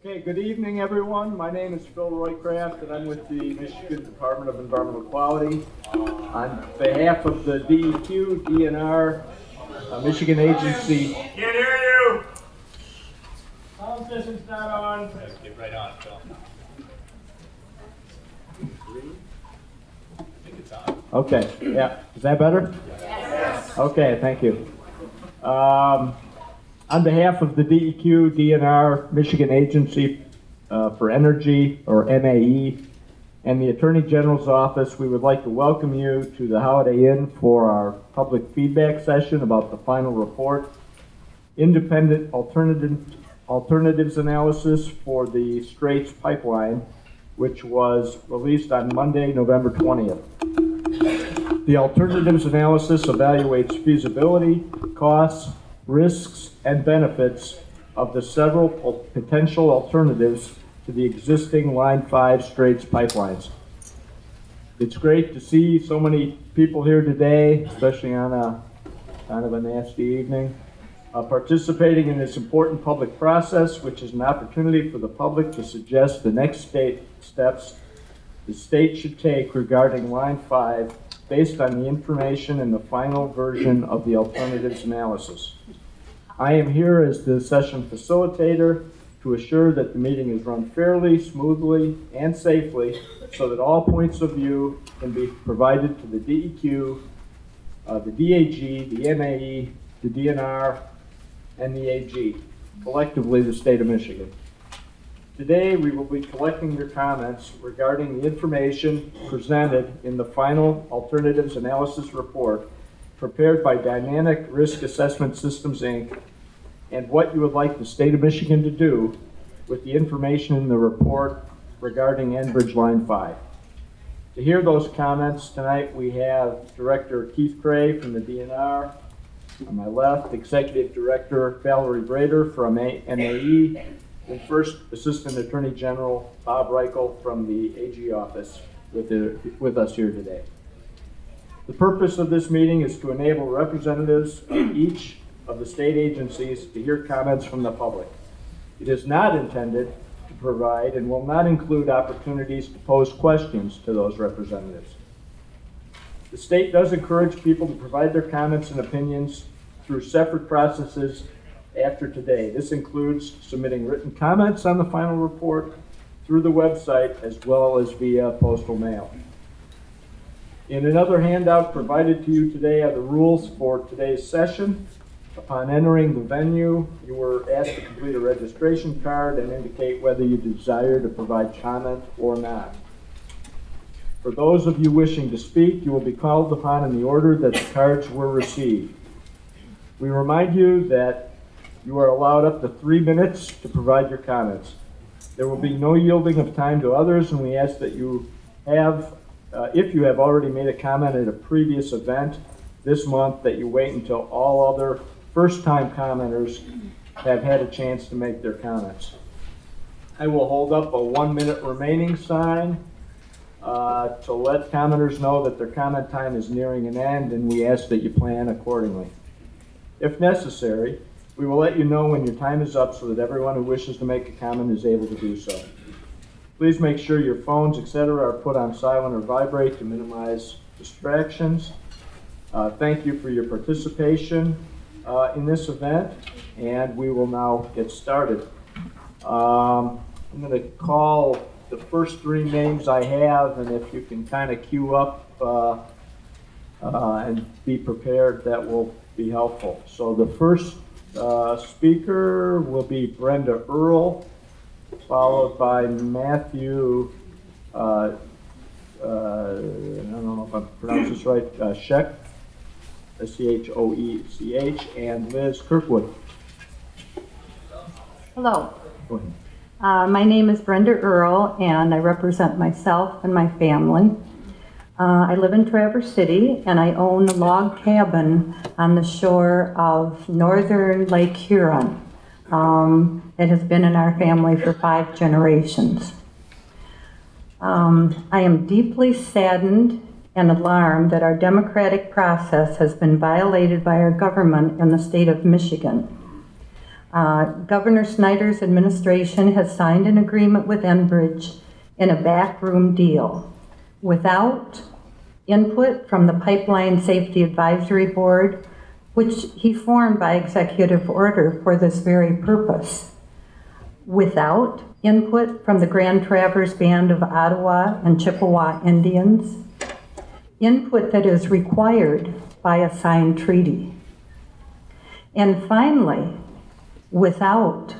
Okay, good evening, everyone. My name is Phil Roycraft, and I'm with the Michigan Department of Environmental Quality. On behalf of the DEQ, DNR, Michigan Agency. Can't hear you! Sound system's not on. Let's get right on, Phil. I think it's on. Okay, yeah. Is that better? Yes. Okay, thank you. On behalf of the DEQ, DNR, Michigan Agency for Energy, or MAE, and the Attorney General's Office, we would like to welcome you to the Holiday Inn for our public feedback session about the final report, Independent Alternatives Analysis for the Straits Pipeline, which was released on Monday, November 20th. The alternatives analysis evaluates feasibility, costs, risks, and benefits of the several potential alternatives to the existing Line 5 Straits pipelines. It's great to see so many people here today, especially on a kind of a nasty evening, participating in this important public process, which is an opportunity for the public to suggest the next steps the state should take regarding Line 5 based on the information in the final version of the alternatives analysis. I am here as the session facilitator to assure that the meeting is run fairly, smoothly, and safely so that all points of view can be provided to the DEQ, the DAG, the MAE, the DNR, and the AG, collectively the state of Michigan. Today we will be collecting your comments regarding the information presented in the final alternatives analysis report prepared by Dynamic Risk Assessment Systems, Inc., and what you would like the state of Michigan to do with the information in the report regarding Enbridge Line 5. To hear those comments tonight, we have Director Keith Cray from the DNR. On my left, Executive Director Valerie Brader from MAE, and First Assistant Attorney General Bob Reichel from the AG office with us here today. The purpose of this meeting is to enable representatives of each of the state agencies to hear comments from the public. It is not intended to provide and will not include opportunities to pose questions to those representatives. The state does encourage people to provide their comments and opinions through separate processes after today. This includes submitting written comments on the final report through the website as well as via postal mail. In another handout provided to you today are the rules for today's session. Upon entering the venue, you were asked to complete a registration card and indicate whether you desire to provide comment or not. For those of you wishing to speak, you will be called upon in the order that the cards were received. We remind you that you are allowed up to 3 minutes to provide your comments. There will be no yielding of time to others, and we ask that you have, if you have already made a comment at a previous event this month, that you wait until all other first-time commenters have had a chance to make their comments. I will hold up a 1-minute remaining sign to let commenters know that their comment time is nearing an end, and we ask that you plan accordingly. If necessary, we will let you know when your time is up so that everyone who wishes to make a comment is able to do so. Please make sure your phones, etc., are put on silent or vibrate to minimize distractions. Thank you for your participation in this event, and we will now get started. I'm going to call the first 3 names I have, and if you can kind of queue up and be prepared, that will be helpful. So the first speaker will be Brenda Earl, followed by Matthew, I don't know if I pronounced this right, Scheck, Choech, and Liz Kirkwood. Hello. Go ahead. My name is Brenda Earl, and I represent myself and my family. I live in Traverse City, and I own a log cabin on the shore of northern Lake Huron. It has been in our family for 5 generations. I am deeply saddened and alarmed that our democratic process has been violated by our government in the state of Michigan. Governor Snyder's administration has signed an agreement with Enbridge in a backroom deal without input from the Pipeline Safety Advisory Board, which he formed by executive order for this very purpose, without input from the Grand Traverse Band of Ottawa and Chippewa Indians, input that is required by a signed treaty. And finally, without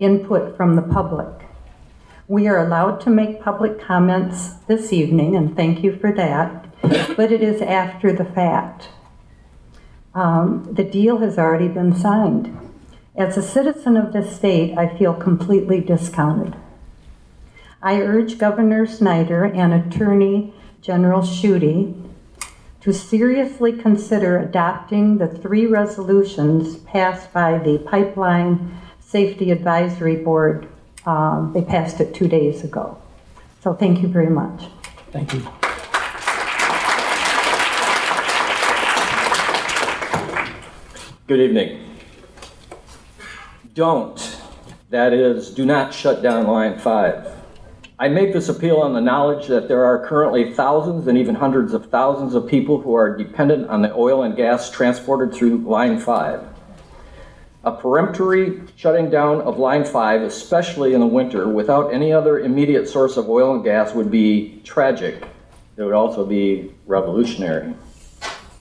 input from the public. We are allowed to make public comments this evening, and thank you for that, but it is after the fact. The deal has already been signed. As a citizen of this state, I feel completely discounted. I urge Governor Snyder and Attorney General Schuette to seriously consider adopting the 3 resolutions passed by the Pipeline Safety Advisory Board. They passed it 2 days ago. So thank you very much. Thank you. Good evening. Do not shut down Line 5. I make this appeal on the knowledge that there are currently thousands and even hundreds of thousands of people who are dependent on the oil and gas transported through Line 5. A peremptory shutting down of Line 5, especially in the winter, without any other immediate source of oil and gas would be tragic. It would also be revolutionary.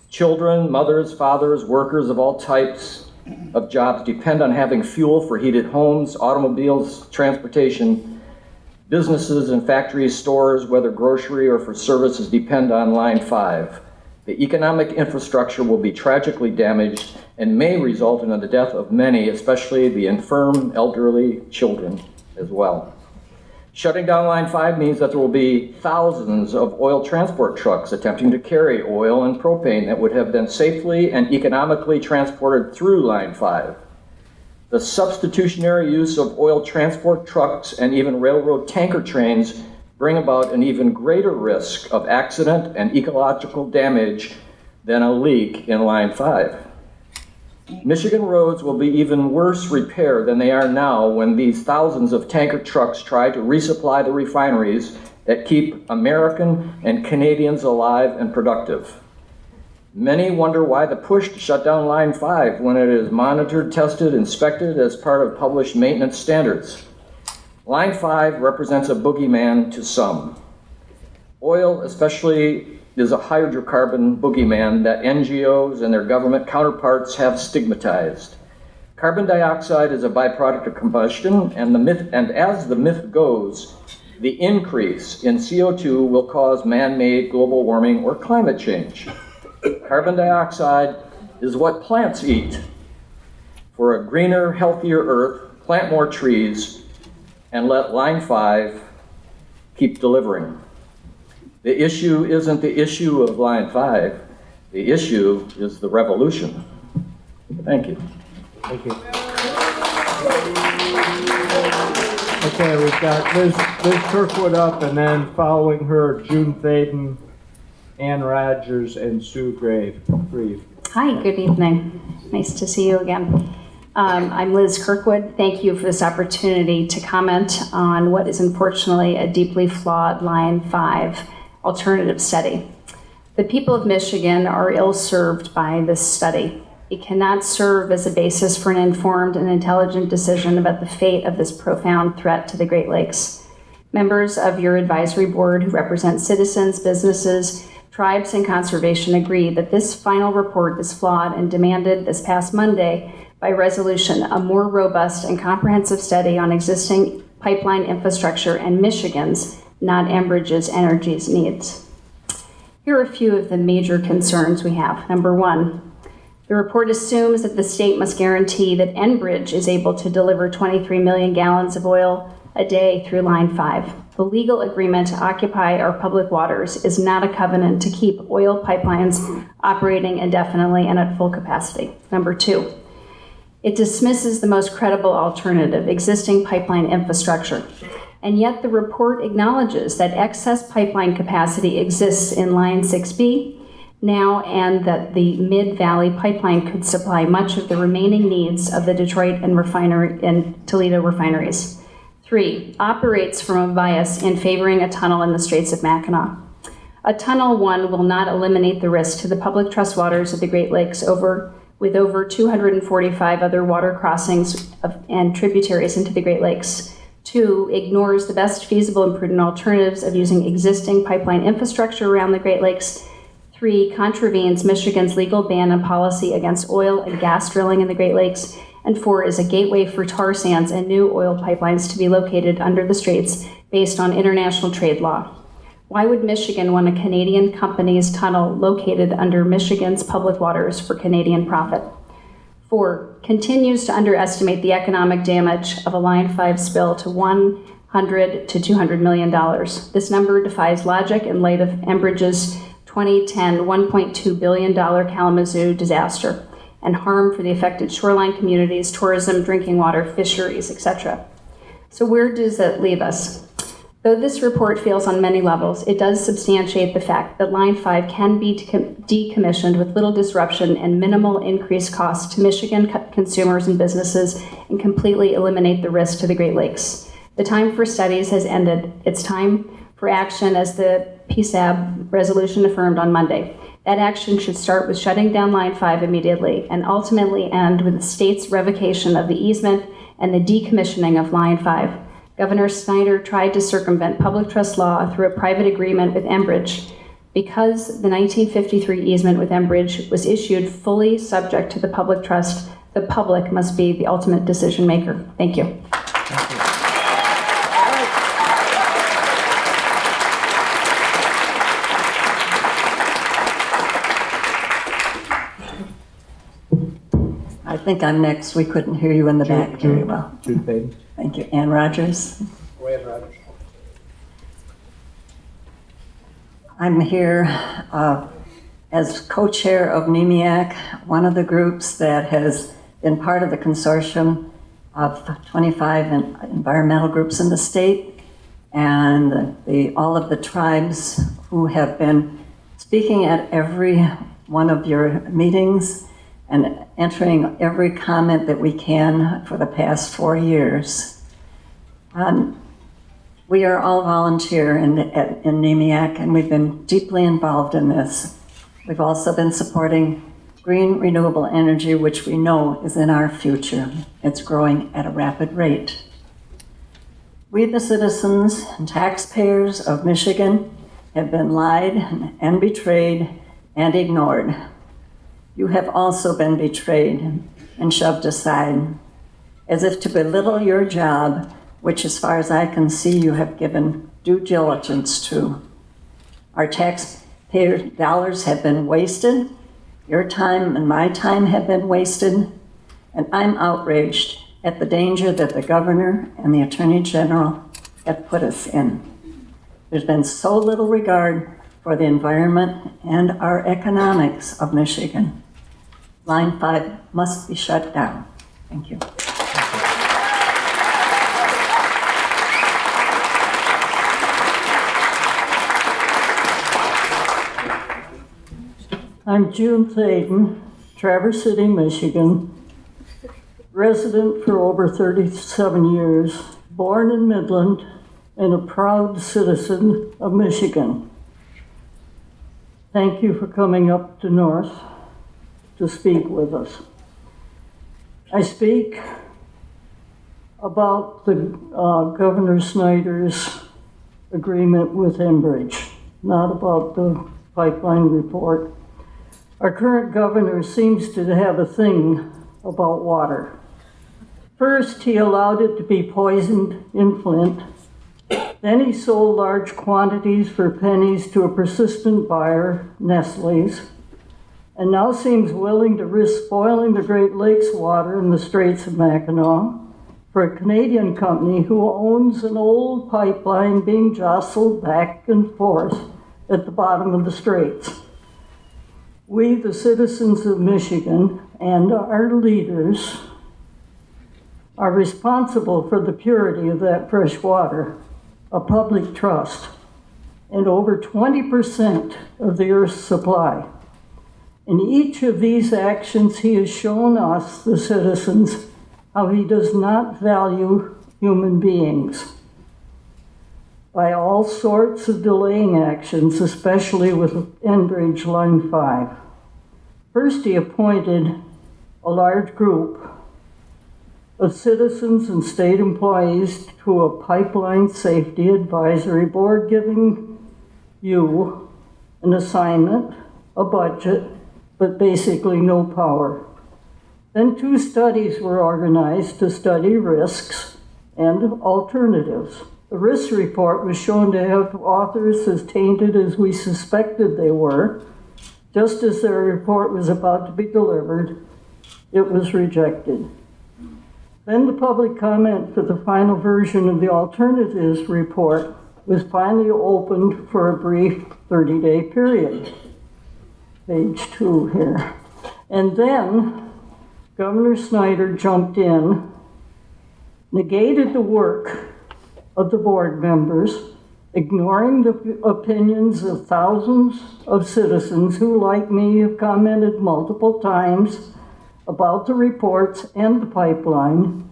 Children, mothers, fathers, workers of all types of jobs depend on having fuel for heated homes, automobiles, transportation. Businesses and factories, stores, whether grocery or for services, depend on Line 5. The economic infrastructure will be tragically damaged and may result in the death of many, especially the infirm, elderly, children as well. Shutting down Line 5 means that there will be thousands of oil transport trucks attempting to carry oil and propane that would have been safely and economically transported through Line 5. The substitutionary use of oil transport trucks and even railroad tanker trains bring about an even greater risk of accident and ecological damage than a leak in Line 5. Michigan roads will be even worse repair than they are now when these thousands of tanker trucks try to resupply the refineries that keep American and Canadians alive and productive. Many wonder why the push to shut down Line 5 when it is monitored, tested, inspected as part of published maintenance standards. Line 5 represents a boogeyman to some. Oil, especially, is a hydrocarbon boogeyman that NGOs and their government counterparts have stigmatized. Carbon dioxide is a byproduct of combustion, and as the myth goes, the increase in CO2 will cause man-made global warming or climate change. Carbon dioxide is what plants eat. For a greener, healthier earth, plant more trees, and let Line 5 keep delivering. The issue isn't the issue of Line 5. The issue is the revolution. Thank you. Thank you. Okay, we've got Liz Kirkwood up, and then following her, June Thaden, Ann Rogers, and Sue Grieve. Hi, good evening. Nice to see you again. I'm Liz Kirkwood. Thank you for this opportunity to comment on what is unfortunately a deeply flawed Line 5 alternative study. The people of Michigan are ill-served by this study. It cannot serve as a basis for an informed and intelligent decision about the fate of this profound threat to the Great Lakes. Members of your advisory board who represent citizens, businesses, tribes, and conservation agree that this final report is flawed and demanded this past Monday by resolution a more robust and comprehensive study on existing pipeline infrastructure and Michigan's, not Enbridge's, energy needs. Here are a few of the major concerns we have. Number one, the report assumes that the state must guarantee that Enbridge is able to deliver 23 million gallons of oil a day through Line 5. The legal agreement to occupy our public waters is not a covenant to keep oil pipelines operating indefinitely and at full capacity. Number two, it dismisses the most credible alternative, existing pipeline infrastructure. And yet the report acknowledges that excess pipeline capacity exists in Line 6B now, and that the Mid-Valley Pipeline could supply much of the remaining needs of the Detroit and Toledo refineries. 3, operates from a bias in favoring a tunnel in the Straits of Mackinac. A tunnel, 1, will not eliminate the risk to the public trust waters of the Great Lakes with over 245 other water crossings and tributaries into the Great Lakes. 2, ignores the best feasible and prudent alternatives of using existing pipeline infrastructure around the Great Lakes. 3, contravenes Michigan's legal ban and policy against oil and gas drilling in the Great Lakes. And 4, is a gateway for tar sands and new oil pipelines to be located under the straits based on international trade law. Why would Michigan want a Canadian company's tunnel located under Michigan's public waters for Canadian profit? 4, continues to underestimate the economic damage of a Line 5 spill to $100 to $200 million. This number defies logic in light of Enbridge's 2010 $1.2 billion Kalamazoo disaster and harm for the affected shoreline communities, tourism, drinking water, fisheries, etc. So where does that leave us? Though this report fails on many levels, it does substantiate the fact that Line 5 can be decommissioned with little disruption and minimal increased costs to Michigan consumers and businesses and completely eliminate the risk to the Great Lakes. The time for studies has ended. It's time for action, as the PSAB resolution affirmed on Monday. That action should start with shutting down Line 5 immediately and ultimately end with the state's revocation of the easement and the decommissioning of Line 5. Governor Snyder tried to circumvent public trust law through a private agreement with Enbridge. Because the 1953 easement with Enbridge was issued fully subject to the public trust, the public must be the ultimate decision maker. Thank you. I think I'm next. We couldn't hear you in the back very well. Jude Baden. Thank you. Ann Rogers. Go ahead, Roger. I'm here as co-chair of NEMIAC, one of the groups that has been part of the consortium of 25 environmental groups in the state, and all of the tribes who have been speaking at every one of your meetings and entering every comment that we can for the past 4 years. We are all volunteer in NEMIAC, and we've been deeply involved in this. We've also been supporting green renewable energy, which we know is in our future. It's growing at a rapid rate. We, the citizens and taxpayers of Michigan, have been lied and betrayed and ignored. You have also been betrayed and shoved aside, as if to belittle your job, which, as far as I can see, you have given due diligence to. Our taxpayer dollars have been wasted, your time and my time have been wasted, and I'm outraged at the danger that the governor and the attorney general have put us in. There's been so little regard for the environment and our economics of Michigan. Line 5 must be shut down. Thank you. I'm June Thaden, Traverse City, Michigan, resident for over 37 years, born in Midland, and a proud citizen of Michigan. Thank you for coming up to North to speak with us. I speak about the Governor Snyder's agreement with Enbridge, not about the pipeline report. Our current governor seems to have a thing about water. First, he allowed it to be poisoned in Flint. Then he sold large quantities for pennies to a persistent buyer, Nestle's, and now seems willing to risk spoiling the Great Lakes water in the Straits of Mackinac for a Canadian company who owns an old pipeline being jostled back and forth at the bottom of the Straits. We, the citizens of Michigan, and our leaders are responsible for the purity of that fresh water, a public trust, and over 20% of the Earth's supply. In each of these actions, he has shown us, the citizens, how he does not value human beings. By all sorts of delaying actions, especially with Enbridge Line 5. First, he appointed a large group of citizens and state employees to a pipeline safety advisory board, giving you an assignment, a budget, but basically no power. Then 2 studies were organized to study risks and alternatives. The risk report was shown to have authors as tainted as we suspected they were. Just as their report was about to be delivered, it was rejected. Then the public comment for the final version of the alternatives report was finally opened for a brief 30-day period. Page 2 here. And then Governor Snyder jumped in, negated the work of the board members, ignoring the opinions of thousands of citizens who, like me, have commented multiple times about the reports and the pipeline,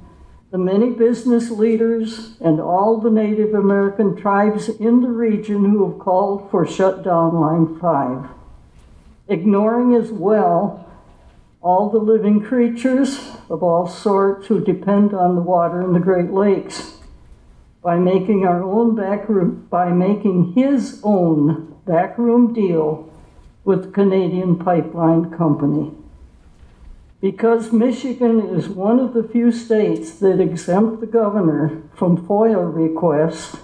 the many business leaders and all the Native American tribes in the region who have called for shutdown Line 5, ignoring as well all the living creatures of all sorts who depend on the water in the Great Lakes, by making his own backroom deal with the Canadian Pipeline Company. Because Michigan is one of the few states that exempt the governor from FOIA requests,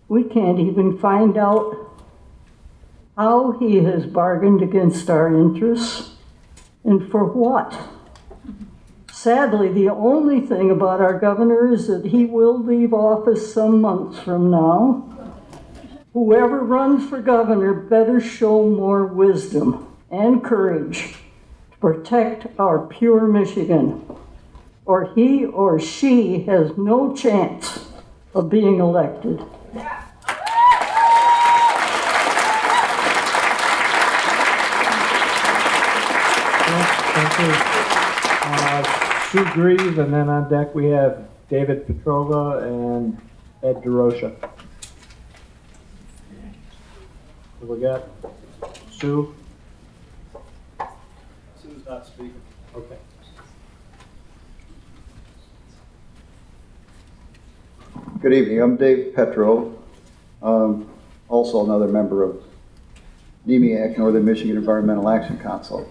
we can't even find out how he has bargained against our interests and for what. Sadly, the only thing about our governor is that he will leave office some months from now. Whoever runs for governor better show more wisdom and courage to protect our pure Michigan, or he or she has no chance of being elected. Thank you. Sue Grieve, and then on deck we have David Petrova and Ed DeRocha. So we got Sue. Sue's not speaking. Okay. Good evening. I'm Dave Petro, also another member of NEMIAC, Northern Michigan Environmental Action Council.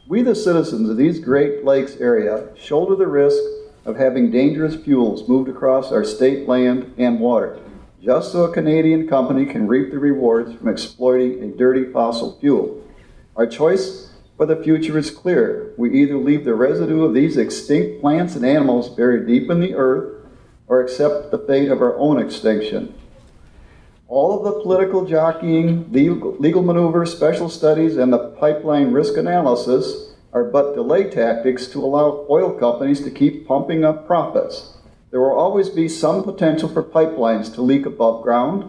We, the citizens of these Great Lakes area, shoulder the risk of having dangerous fuels moved across our state land and water, just so a Canadian company can reap the rewards from exploiting a dirty fossil fuel. Our choice for the future is clear. We either leave the residue of these extinct plants and animals buried deep in the earth, or accept the fate of our own extinction. All of the political jockeying, legal maneuvers, special studies, and the pipeline risk analysis are but delay tactics to allow oil companies to keep pumping up profits. There will always be some potential for pipelines to leak above ground,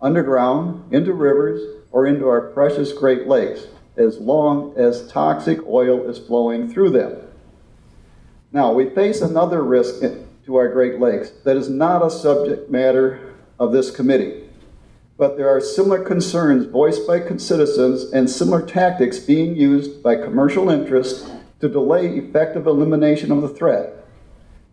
underground, into rivers, or into our precious Great Lakes, as long as toxic oil is flowing through them. Now, we face another risk to our Great Lakes that is not a subject matter of this committee. But there are similar concerns voiced by citizens and similar tactics being used by commercial interests to delay effective elimination of the threat.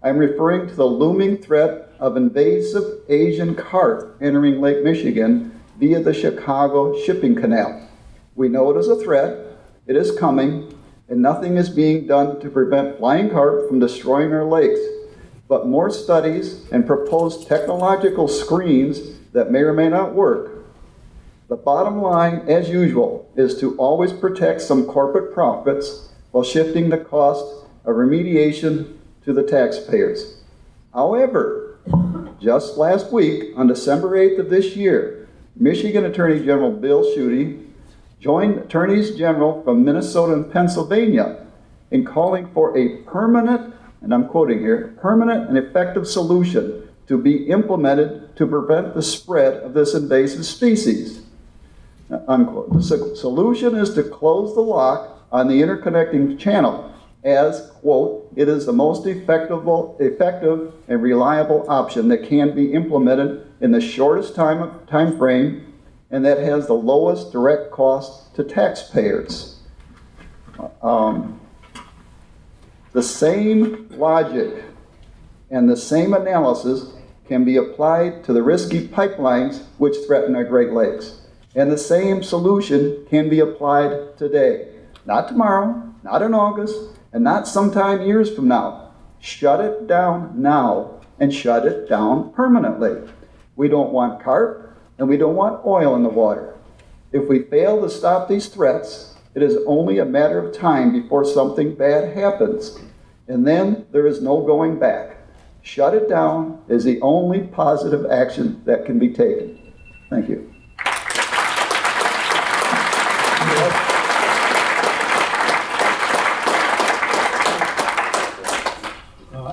I'm referring to the looming threat of invasive Asian carp entering Lake Michigan via the Chicago shipping canal. We know it is a threat, it is coming, and nothing is being done to prevent flying carp from destroying our lakes. But more studies and proposed technological screens that may or may not work. The bottom line, as usual, is to always protect some corporate profits while shifting the cost of remediation to the taxpayers. However, just last week, on December 8th of this year, Michigan Attorney General Bill Schuette joined attorneys general from Minnesota and Pennsylvania in calling for a permanent, and I'm quoting here, permanent and effective solution to be implemented to prevent the spread of this invasive species. unquote. The solution is to close the lock on the interconnecting channel as, quote, it is the most effective and reliable option that can be implemented in the shortest time frame and that has the lowest direct cost to taxpayers. The same logic and the same analysis can be applied to the risky pipelines which threaten our Great Lakes. And the same solution can be applied today. Not tomorrow, not in August, and not sometime years from now. Shut it down now and shut it down permanently. We don't want carp and we don't want oil in the water. If we fail to stop these threats, it is only a matter of time before something bad happens. And then there is no going back. Shut it down is the only positive action that can be taken. Thank you.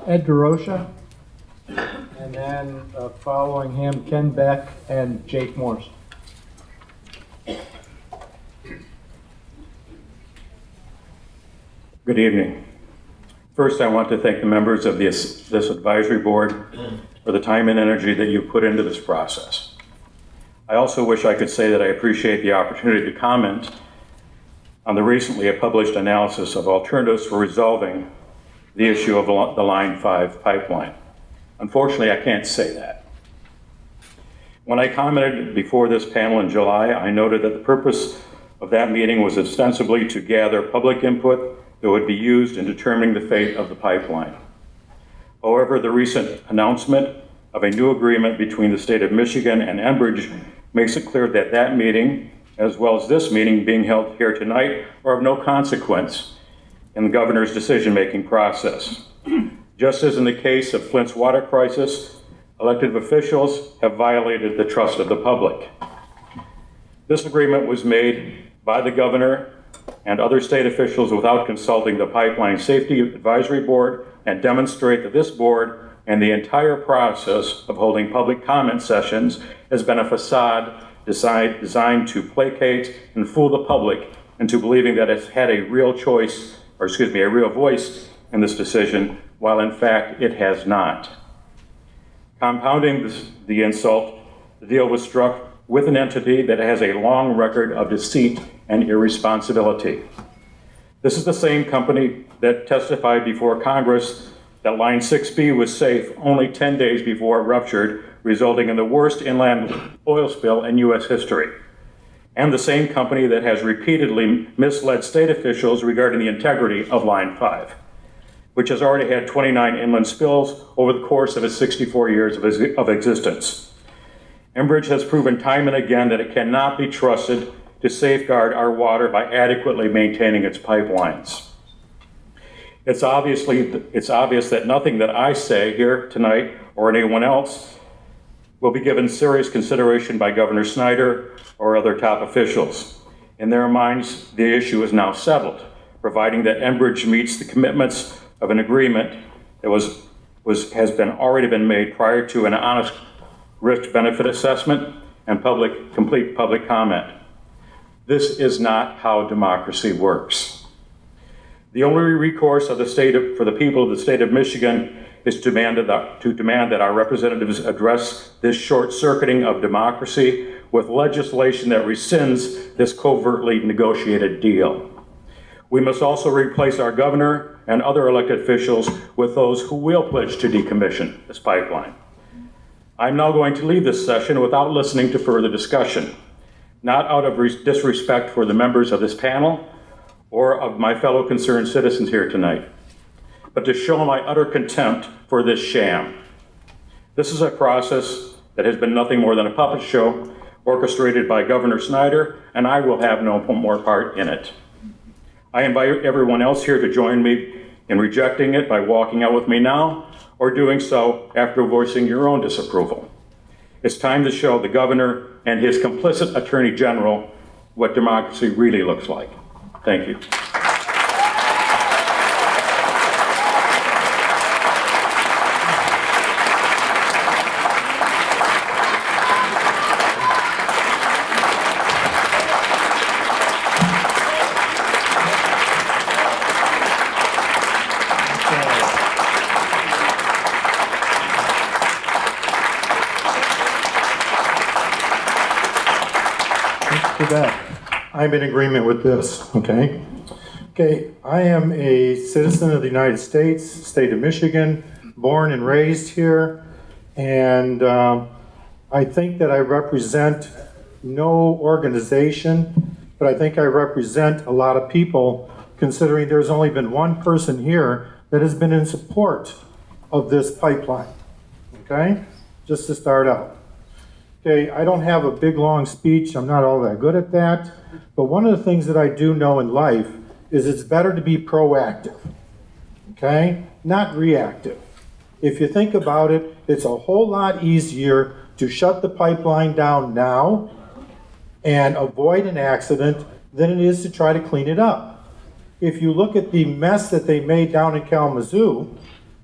Ed DeRocha, and then following him, Ken Beck and Jake Morse. Good evening. First, I want to thank the members of this advisory board for the time and energy that you put into this process. I also wish I could say that I appreciate the opportunity to comment on the recently published analysis of alternatives for resolving the issue of the Line 5 pipeline. Unfortunately, I can't say that. When I commented before this panel in July, I noted that the purpose of that meeting was ostensibly to gather public input that would be used in determining the fate of the pipeline. However, the recent announcement of a new agreement between the state of Michigan and Enbridge makes it clear that that meeting, as well as this meeting being held here tonight, are of no consequence in the governor's decision-making process. Just as in the case of Flint's water crisis, elected officials have violated the trust of the public. This agreement was made by the governor and other state officials without consulting the Pipeline Safety Advisory Board and demonstrate that this board and the entire process of holding public comment sessions has been a facade designed to placate and fool the public into believing that it's had a real choice, or excuse me, a real voice in this decision, while in fact it has not. Compounding the insult, the deal was struck with an entity that has a long record of deceit and irresponsibility. This is the same company that testified before Congress that Line 6B was safe only 10 days before it ruptured, resulting in the worst inland oil spill in U.S. history. And the same company that has repeatedly misled state officials regarding the integrity of Line 5, which has already had 29 inland spills over the course of its 64 years of existence. Enbridge has proven time and again that it cannot be trusted to safeguard our water by adequately maintaining its pipelines. It's obvious that nothing that I say here tonight or anyone else will be given serious consideration by Governor Snyder or other top officials. In their minds, the issue is now settled, providing that Enbridge meets the commitments of an agreement that has already been made prior to an honest risk-benefit assessment and complete public comment. This is not how democracy works. The only recourse for the people of the state of Michigan is to demand that our representatives address this short-circuiting of democracy with legislation that rescinds this covertly negotiated deal. We must also replace our governor and other elected officials with those who will pledge to decommission this pipeline. I'm now going to leave this session without listening to further discussion, not out of disrespect for the members of this panel or of my fellow concerned citizens here tonight, but to show my utter contempt for this sham. This is a process that has been nothing more than a puppet show orchestrated by Governor Snyder, and I will have no more part in it. I invite everyone else here to join me in rejecting it by walking out with me now, or doing so after voicing your own disapproval. It's time to show the governor and his complicit attorney general what democracy really looks like. Thank you. Too bad. I'm in agreement with this, okay? Okay, I am a citizen of the United States, state of Michigan, born and raised here, and I think that I represent no organization, but I think I represent a lot of people, considering there's only been one person here that has been in support of this pipeline, okay? Just to start out. Okay, I don't have a big, long speech. I'm not all that good at that. But one of the things that I do know in life is it's better to be proactive, okay? Not reactive. If you think about it, it's a whole lot easier to shut the pipeline down now and avoid an accident than it is to try to clean it up. If you look at the mess that they made down in Kalamazoo,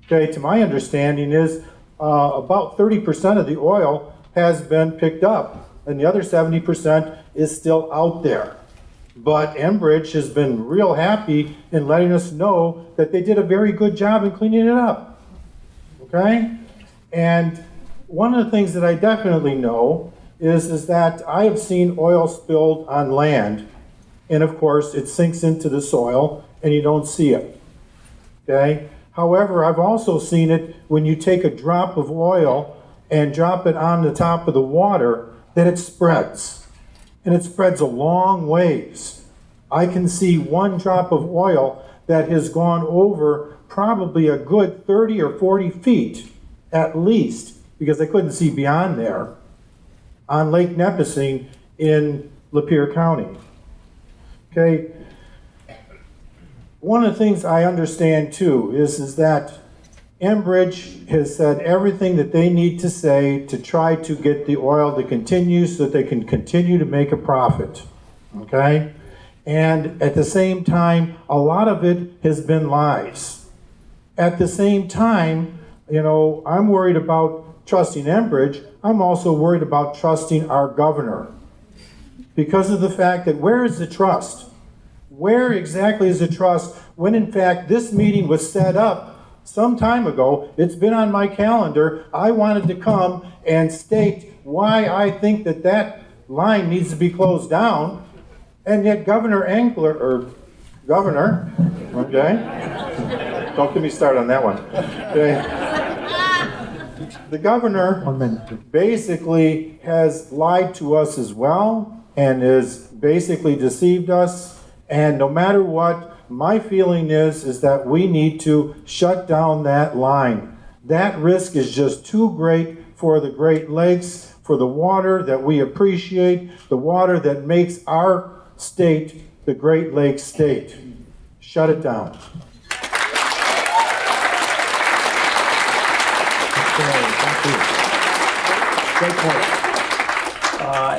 okay, to my understanding is about 30% of the oil has been picked up, and the other 70% is still out there. But Enbridge has been real happy in letting us know that they did a very good job in cleaning it up, okay? And one of the things that I definitely know is that I have seen oil spilled on land, and of course it sinks into the soil and you don't see it, okay? However, I've also seen it when you take a drop of oil and drop it on the top of the water, that it spreads. And it spreads a long ways. I can see one drop of oil that has gone over probably a good 30 or 40 feet at least, because I couldn't see beyond there, on Lake Michigan in Lapeer County. Okay. One of the things I understand too is that Enbridge has said everything that they need to say to try to get the oil to continue so that they can continue to make a profit, okay? And at the same time, a lot of it has been lies. At the same time, you know, I'm worried about trusting Enbridge. I'm also worried about trusting our governor because of the fact that where is the trust? Where exactly is the trust when in fact this meeting was set up some time ago? It's been on my calendar. I wanted to come and state why I think that that line needs to be closed down, and yet Governor, okay? Don't get me started on that one. Okay. The governor basically has lied to us as well and has basically deceived us, and no matter what, my feeling is that we need to shut down that line. That risk is just too great for the Great Lakes, for the water that we appreciate, the water that makes our state the Great Lakes state. Shut it down. Thank you. Great point.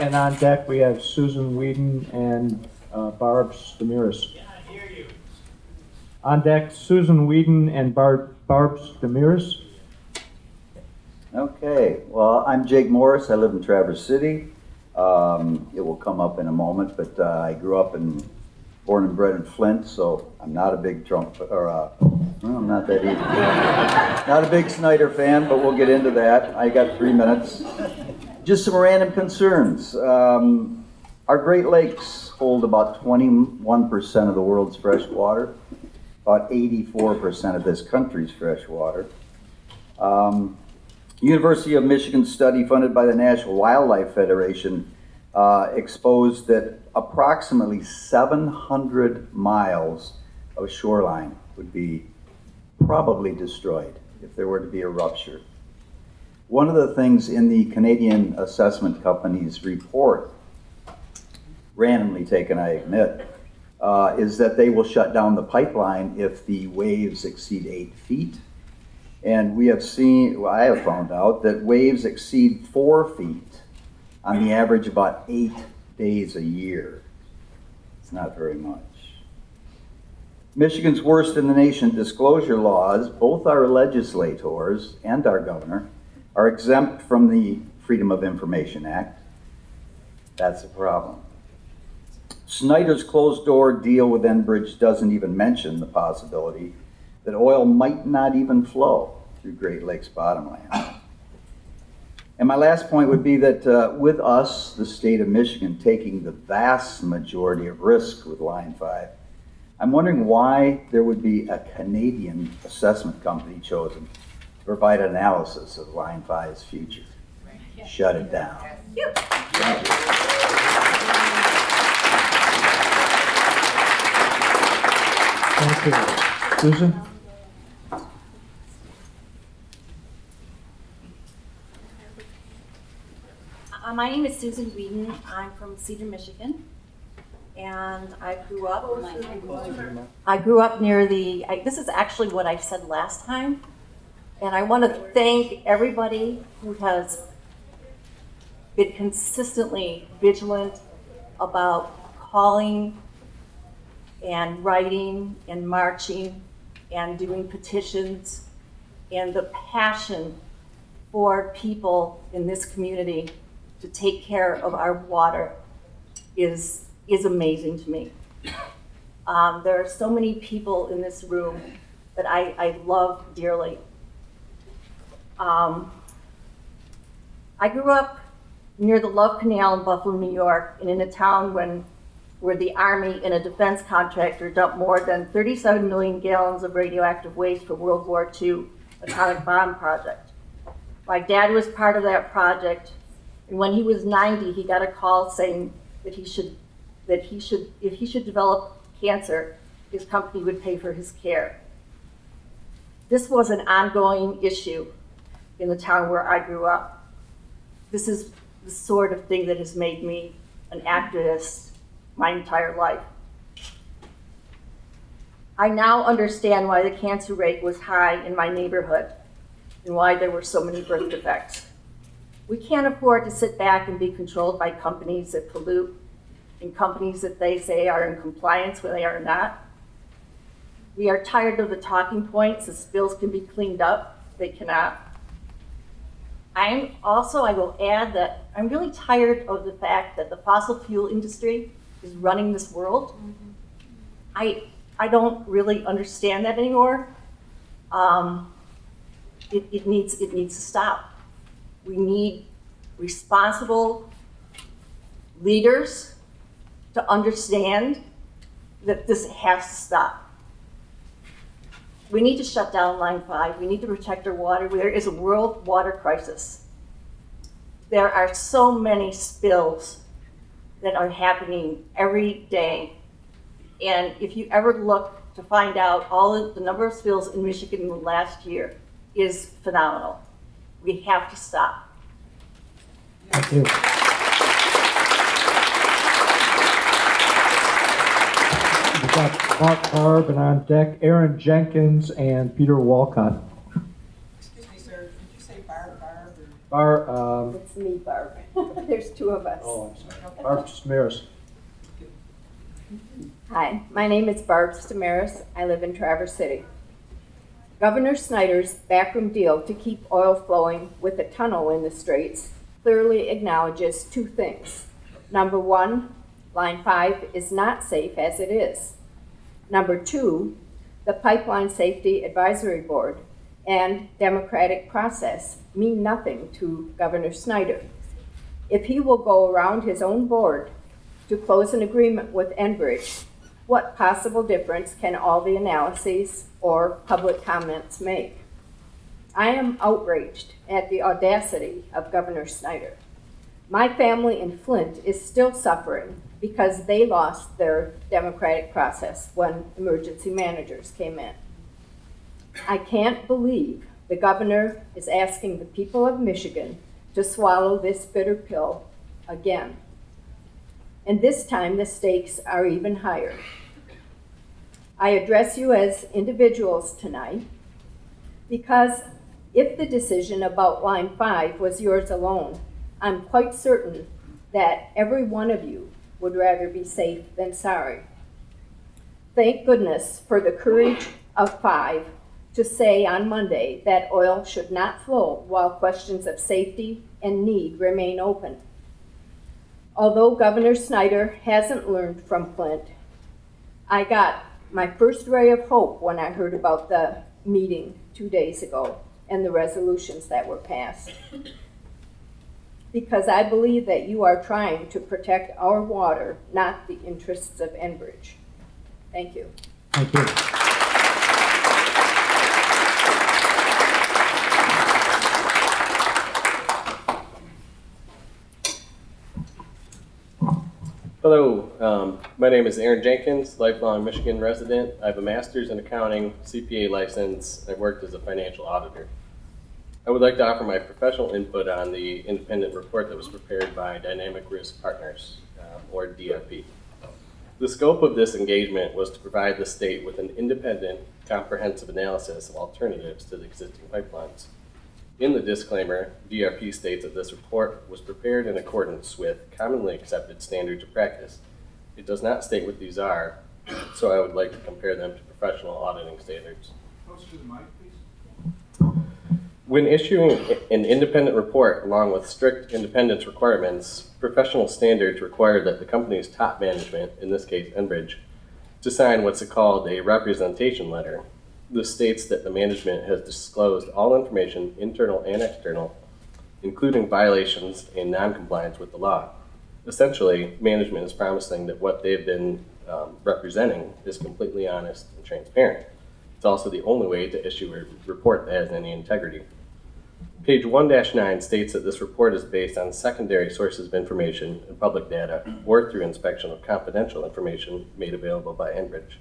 And on deck, we have Susan Whedon and Barb Stamiris. On deck, Susan Whedon and Barb Stamiris. Okay, well, I'm Jake Morris. I live in Traverse City. It will come up in a moment, but I grew up born and bred in Flint, so I'm not a big Trump, well, I'm not that either. Not a big Snyder fan, but we'll get into that. I got 3 minutes. Just some random concerns. Our Great Lakes hold about 21% of the world's fresh water, about 84% of this country's fresh water. University of Michigan study funded by the National Wildlife Federation exposed that approximately 700 miles of shoreline would be probably destroyed if there were to be a rupture. One of the things in the Canadian Assessment Company's report, randomly taken I admit, is that they will shut down the pipeline if the waves exceed 8 feet. And we have seen, well, I have found out that waves exceed 4 feet on the average about 8 days a year. It's not very much. Michigan's worst in the nation disclosure laws, both our legislators and our governor are exempt from the Freedom of Information Act. That's a problem. Snyder's closed door deal with Enbridge doesn't even mention the possibility that oil might not even flow through Great Lakes bottomland. And my last point would be that with us, the state of Michigan, taking the vast majority of risk with Line 5, I'm wondering why there would be a Canadian assessment company chosen to provide analysis of Line 5's future. Shut it down. Thank you. Thank you. Susan? My name is Susan Whedon. I'm from Cedar, Michigan, and I grew up near the. This is actually what I said last time, and I want to thank everybody who has been consistently vigilant about calling and writing and marching and doing petitions, and the passion for people in this community to take care of our water is amazing to me. There are so many people in this room that I love dearly. I grew up near the Love Canal in Buffalo, New York, and in a town where the Army and a defense contractor dumped more than 37 million gallons of radioactive waste for World War II atomic bomb project. My dad was part of that project. And when he was 90, he got a call saying that if he should develop cancer, his company would pay for his care. This was an ongoing issue in the town where I grew up. This is the sort of thing that has made me an activist my entire life. I now understand why the cancer rate was high in my neighborhood and why there were so many birth defects. We can't afford to sit back and be controlled by companies that pollute and companies that they say are in compliance when they are not. We are tired of the talking points that spills can be cleaned up. They cannot. I will add that I'm really tired of the fact that the fossil fuel industry is running this world. I don't really understand that anymore. It needs to stop. We need responsible leaders to understand that this has to stop. We need to shut down Line 5. We need to protect our water. There is a world water crisis. There are so many spills that are happening every day. And if you ever look to find out the number of spills in Michigan in the last year is phenomenal. We have to stop. Thank you. We've got Mark Barb and on deck Aaron Jenkins and Peter Walcott. Excuse me, sir. Did you say Barb? Or... It's me, Barb. There's two of us. Oh, I'm sorry. Barb Smears. Hi, my name is Barb Stamaris. I live in Traverse City. Governor Snyder's backroom deal to keep oil flowing with a tunnel in the Straits clearly acknowledges two things. Number one, Line 5 is not safe as it is. Number two, the Pipeline Safety Advisory Board and democratic process mean nothing to Governor Snyder. If he will go around his own board to close an agreement with Enbridge, what possible difference can all the analyses or public comments make? I am outraged at the audacity of Governor Snyder. My family in Flint is still suffering because they lost their democratic process when emergency managers came in. I can't believe the governor is asking the people of Michigan to swallow this bitter pill again. And this time the stakes are even higher. I address you as individuals tonight because if the decision about Line 5 was yours alone, I'm quite certain that every one of you would rather be safe than sorry. Thank goodness for the courage of 5 to say on Monday that oil should not flow while questions of safety and need remain open. Although Governor Snyder hasn't learned from Flint, I got my first ray of hope when I heard about the meeting 2 days ago and the resolutions that were passed. because I believe that you are trying to protect our water, not the interests of Enbridge. Thank you. Thank you. Hello, my name is Aaron Jenkins, lifelong Michigan resident. I have a master's in accounting, CPA license, and I've worked as a financial auditor. I would like to offer my professional input on the independent report that was prepared by Dynamic Risk Partners, or DRP. The scope of this engagement was to provide the state with an independent, comprehensive analysis of alternatives to the existing pipelines. In the disclaimer, DRP states that this report was prepared in accordance with commonly accepted standards of practice. It does not state what these are, so I would like to compare them to professional auditing standards. Close to the mic, please. When issuing an independent report along with strict independence requirements, professional standards require that the company's top management, in this case Enbridge, to sign what's called a representation letter. This states that the management has disclosed all information, internal and external, including violations and non-compliance with the law. Essentially, management is promising that what they've been representing is completely honest and transparent. It's also the only way to issue a report that has any integrity. Page 1-9 states that this report is based on secondary sources of information and public data, or through inspection of confidential information made available by Enbridge.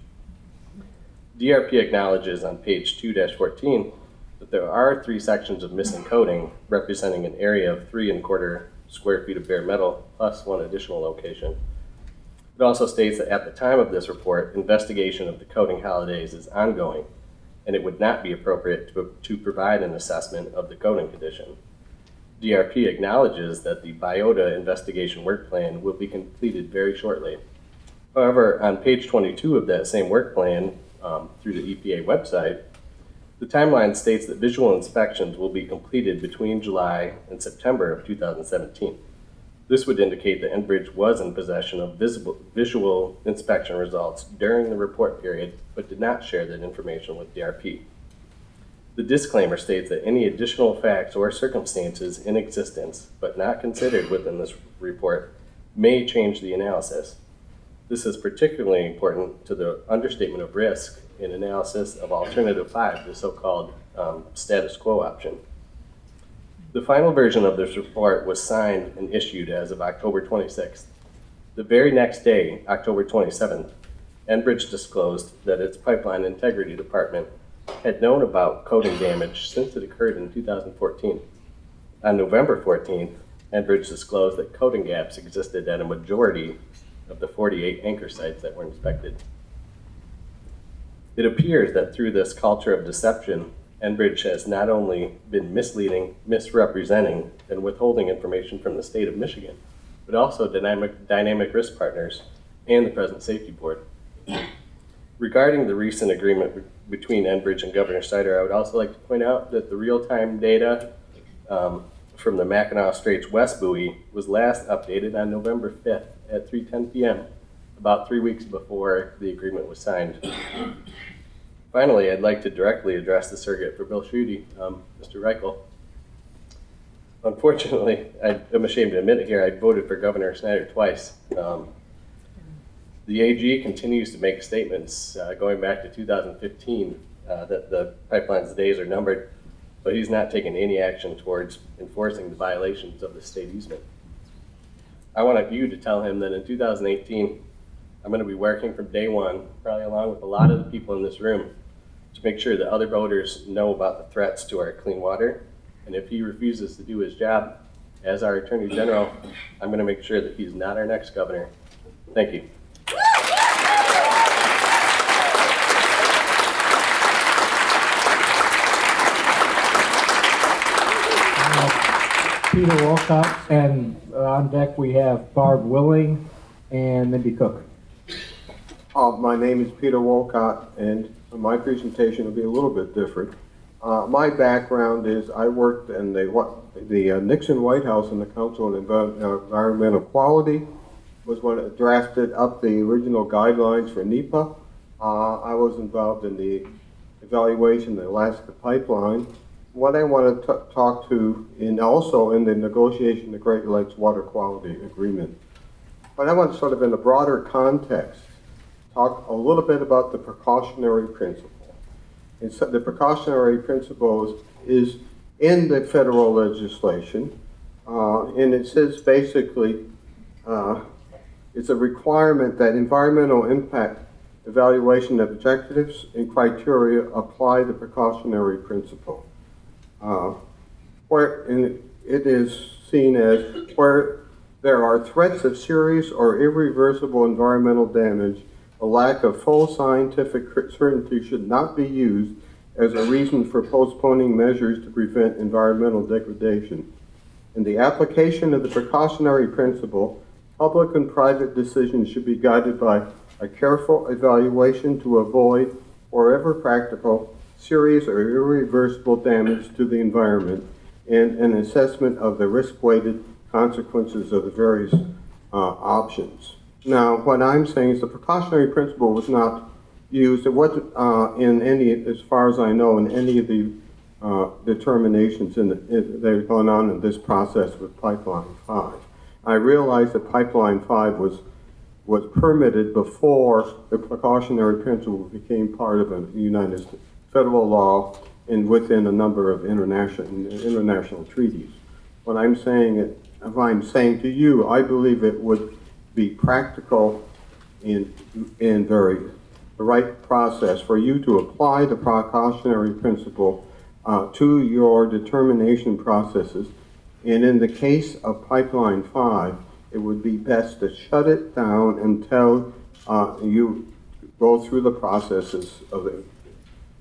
DRP acknowledges on page 2-14 that there are 3 sections of missing coding representing an area of 3 1/4 square feet of bare metal plus 1 additional location. It also states that at the time of this report, investigation of the coding holidays is ongoing, and it would not be appropriate to provide an assessment of the coding condition. DRP acknowledges that the biota investigation work plan will be completed very shortly. However, on page 22 of that same work plan, through the EPA website, the timeline states that visual inspections will be completed between July and September of 2017. This would indicate that Enbridge was in possession of visual inspection results during the report period, but did not share that information with DRP. The disclaimer states that any additional facts or circumstances in existence, but not considered within this report, may change the analysis. This is particularly important to the understatement of risk in analysis of Alternative 5, the so-called status quo option. The final version of this report was signed and issued as of October 26th. The very next day, October 27th, Enbridge disclosed that its pipeline integrity department had known about coding damage since it occurred in 2014. On November 14th, Enbridge disclosed that coding gaps existed at a majority of the 48 anchor sites that were inspected. It appears that through this culture of deception, Enbridge has not only been misleading, misrepresenting, and withholding information from the state of Michigan, but also Dynamic Risk Partners and the present Safety Board. Regarding the recent agreement between Enbridge and Governor Snyder, I would also like to point out that the real-time data from the Mackinac Straits West buoy was last updated on November 5th at 3:10 p.m., about 3 weeks before the agreement was signed. Finally, I'd like to directly address the surrogate for Bill Schuette, Mr. Reichel. Unfortunately, I'm ashamed to admit it here, I voted for Governor Snyder twice. The AG continues to make statements going back to 2015 that the pipeline's days are numbered, but he's not taken any action towards enforcing the violations of the state easement. I want you to tell him that in 2018, I'm going to be working from day one, probably along with a lot of the people in this room, to make sure that other voters know about the threats to our clean water. And if he refuses to do his job as our Attorney General, I'm going to make sure that he's not our next governor. Thank you. Peter Wolcott, and on deck we have Barb Willing and Mindy Cook. My name is Peter Wolcott, and my presentation will be a little bit different. My background is I worked in the Nixon White House in the Council on Environmental Quality, was when it drafted up the original guidelines for NEPA. I was involved in the evaluation of the Alaska pipeline, what I want to talk to, and also in the negotiation of the Great Lakes Water Quality Agreement, but I want to sort of in a broader context, talk a little bit about the precautionary principle. And so the precautionary principle is in the federal legislation, and it says basically, it's a requirement that environmental impact evaluation objectives and criteria apply the precautionary principle. Where it is seen as where there are threats of serious or irreversible environmental damage, a lack of full scientific certainty should not be used as a reason for postponing measures to prevent environmental degradation. In the application of the precautionary principle, public and private decisions should be guided by a careful evaluation to avoid, wherever practical, serious or irreversible damage to the environment, and an assessment of the risk-weighted consequences of the various options. Now, what I'm saying is the precautionary principle was not used. It wasn't in any, as far as I know, in any of the determinations that have gone on in this process with Pipeline 5. I realize that Pipeline 5 was permitted before the precautionary principle became part of a United States federal law and within a number of international treaties. What I'm saying, if I'm saying to you, I believe it would be practical and the right process for you to apply the precautionary principle to your determination processes. And in the case of Pipeline 5, it would be best to shut it down until you go through the processes of it,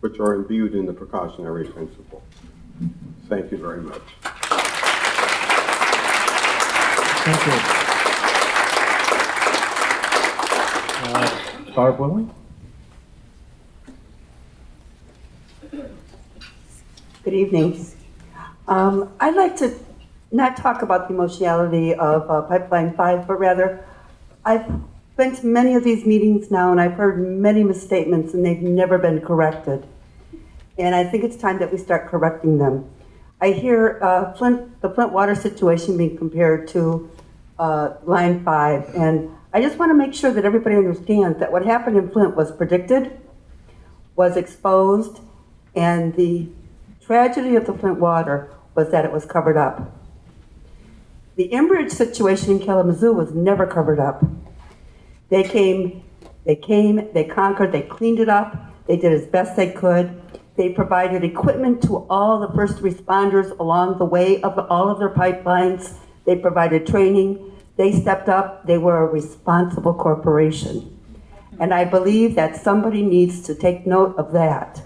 which are imbued in the precautionary principle. Thank you very much. Thank you. Barb Willing? Good evening. I'd like to not talk about the emotionality of Pipeline 5, but rather, I've been to many of these meetings now, and I've heard many misstatements, and they've never been corrected. And I think it's time that we start correcting them. I hear the Flint water situation being compared to Line 5, and I just want to make sure that everybody understands that what happened in Flint was predicted, was exposed, and the tragedy of the Flint water was that it was covered up. The Enbridge situation in Kalamazoo was never covered up. They came, they conquered, they cleaned it up, they did as best they could. They provided equipment to all the first responders along the way of all of their pipelines. They provided training. They stepped up. They were a responsible corporation. And I believe that somebody needs to take note of that.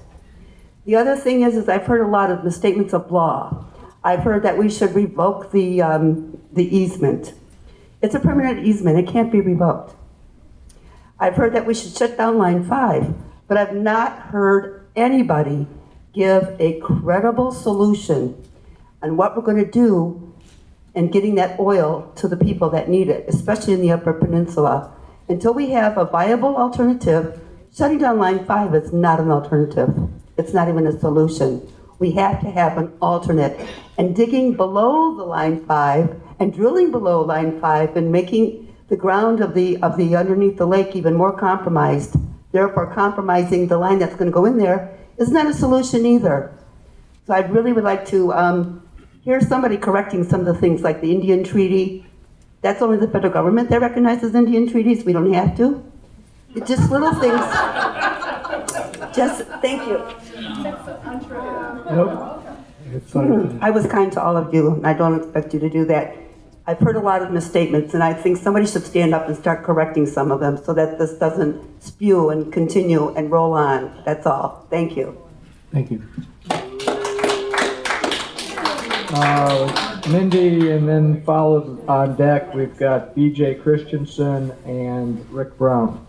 The other thing is I've heard a lot of misstatements of law. I've heard that we should revoke the easement. It's a permanent easement. It can't be revoked. I've heard that we should shut down Line 5, but I've not heard anybody give a credible solution on what we're going to do in getting that oil to the people that need it, especially in the Upper Peninsula. Until we have a viable alternative, shutting down Line 5 is not an alternative. It's not even a solution. We have to have an alternate. And digging below the Line 5 and drilling below Line 5 and making the ground of the underneath the lake even more compromised, therefore compromising the line that's going to go in there, is not a solution either. So I really would like to hear somebody correcting some of the things like the Indian Treaty. That's only the federal government that recognizes Indian treaties. We don't have to. It's just little things. Just, thank you. Nope. I was kind to all of you, and I don't expect you to do that. I've heard a lot of misstatements, and I think somebody should stand up and start correcting some of them so that this doesn't spew and continue and roll on. That's all. Thank you. Thank you. Mindy, and then followed on deck, we've got BJ Christensen and Rick Brown.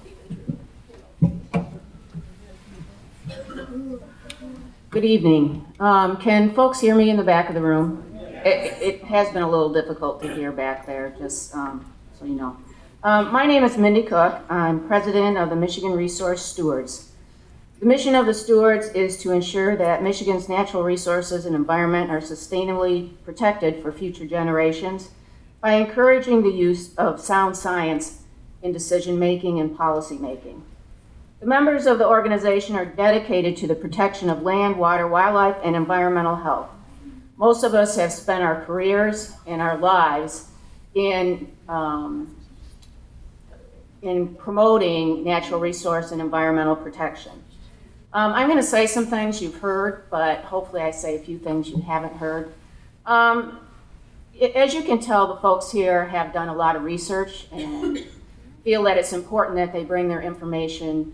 Good evening. Can folks hear me in the back of the room? It has been a little difficult to hear back there, just so you know. My name is Mindy Cook. I'm president of the Michigan Resource Stewards. The mission of the stewards is to ensure that Michigan's natural resources and environment are sustainably protected for future generations by encouraging the use of sound science in decision-making and policy-making. The members of the organization are dedicated to the protection of land, water, wildlife, and environmental health. Most of us have spent our careers and our lives in promoting natural resource and environmental protection. I'm going to say some things you've heard, but hopefully I say a few things you haven't heard. As you can tell, the folks here have done a lot of research and feel that it's important that they bring their information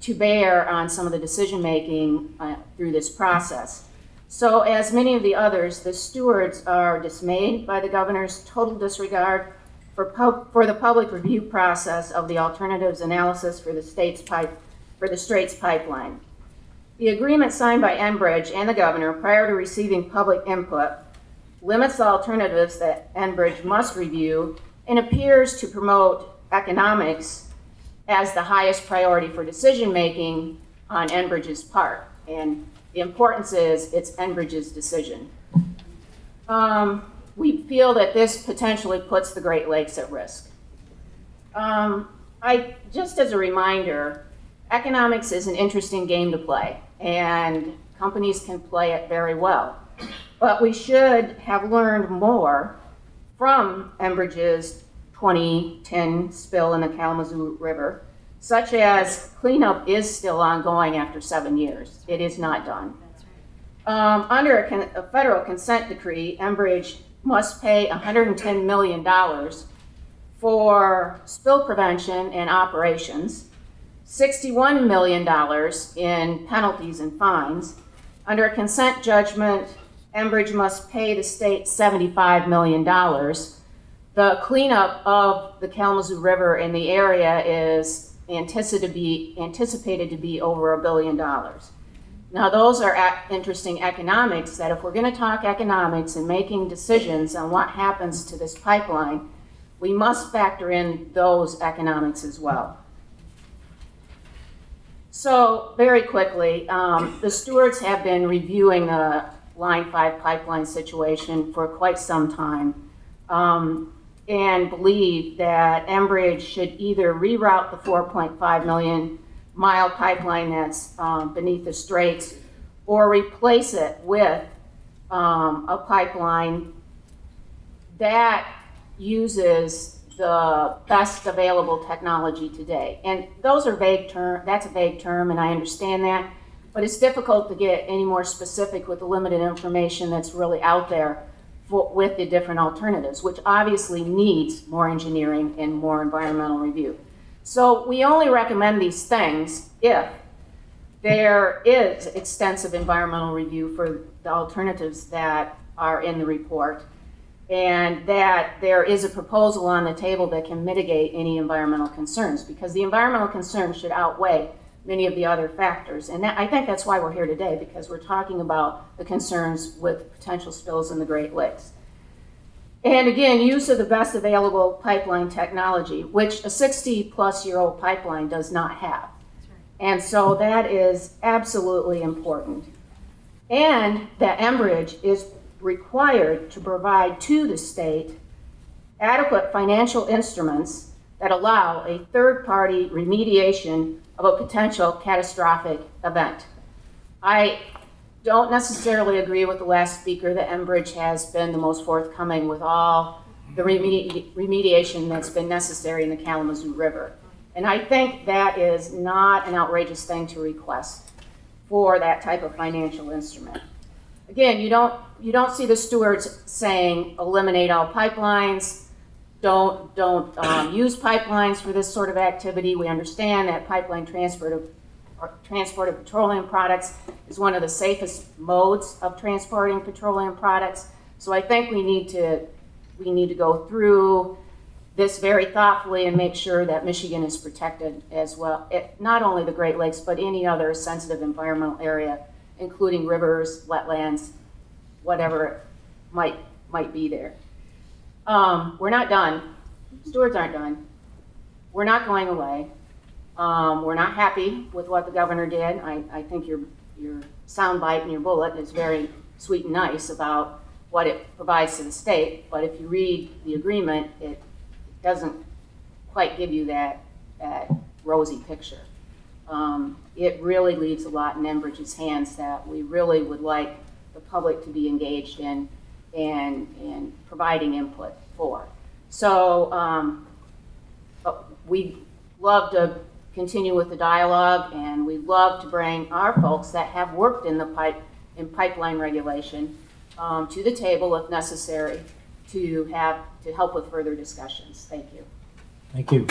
to bear on some of the decision-making through this process. So as many of the others, the stewards are dismayed by the governor's total disregard for the public review process of the alternatives analysis for the Straits pipeline. The agreement signed by Enbridge and the governor prior to receiving public input limits the alternatives that Enbridge must review and appears to promote economics as the highest priority for decision-making on Enbridge's part. And the importance is it's Enbridge's decision. We feel that this potentially puts the Great Lakes at risk. Just as a reminder, economics is an interesting game to play, and companies can play it very well. But we should have learned more from Enbridge's 2010 spill in the Kalamazoo River, such as cleanup is still ongoing after 7 years. It is not done. Under a federal consent decree, Enbridge must pay $110 million for spill prevention and operations, $61 million in penalties and fines. Under a consent judgment, Enbridge must pay the state $75 million. The cleanup of the Kalamazoo River in the area is anticipated to be over $1 billion. Now, those are interesting economics that if we're going to talk economics and making decisions on what happens to this pipeline, we must factor in those economics as well. So very quickly, the stewards have been reviewing the Line 5 pipeline situation for quite some time and believe that Enbridge should either reroute the 4.5 million mile pipeline that's beneath the Straits or replace it with a pipeline that uses the best available technology today. And those are vague terms. That's a vague term, and I understand that. But it's difficult to get any more specific with the limited information that's really out there with the different alternatives, which obviously needs more engineering and more environmental review. So we only recommend these things if there is extensive environmental review for the alternatives that are in the report, and that there is a proposal on the table that can mitigate any environmental concerns, because the environmental concerns should outweigh many of the other factors. And I think that's why we're here today, because we're talking about the concerns with potential spills in the Great Lakes. And again, use of the best available pipeline technology, which a 60-plus-year-old pipeline does not have. And so that is absolutely important. And that Enbridge is required to provide to the state adequate financial instruments that allow a third-party remediation of a potential catastrophic event. I don't necessarily agree with the last speaker that Enbridge has been the most forthcoming with all the remediation that's been necessary in the Kalamazoo River. And I think that is not an outrageous thing to request for that type of financial instrument. Again, you don't see the stewards saying eliminate all pipelines, don't use pipelines for this sort of activity. We understand that pipeline transport of petroleum products is one of the safest modes of transporting petroleum products. So I think we need to go through this very thoughtfully and make sure that Michigan is protected as well. Not only the Great Lakes, but any other sensitive environmental area, including rivers, wetlands, whatever might be there. We're not done. Stewards aren't done. We're not going away. We're not happy with what the governor did. I think your soundbite and your bullet is very sweet and nice about what it provides to the state, but if you read the agreement, it doesn't quite give you that rosy picture. It really leaves a lot in Enbridge's hands that we really would like the public to be engaged in and providing input for. So we'd love to continue with the dialogue, and we'd love to bring our folks that have worked in pipeline regulation to the table if necessary to help with further discussions. Thank you. Thank you.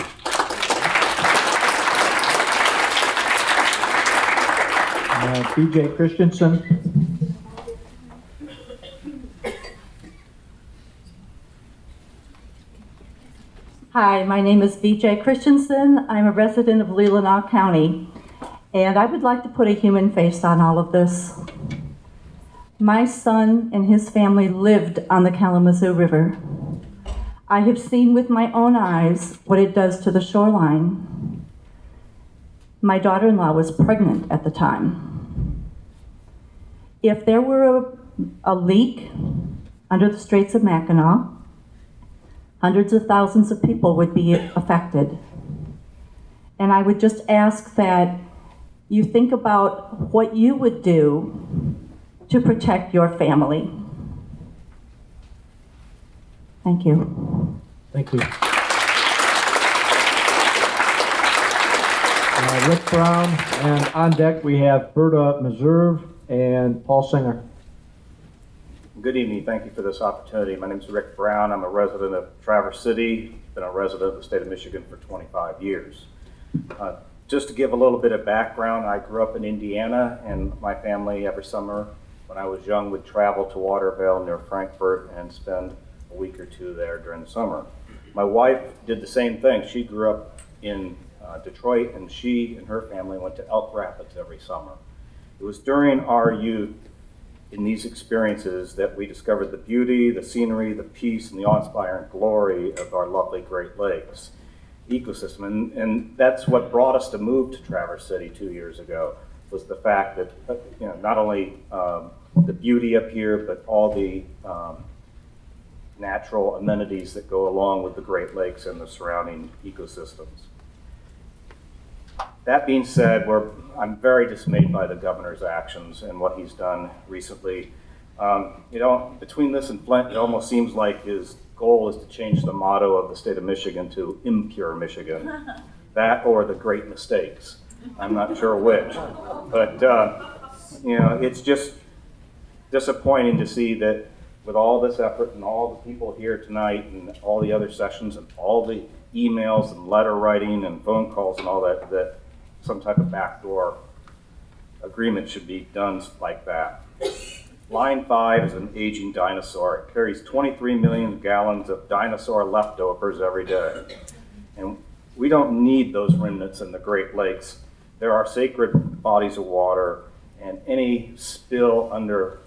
BJ Christensen. Hi, my name is BJ Christensen. I'm a resident of Leelanau County, and I would like to put a human face on all of this. My son and his family lived on the Kalamazoo River. I have seen with my own eyes what it does to the shoreline. My daughter-in-law was pregnant at the time. If there were a leak under the Straits of Mackinac, hundreds of thousands of people would be affected. And I would just ask that you think about what you would do to protect your family. Thank you. Thank you. Rick Brown, and on deck we have Berta Meserve and Paul Singer. Good evening. Thank you for this opportunity. My name is Rick Brown. I'm a resident of Traverse City. Been a resident of the state of Michigan for 25 years. Just to give a little bit of background, I grew up in Indiana, and my family every summer when I was young would travel to Waterville near Frankfurt and spend a week or two there during the summer. My wife did the same thing. She grew up in Detroit, and she and her family went to Elk Rapids every summer. It was during our youth in these experiences that we discovered the beauty, the scenery, the peace, and the awe-inspiring glory of our lovely Great Lakes ecosystem. And that's what brought us to move to Traverse City 2 years ago, was the fact that not only the beauty up here, but all the natural amenities that go along with the Great Lakes and the surrounding ecosystems. That being said, I'm very dismayed by the governor's actions and what he's done recently. Between this and Flint, it almost seems like his goal is to change the motto of the state of Michigan to Impure Michigan. That or the Great Mistakes. I'm not sure which. But, it's just disappointing to see that with all this effort and all the people here tonight and all the other sessions and all the emails and letter writing and phone calls and all that, that some type of backdoor agreement should be done like that. Line 5 is an aging dinosaur. It carries 23 million gallons of dinosaur leftovers every day. And we don't need those remnants in the Great Lakes. There are sacred bodies of water, and any spill under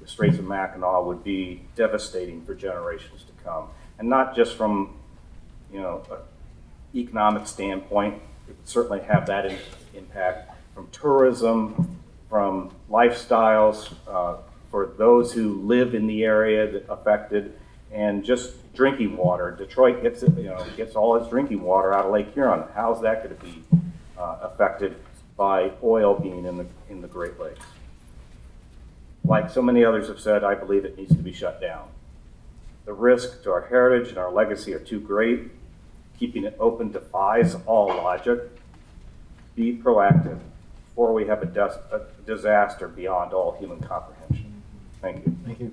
the Straits of Mackinac would be devastating for generations to come. And not just from, an economic standpoint. It would certainly have that impact from tourism, from lifestyles, for those who live in the area that affected, and just drinking water. Detroit gets all its drinking water out of Lake Huron. How's that going to be affected by oil being in the Great Lakes? Like so many others have said, I believe it needs to be shut down. The risk to our heritage and our legacy are too great. Keeping it open defies all logic. Be proactive before we have a disaster beyond all human comprehension. Thank you. Thank you.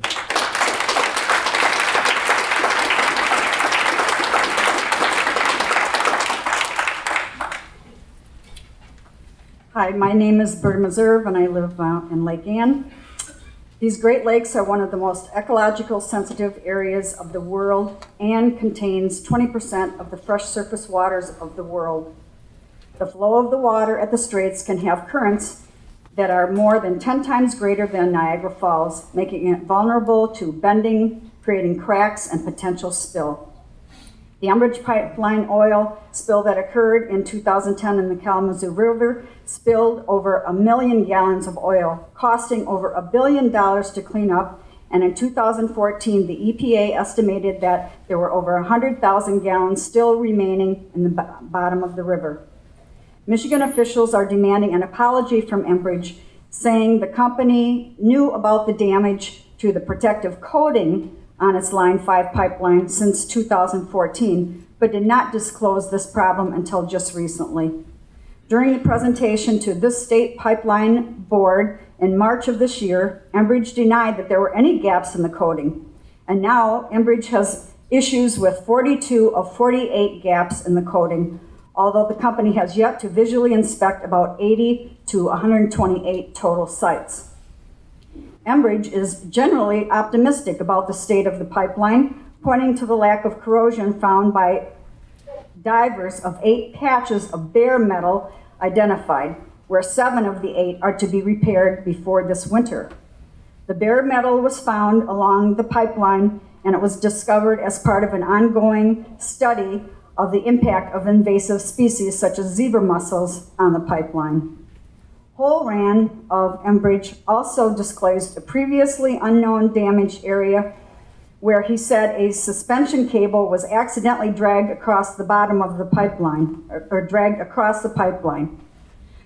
Hi, my name is Berta Meserve, and I live in Lake Ann. These Great Lakes are one of the most ecological sensitive areas of the world and contains 20% of the fresh surface waters of the world. The flow of the water at the Straits can have currents that are more than 10 times greater than Niagara Falls, making it vulnerable to bending, creating cracks and potential spill. The Enbridge pipeline oil spill that occurred in 2010 in the Kalamazoo River spilled over 1 million gallons of oil, costing over $1 billion to clean up. And in 2014, the EPA estimated that there were over 100,000 gallons still remaining in the bottom of the river. Michigan officials are demanding an apology from Enbridge, saying the company knew about the damage to the protective coating on its Line 5 pipeline since 2014, but did not disclose this problem until just recently. During the presentation to this state pipeline board in March of this year, Enbridge denied that there were any gaps in the coating. And now Enbridge has issues with 42 of 48 gaps in the coating, although the company has yet to visually inspect about 80 to 128 total sites. Enbridge is generally optimistic about the state of the pipeline, pointing to the lack of corrosion found by divers of 8 patches of bare metal identified, where 7 of the 8 are to be repaired before this winter. The bare metal was found along the pipeline, and it was discovered as part of an ongoing study of the impact of invasive species such as zebra mussels on the pipeline. Holran of Enbridge also disclosed a previously unknown damaged area where he said a suspension cable was accidentally dragged across the bottom of the pipeline, or dragged across the pipeline.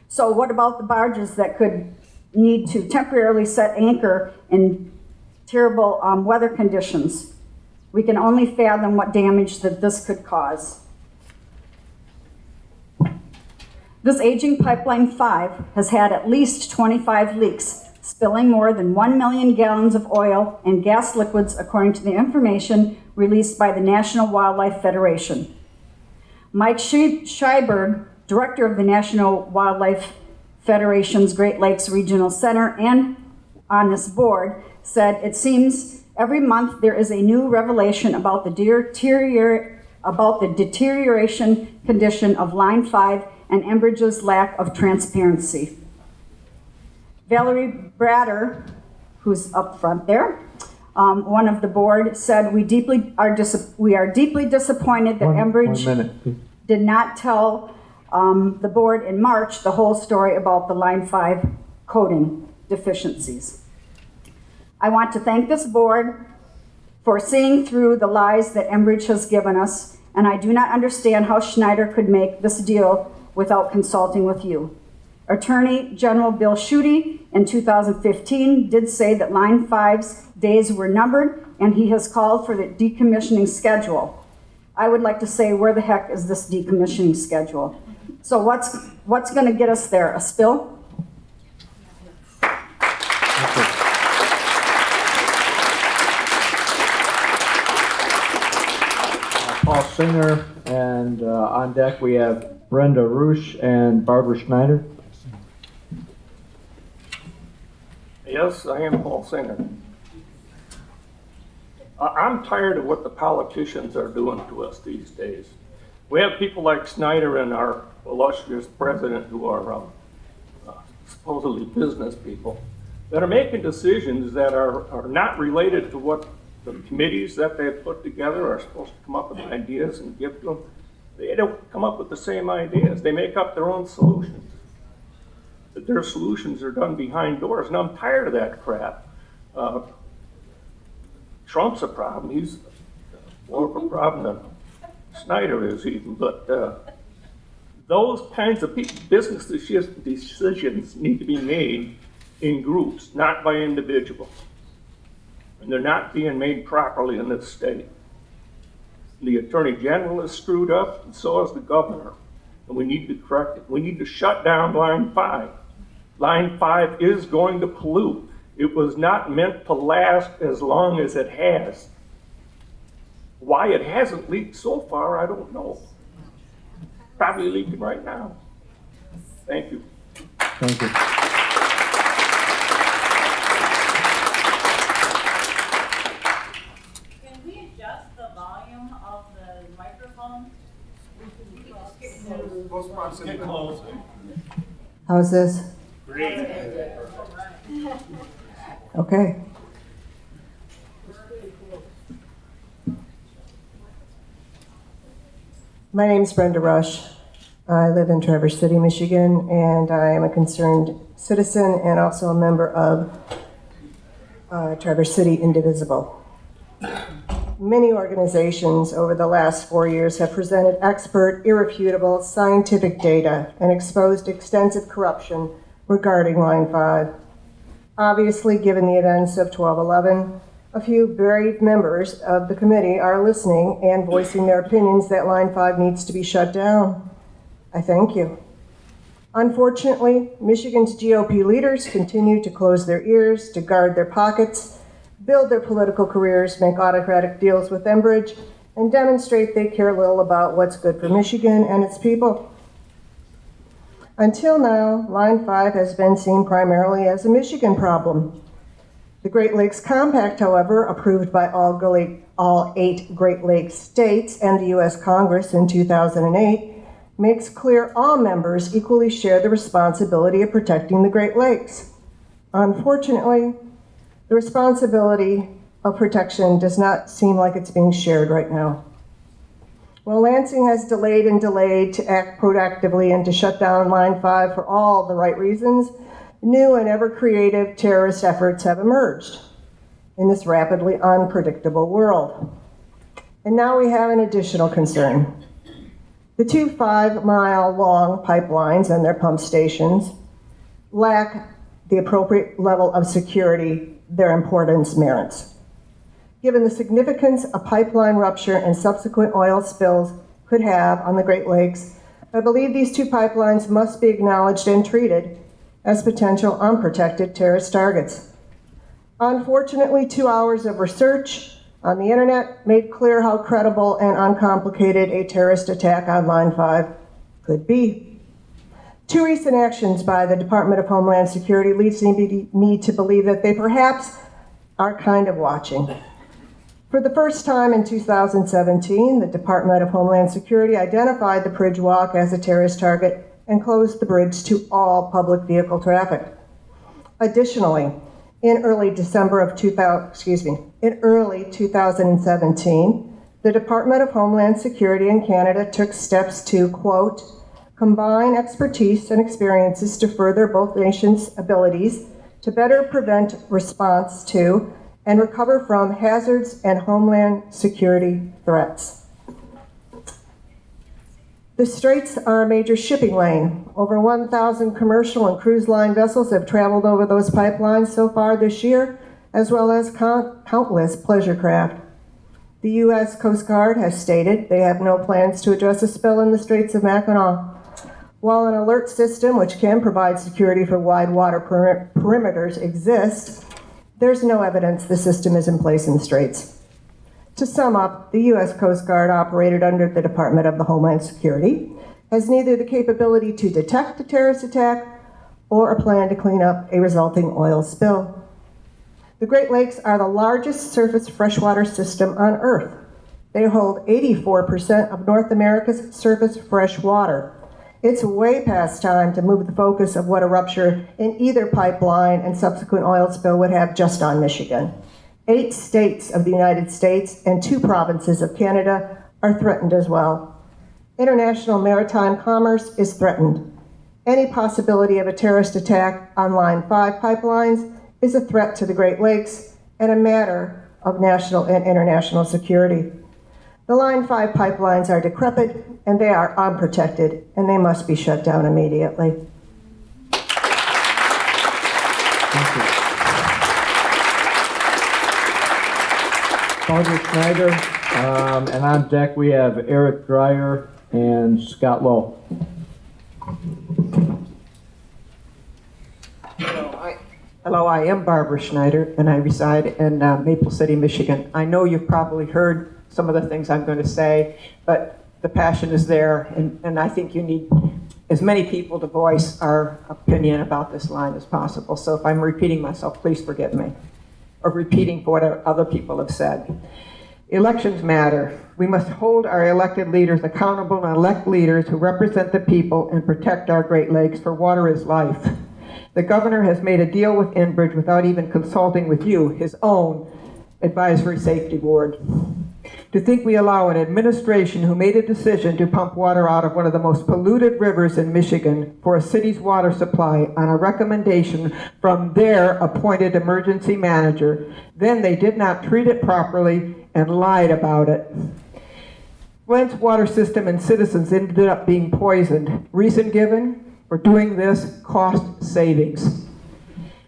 So what about the barges that could need to temporarily set anchor in terrible weather conditions? We can only fathom what damage that this could cause. This aging pipeline 5 has had at least 25 leaks, spilling more than 1 million gallons of oil and gas liquids, according to the information released by the National Wildlife Federation. Mike Scheiberg, director of the National Wildlife Federation's Great Lakes Regional Center and on this board, said, "It seems every month there is a new revelation about the deterioration condition of Line 5 and Enbridge's lack of transparency." Valerie Bratter, who's up front there, one of the board, said, we are deeply disappointed that Enbridge did not tell the board in March the whole story about the Line 5 coating deficiencies. I want to thank this board for seeing through the lies that Enbridge has given us, and I do not understand how Schneider could make this deal without consulting with you. Attorney General Bill Schuette in 2015 did say that Line 5's days were numbered, and he has called for the decommissioning schedule. I would like to say, where the heck is this decommissioning schedule? So what's going to get us there? A spill? Paul Singer, and on deck we have Brenda Roosh and Barbara Schneider. Yes, I am Paul Singer. I'm tired of what the politicians are doing to us these days. We have people like Schneider and our illustrious president who are supposedly business people that are making decisions that are not related to what the committees that they've put together are supposed to come up with ideas and give to them. They don't come up with the same ideas. They make up their own solutions. But their solutions are done behind doors, and I'm tired of that crap. Trump's a problem. He's more of a problem than Schneider is even. But those kinds of business decisions need to be made in groups, not by individuals. And they're not being made properly in this state. The Attorney General is screwed up, and so is the governor. And we need to correct it. We need to shut down Line 5. Line 5 is going to pollute. It was not meant to last as long as it has. Why it hasn't leaked so far, I don't know. Probably leaking right now. Thank you. Thank you. How's this? Great. Okay. My name's Brenda Rush. I live in Traverse City, Michigan, and I am a concerned citizen and also a member of Traverse City Indivisible. Many organizations over the last 4 years have presented expert, irrefutable scientific data and exposed extensive corruption regarding Line 5. Obviously, given the events of 12/11, a few brave members of the committee are listening and voicing their opinions that Line 5 needs to be shut down. I thank you. Unfortunately, Michigan's GOP leaders continue to close their ears, to guard their pockets, build their political careers, make autocratic deals with Enbridge, and demonstrate they care little about what's good for Michigan and its people. Until now, Line 5 has been seen primarily as a Michigan problem. The Great Lakes Compact, however, approved by all 8 Great Lakes states and the U.S. Congress in 2008, makes clear all members equally share the responsibility of protecting the Great Lakes. Unfortunately, the responsibility of protection does not seem like it's being shared right now. While Lansing has delayed and delayed to act proactively and to shut down Line 5 for all the right reasons, new and ever creative terrorist efforts have emerged in this rapidly unpredictable world. And now we have an additional concern. The 2 5-mile-long pipelines and their pump stations lack the appropriate level of security their importance merits. Given the significance a pipeline rupture and subsequent oil spills could have on the Great Lakes, I believe these 2 pipelines must be acknowledged and treated as potential unprotected terrorist targets. Unfortunately, 2 hours of research on the internet made clear how credible and uncomplicated a terrorist attack on Line 5 could be. 2 recent actions by the Department of Homeland Security leads me to believe that they perhaps are kind of watching. For the first time in 2017, the Department of Homeland Security identified the Bridge Walk as a terrorist target and closed the bridge to all public vehicle traffic. Additionally, in early 2017, the Department of Homeland Security in Canada took steps to, quote, combine expertise and experiences to further both nations' abilities to better prevent, response to, and recover from hazards and homeland security threats. The Straits are a major shipping lane. Over 1,000 commercial and cruise line vessels have traveled over those pipelines so far this year, as well as countless pleasure craft. The U.S. Coast Guard has stated they have no plans to address a spill in the Straits of Mackinac. While an alert system, which can provide security for wide water perimeters, exists, there's no evidence the system is in place in the Straits. To sum up, the U.S. Coast Guard, operated under the Department of Homeland Security, has neither the capability to detect a terrorist attack or a plan to clean up a resulting oil spill. The Great Lakes are the largest surface freshwater system on Earth. They hold 84% of North America's surface fresh water. It's way past time to move the focus of what a rupture in either pipeline and subsequent oil spill would have just on Michigan. 8 states of the United States and 2 provinces of Canada are threatened as well. International maritime commerce is threatened. Any possibility of a terrorist attack on Line 5 pipelines is a threat to the Great Lakes and a matter of national and international security. The Line 5 pipelines are decrepit and they are unprotected, and they must be shut down immediately. Barbara Schneider, and on deck we have Eric Dreyer and Scott Lowe. Hello, I am Barbara Schneider, and I reside in Maple City, Michigan. I know you've probably heard some of the things I'm going to say, but the passion is there, and I think you need as many people to voice our opinion about this line as possible. So if I'm repeating myself, please forgive me, or repeating what other people have said. Elections matter. We must hold our elected leaders accountable and elect leaders who represent the people and protect our Great Lakes, for water is life. The governor has made a deal with Enbridge without even consulting with you, his own advisory safety board. To think we allow an administration who made a decision to pump water out of one of the most polluted rivers in Michigan for a city's water supply on a recommendation from their appointed emergency manager. Then they did not treat it properly and lied about it. Flint's water system and citizens ended up being poisoned. Reason given for doing this: cost savings.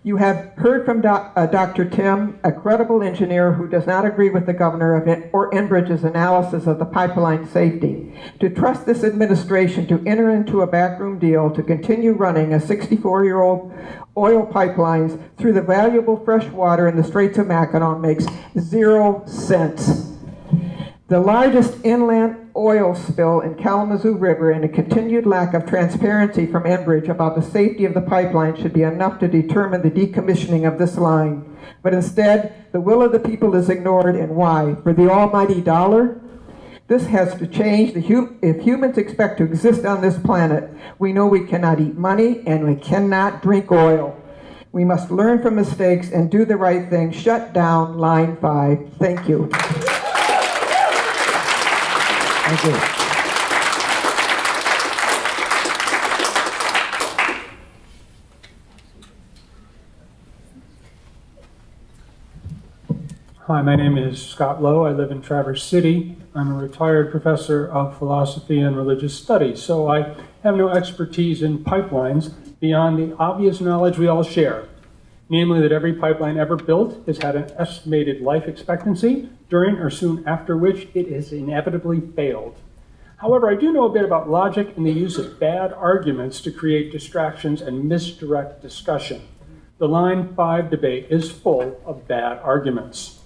You have heard from Dr. Tim, a credible engineer who does not agree with the governor or Enbridge's analysis of the pipeline safety. To trust this administration to enter into a backroom deal to continue running a 64-year-old oil pipelines through the valuable fresh water in the Straits of Mackinac makes 0 sense. The largest inland oil spill in Kalamazoo River and a continued lack of transparency from Enbridge about the safety of the pipeline should be enough to determine the decommissioning of this line. But instead, the will of the people is ignored, and why? For the almighty dollar? This has to change. If humans expect to exist on this planet, we know we cannot eat money and we cannot drink oil. We must learn from mistakes and do the right thing. Shut down Line 5. Thank you. Thank you. Hi, my name is Scott Lowe. I live in Traverse City. I'm a retired professor of philosophy and religious studies, so I have no expertise in pipelines beyond the obvious knowledge we all share, namely that every pipeline ever built has had an estimated life expectancy during or soon after which it has inevitably failed. However, I do know a bit about logic and the use of bad arguments to create distractions and misdirect discussion. The Line 5 debate is full of bad arguments.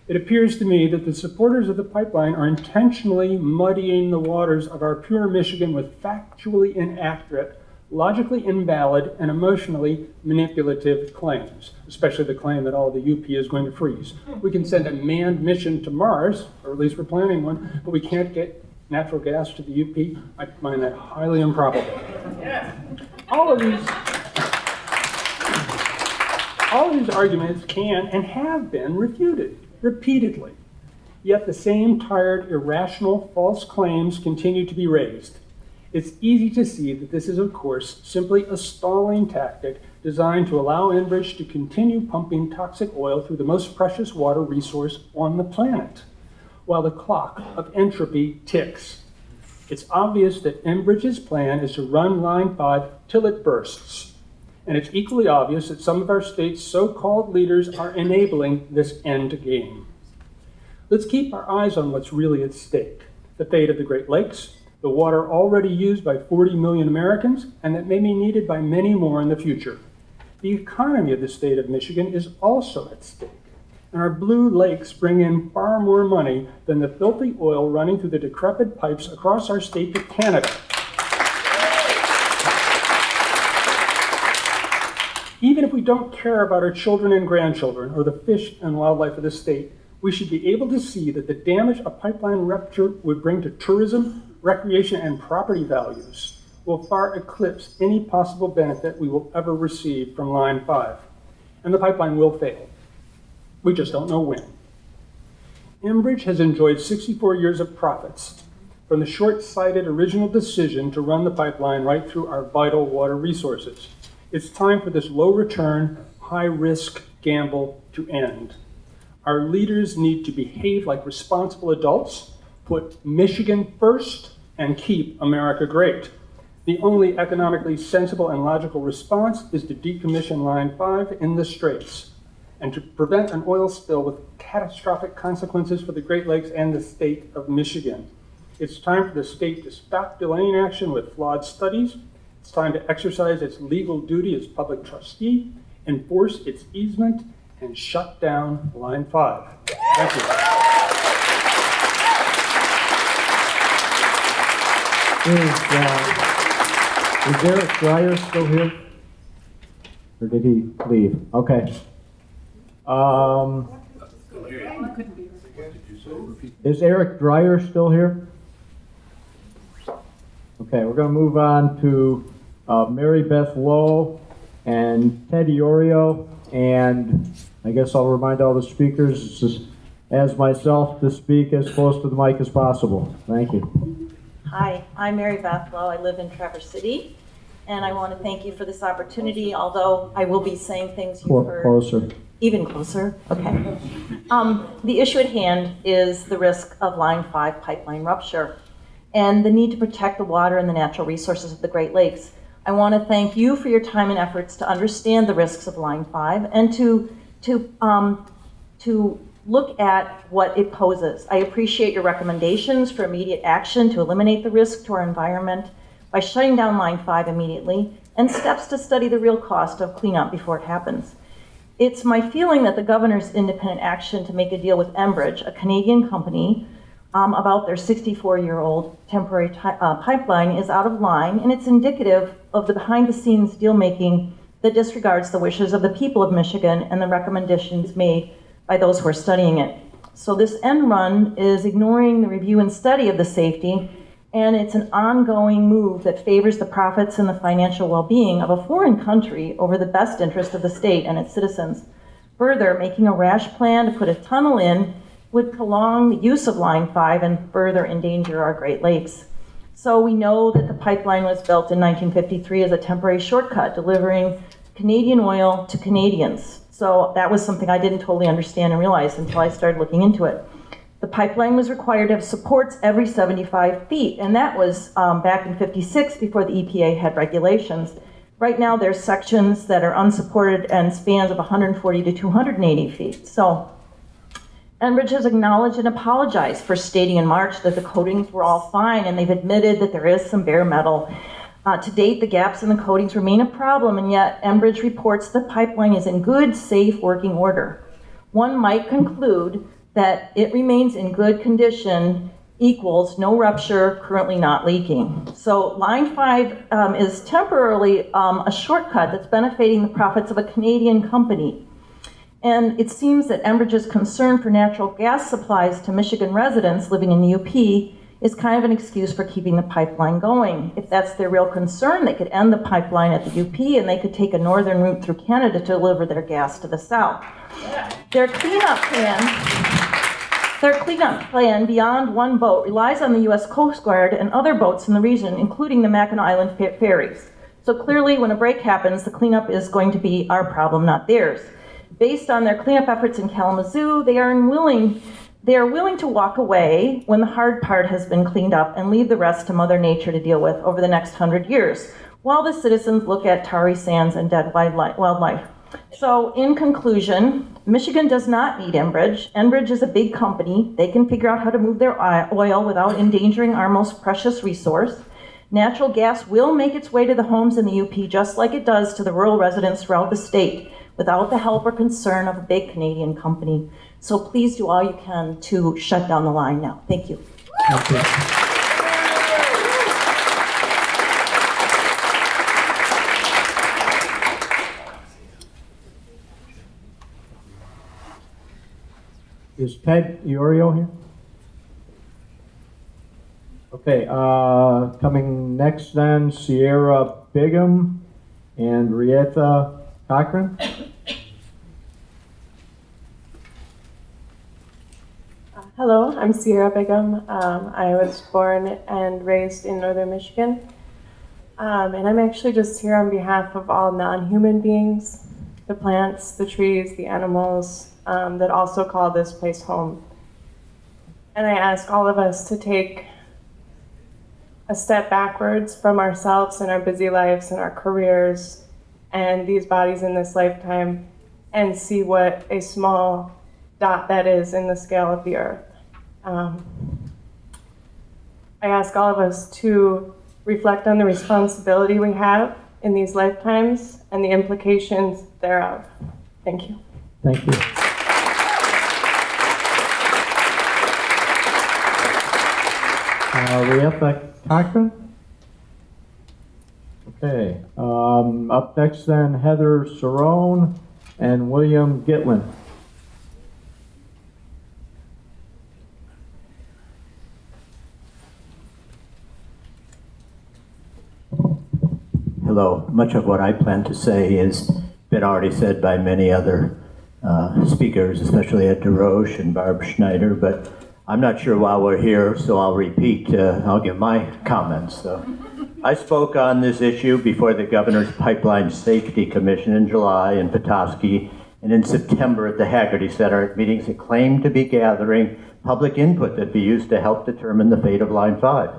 It appears to me that the supporters of the pipeline are intentionally muddying the waters of our pure Michigan with factually inaccurate, logically invalid, and emotionally manipulative claims, especially the claim that all the UP is going to freeze. We can send a manned mission to Mars, or at least we're planning one, but we can't get natural gas to the UP. I find that highly improbable. All of these arguments can and have been refuted repeatedly. Yet the same tired, irrational, false claims continue to be raised. It's easy to see that this is, of course, simply a stalling tactic designed to allow Enbridge to continue pumping toxic oil through the most precious water resource on the planet, while the clock of entropy ticks. It's obvious that Enbridge's plan is to run Line 5 till it bursts. And it's equally obvious that some of our state's so-called leaders are enabling this end game. Let's keep our eyes on what's really at stake: the fate of the Great Lakes, the water already used by 40 million Americans, and that may be needed by many more in the future. The economy of the state of Michigan is also at stake, and our blue lakes bring in far more money than the filthy oil running through the decrepit pipes across our state to Canada. Even if we don't care about our children and grandchildren or the fish and wildlife of the state, we should be able to see that the damage a pipeline rupture would bring to tourism, recreation, and property values will far eclipse any possible benefit we will ever receive from Line 5. And the pipeline will fail. We just don't know when. Enbridge has enjoyed 64 years of profits from the short-sighted original decision to run the pipeline right through our vital water resources. It's time for this low-return, high-risk gamble to end. Our leaders need to behave like responsible adults, put Michigan first, and keep America great. The only economically sensible and logical response is to decommission Line 5 in the Straits and to prevent an oil spill with catastrophic consequences for the Great Lakes and the state of Michigan. It's time for the state to stop delaying action with flawed studies. It's time to exercise its legal duty as public trustee, enforce its easement, and shut down Line 5. Thank you. Is Eric Dreyer still here? Or did he leave? Okay. Is Eric Dreyer still here? Okay, we're going to move on to Mary Beth Lowe and Ted Iorio, and I guess I'll remind all the speakers, this is as myself to speak as close to the mic as possible. Thank you. Hi, I'm Mary Beth Lowe. I live in Traverse City, and I want to thank you for this opportunity, although I will be saying things you've heard. Closer. Even closer, okay. The issue at hand is the risk of Line 5 pipeline rupture and the need to protect the water and the natural resources of the Great Lakes. I want to thank you for your time and efforts to understand the risks of Line 5 and to look at what it poses. I appreciate your recommendations for immediate action to eliminate the risk to our environment by shutting down Line 5 immediately and steps to study the real cost of cleanup before it happens. It's my feeling that the governor's independent action to make a deal with Enbridge, a Canadian company, about their 64-year-old temporary pipeline is out of line, and it's indicative of the behind-the-scenes deal-making that disregards the wishes of the people of Michigan and the recommendations made by those who are studying it. So this end run is ignoring the review and study of the safety, and it's an ongoing move that favors the profits and the financial well-being of a foreign country over the best interest of the state and its citizens. Further, making a rash plan to put a tunnel in would prolong the use of Line 5 and further endanger our Great Lakes. So we know that the pipeline was built in 1953 as a temporary shortcut, delivering Canadian oil to Canadians. So that was something I didn't totally understand and realize until I started looking into it. The pipeline was required to have supports every 75 feet, and that was back in '56 before the EPA had regulations. Right now, there's sections that are unsupported and spans of 140 to 280 feet. So Enbridge has acknowledged and apologized for stating in March that the coatings were all fine, and they've admitted that there is some bare metal. To date, the gaps in the coatings remain a problem, and yet Enbridge reports the pipeline is in good, safe working order. One might conclude that it remains in good condition equals no rupture, currently not leaking. So Line 5 is temporarily a shortcut that's benefiting the profits of a Canadian company. And it seems that Enbridge's concern for natural gas supplies to Michigan residents living in the UP is kind of an excuse for keeping the pipeline going. If that's their real concern, they could end the pipeline at the UP and they could take a northern route through Canada to deliver their gas to the south. Their cleanup plan beyond one boat relies on the U.S. Coast Guard and other boats in the region, including the Mackinac Island ferries. So clearly, when a break happens, the cleanup is going to be our problem, not theirs. Based on their cleanup efforts in Kalamazoo, they are willing to walk away when the hard part has been cleaned up and leave the rest to Mother Nature to deal with over the next 100 years, while the citizens look at tarry sands and dead wildlife. So in conclusion, Michigan does not need Enbridge. Enbridge is a big company. They can figure out how to move their oil without endangering our most precious resource. Natural gas will make its way to the homes in the UP just like it does to the rural residents throughout the state without the help or concern of a big Canadian company. So please do all you can to shut down the line now. Thank you. Thank you. Is Ted Iorio here? Okay, coming next then, Sierra Bigham and Rieta Cochran. Hello, I'm Sierra Bigham. I was born and raised in northern Michigan. And I'm actually just here on behalf of all non-human beings, the plants, the trees, the animals that also call this place home. And I ask all of us to take a step backwards from ourselves and our busy lives and our careers and these bodies in this lifetime and see what a small dot that is in the scale of the earth. I ask all of us to reflect on the responsibility we have in these lifetimes and the implications thereof. Thank you. Thank you. Rieta Cochran? Okay. Up next then, Heather Cerrone and William Gitlin. Hello. Much of what I plan to say has been already said by many other speakers, especially Ed DeRoche and Barb Schneider, but I'm not sure why we're here, so I'll repeat. I'll give my comments. I spoke on this issue before the Governor's Pipeline Safety Commission in July in Petoskey, and in September at the Haggerty Center at meetings that claimed to be gathering public input that be used to help determine the fate of Line 5.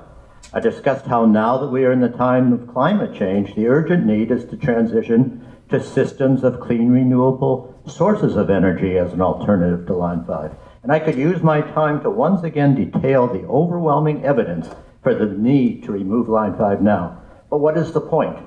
I discussed how now that we are in the time of climate change, the urgent need is to transition to systems of clean, renewable sources of energy as an alternative to Line 5. And I could use my time to once again detail the overwhelming evidence for the need to remove Line 5 now. But what is the point?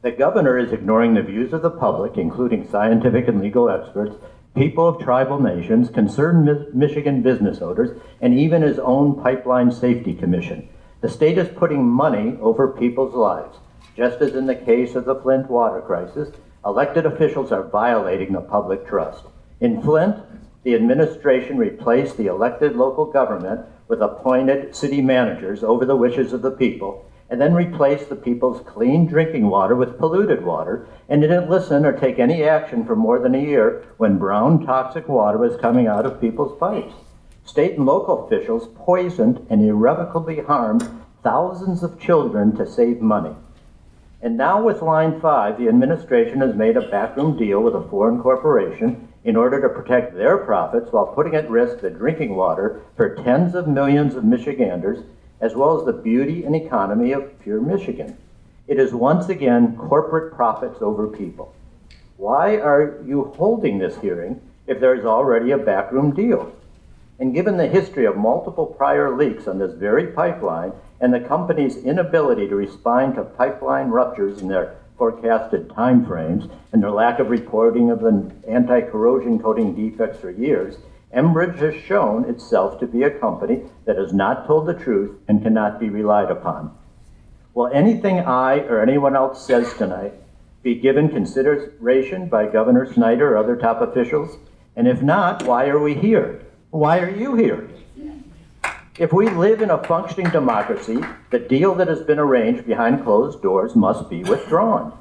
The governor is ignoring the views of the public, including scientific and legal experts, people of tribal nations, concerned Michigan business owners, and even his own Pipeline Safety Commission. The state is putting money over people's lives. Just as in the case of the Flint water crisis, elected officials are violating the public trust. In Flint, the administration replaced the elected local government with appointed city managers over the wishes of the people, and then replaced the people's clean drinking water with polluted water, and didn't listen or take any action for more than a year when brown toxic water was coming out of people's pipes. State and local officials poisoned and irrevocably harmed thousands of children to save money. And now with Line 5, the administration has made a backroom deal with a foreign corporation in order to protect their profits while putting at risk the drinking water for tens of millions of Michiganders, as well as the beauty and economy of pure Michigan. It is once again corporate profits over people. Why are you holding this hearing if there is already a backroom deal? And given the history of multiple prior leaks on this very pipeline and the company's inability to respond to pipeline ruptures in their forecasted timeframes and their lack of reporting of the anti-corrosion coating defects for years, Enbridge has shown itself to be a company that has not told the truth and cannot be relied upon. Will anything I or anyone else says tonight be given consideration by Governor Snyder or other top officials? And if not, why are we here? Why are you here? If we live in a functioning democracy, the deal that has been arranged behind closed doors must be withdrawn.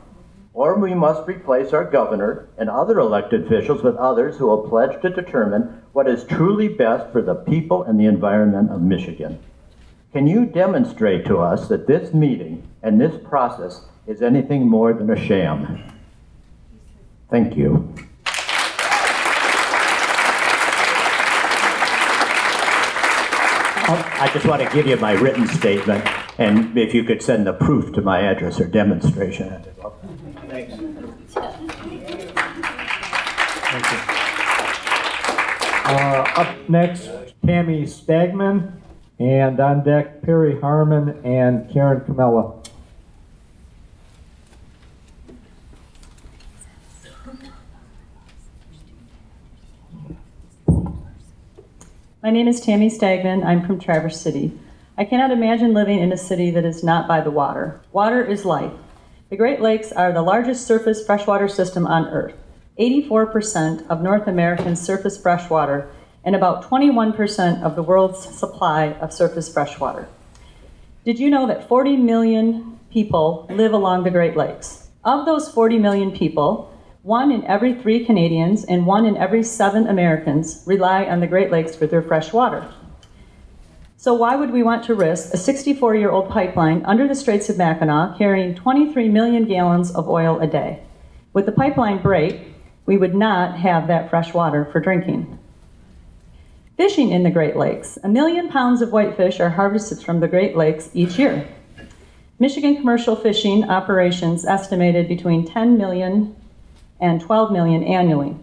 Or we must replace our governor and other elected officials with others who will pledge to determine what is truly best for the people and the environment of Michigan. Can you demonstrate to us that this meeting and this process is anything more than a sham? Thank you. I just want to give you my written statement, and if you could send the proof to my address or demonstration. Thanks. Thank you. Up next, Tammy Stagman, and on deck, Perry Harmon and Karen Camella. My name is Tammy Stagman. I'm from Traverse City. I cannot imagine living in a city that is not by the water. Water is life. The Great Lakes are the largest surface freshwater system on Earth. 84% of North American surface freshwater and about 21% of the world's supply of surface freshwater. Did you know that 40 million people live along the Great Lakes? Of those 40 million people, 1 in every 3 Canadians and 1 in every 7 Americans rely on the Great Lakes for their fresh water. So why would we want to risk a 64-year-old pipeline under the Straits of Mackinac carrying 23 million gallons of oil a day? With the pipeline break, we would not have that fresh water for drinking. Fishing in the Great Lakes. 1 million pounds of whitefish are harvested from the Great Lakes each year. Michigan commercial fishing operations estimated between 10 million and 12 million annually.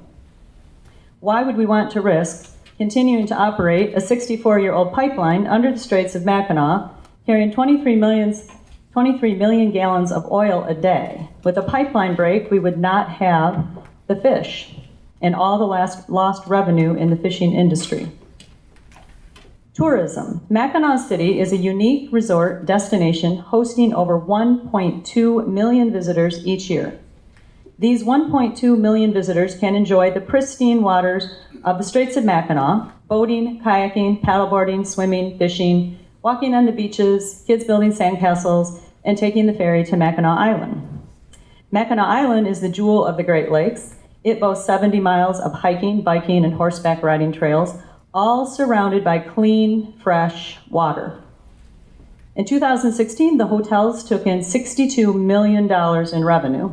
Why would we want to risk continuing to operate a 64-year-old pipeline under the Straits of Mackinac carrying 23 million gallons of oil a day? With a pipeline break, we would not have the fish and all the lost revenue in the fishing industry. Tourism. Mackinac City is a unique resort destination hosting over 1.2 million visitors each year. These 1.2 million visitors can enjoy the pristine waters of the Straits of Mackinac, boating, kayaking, paddleboarding, swimming, fishing, walking on the beaches, kids building sandcastles, and taking the ferry to Mackinac Island. Mackinac Island is the jewel of the Great Lakes It boasts 70 miles of hiking, biking, and horseback riding trails, all surrounded by clean, fresh water. In 2016, the hotels took in $62 million in revenue.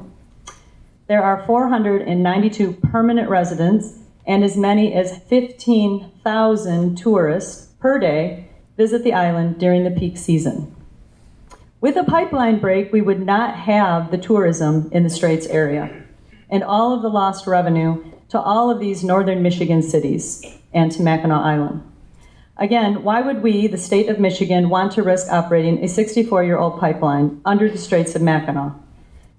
There are 492 permanent residents and as many as 15,000 tourists per day visit the island during the peak season. With a pipeline break, we would not have the tourism in the Straits area and all of the lost revenue to all of these northern Michigan cities and to Mackinac Island. Again, why would we, the state of Michigan, want to risk operating a 64-year-old pipeline under the Straits of Mackinac?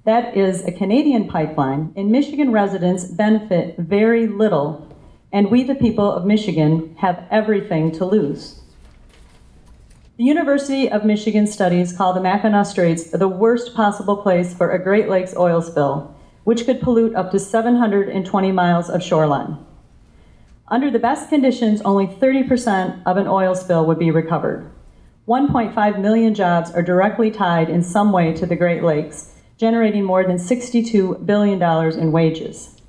That is a Canadian pipeline, and Michigan residents benefit very little, and we, the people of Michigan, have everything to lose. The University of Michigan studies call the Mackinac Straits the worst possible place for a Great Lakes oil spill, which could pollute up to 720 miles of shoreline. Under the best conditions, only 30% of an oil spill would be recovered. 1.5 million jobs are directly tied in some way to the Great Lakes, generating more than $62 billion in wages.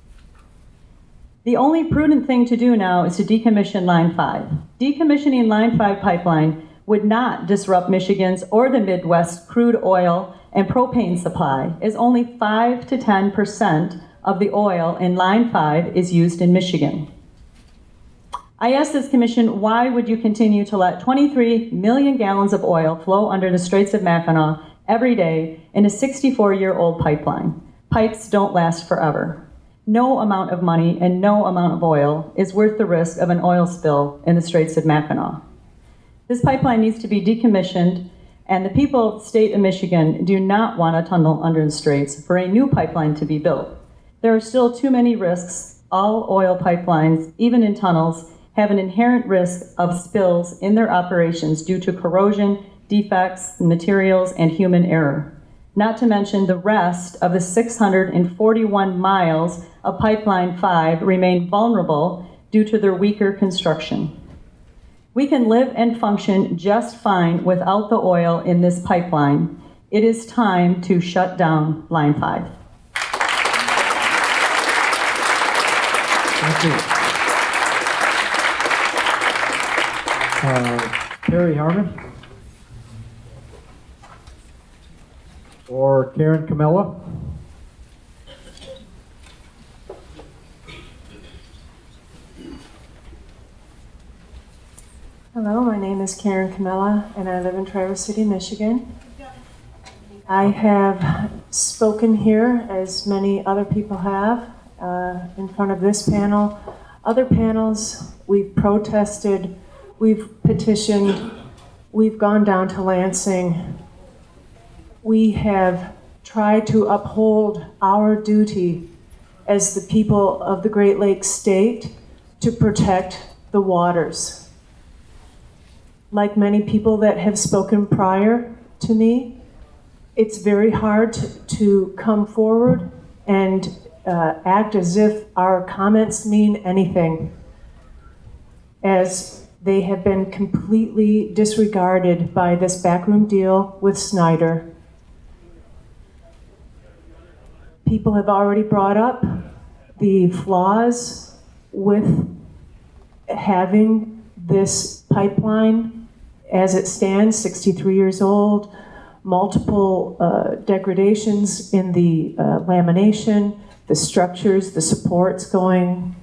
The only prudent thing to do now is to decommission Line 5. Decommissioning Line 5 pipeline would not disrupt Michigan's or the Midwest crude oil and propane supply, as only 5 to 10% of the oil in Line 5 is used in Michigan. I asked this commission, why would you continue to let 23 million gallons of oil flow under the Straits of Mackinac every day in a 64-year-old pipeline? Pipes don't last forever. No amount of money and no amount of oil is worth the risk of an oil spill in the Straits of Mackinac. This pipeline needs to be decommissioned, and the people of the state of Michigan do not want a tunnel under the Straits for a new pipeline to be built. There are still too many risks. All oil pipelines, even in tunnels, have an inherent risk of spills in their operations due to corrosion, defects, materials, and human error. Not to mention the rest of the 641 miles of Pipeline 5 remain vulnerable due to their weaker construction. We can live and function just fine without the oil in this pipeline. It is time to shut down Line 5. Thank you. Terry Harmon or Karen Camella? Hello, my name is Karen Camella, and I live in Traverse City, Michigan. I have spoken here, as many other people have, in front of this panel. Other panels, we've protested, we've petitioned, we've gone down to Lansing. We have tried to uphold our duty as the people of the Great Lakes State to protect the waters. Like many people that have spoken prior to me, it's very hard to come forward and act as if our comments mean anything, as they have been completely disregarded by this backroom deal with Snyder. People have already brought up the flaws with having this pipeline as it stands, 63 years old, multiple degradations in the lamination, the structures, the supports gone.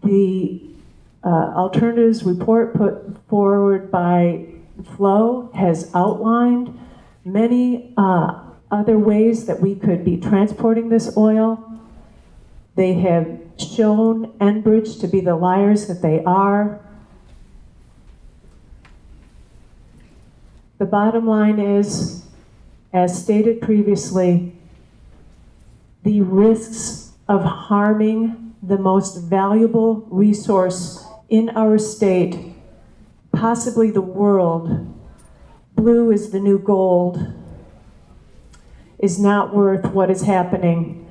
The alternatives report put forward by Flo has outlined many other ways that we could be transporting this oil. They have shown Enbridge to be the liars that they are. The bottom line is, as stated previously, the risks of harming the most valuable resource in our state, possibly the world, blue is the new gold, is not worth what is happening.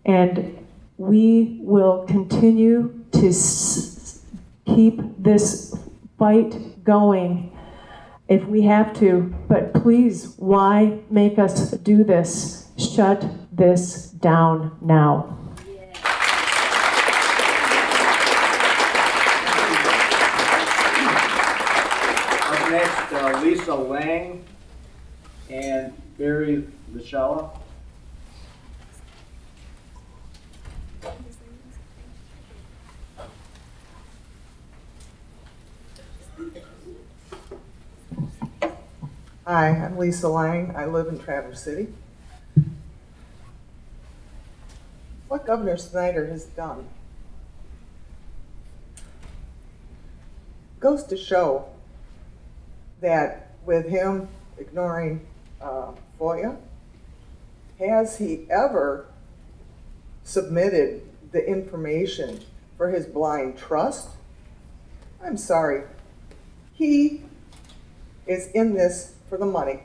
And we will continue to keep this fight going if we have to, but please, why make us do this? Shut this down now. Up next, Lisa Lang and Barry Lashella. Hi, I'm Lisa Lang. I live in Traverse City. What Governor Snyder has done goes to show that with him ignoring FOIA, has he ever submitted the information for his blind trust? I'm sorry. He is in this for the money.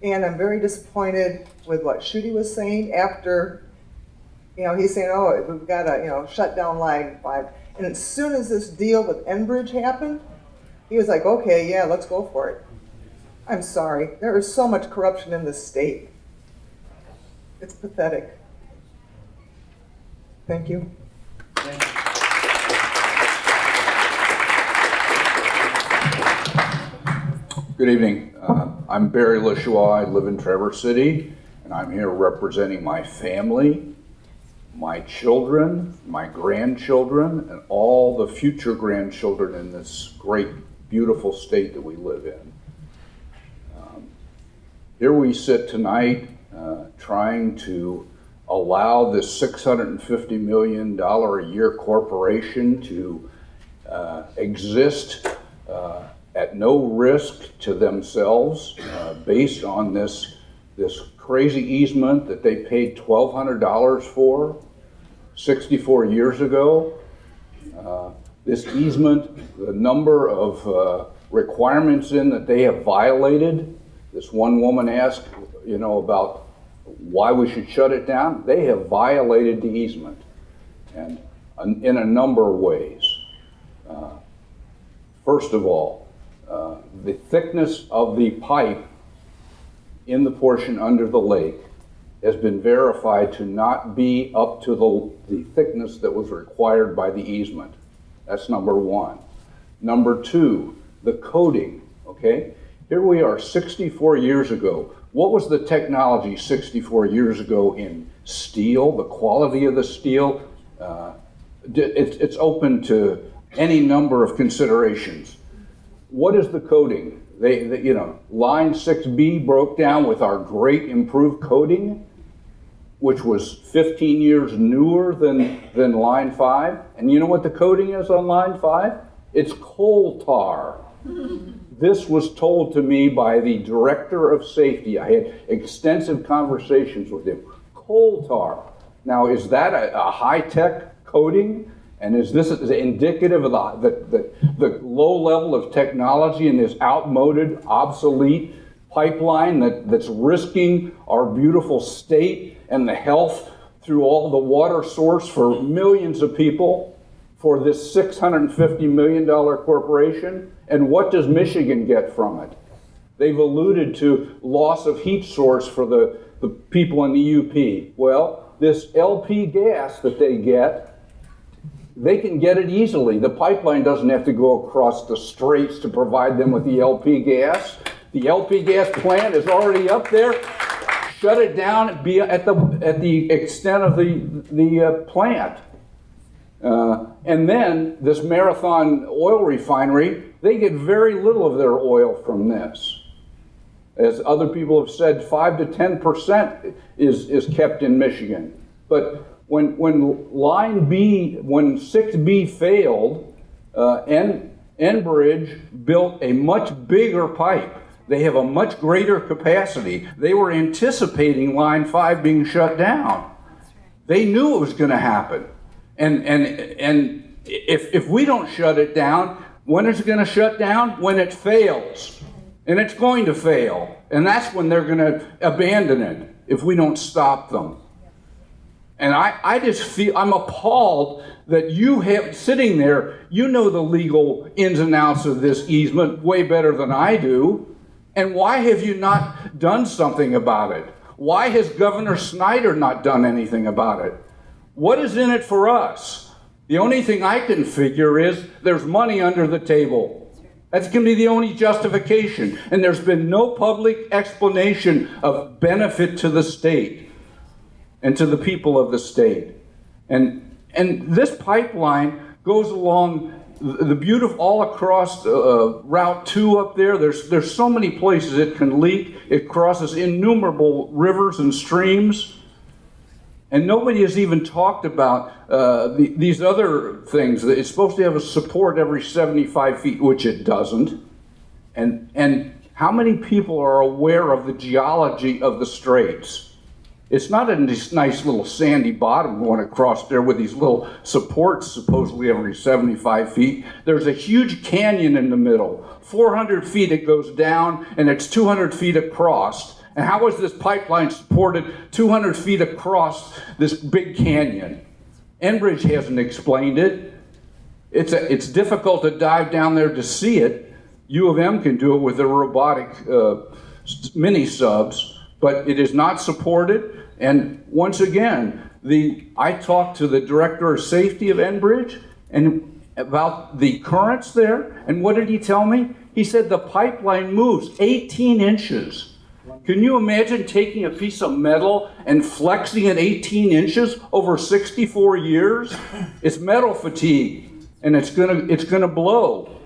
And I'm very disappointed with what Schuette was saying after, he's saying, oh, we've got to, shut down Line 5. And as soon as this deal with Enbridge happened, he was like, okay, yeah, let's go for it. I'm sorry. There is so much corruption in this state. It's pathetic. Thank you. Good evening. I'm Barry Lashua. I live in Traverse City, and I'm here representing my family, my children, my grandchildren, and all the future grandchildren in this great, beautiful state that we live in. Here we sit tonight trying to allow this $650 million a year corporation to exist at no risk to themselves, based on this crazy easement that they paid $1,200 for 64 years ago. This easement, the number of requirements in that they have violated. This one woman asked, about why we should shut it down. They have violated the easement, and in a number of ways. First of all, the thickness of the pipe in the portion under the lake has been verified to not be up to the thickness that was required by the easement. That's number one. Number two, the coating, okay? Here we are 64 years ago. What was the technology 64 years ago in steel, the quality of the steel? It's open to any number of considerations. What is the coating? Line 6B broke down with our great improved coating, which was 15 years newer than Line 5. And you know what the coating is on Line 5? It's coal tar. This was told to me by the director of safety. I had extensive conversations with him. Coal tar. Now, is that a high-tech coating? And is this indicative of the low level of technology in this outmoded, obsolete pipeline that's risking our beautiful state and the health through all the water source for millions of people for this $650 million corporation? And what does Michigan get from it? They've alluded to loss of heat source for the people in the UP. Well, this LP gas that they get, they can get it easily. The pipeline doesn't have to go across the straits to provide them with the LP gas. The LP gas plant is already up there. Shut it down and be at the extent of the plant. And then this Marathon oil refinery, they get very little of their oil from this. As other people have said, 5 to 10% is kept in Michigan. But when Line B, when 6B failed, Enbridge built a much bigger pipe. They have a much greater capacity. They were anticipating Line 5 being shut down. They knew it was going to happen. And if we don't shut it down, when is it going to shut down? When it fails. And it's going to fail. And that's when they're going to abandon it, if we don't stop them. And I just feel, I'm appalled that you have, sitting there, you know the legal ins and outs of this easement way better than I do. And why have you not done something about it? Why has Governor Snyder not done anything about it? What is in it for us? The only thing I can figure is there's money under the table. That's going to be the only justification. And there's been no public explanation of benefit to the state and to the people of the state. And this pipeline goes along the beautiful, all across Route 2 up there. There's so many places it can leak. It crosses innumerable rivers and streams. And nobody has even talked about these other things. It's supposed to have a support every 75 feet, which it doesn't. And how many people are aware of the geology of the Straits? It's not a nice little sandy bottom going across there with these little supports supposedly every 75 feet. There's a huge canyon in the middle. 400 feet it goes down, and it's 200 feet across. And how is this pipeline supported 200 feet across this big canyon? Enbridge hasn't explained it. It's difficult to dive down there to see it. U of M can do it with their robotic mini subs, but it is not supported. And once again, I talked to the director of safety of Enbridge and about the currents there, and what did he tell me? He said the pipeline moves 18 inches. Can you imagine taking a piece of metal and flexing it 18 inches over 64 years? It's metal fatigue, and it's gonna blow.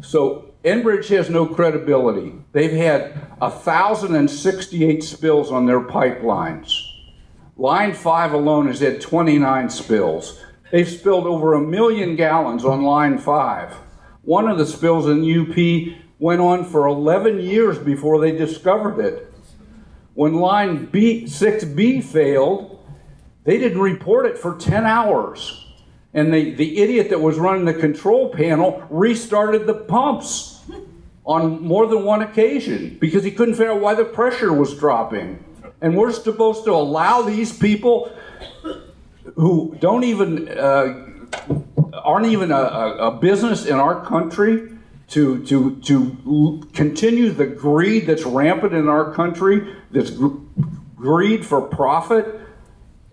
So Enbridge has no credibility. They've had 1,068 spills on their pipelines. Line 5 alone has had 29 spills. They've spilled over 1 million gallons on Line 5. One of the spills in UP went on for 11 years before they discovered it. When Line 6B failed, they didn't report it for 10 hours. And the idiot that was running the control panel restarted the pumps on more than one occasion because he couldn't figure out why the pressure was dropping. And we're supposed to allow these people who don't even aren't even a business in our country to continue the greed that's rampant in our country, this greed for profit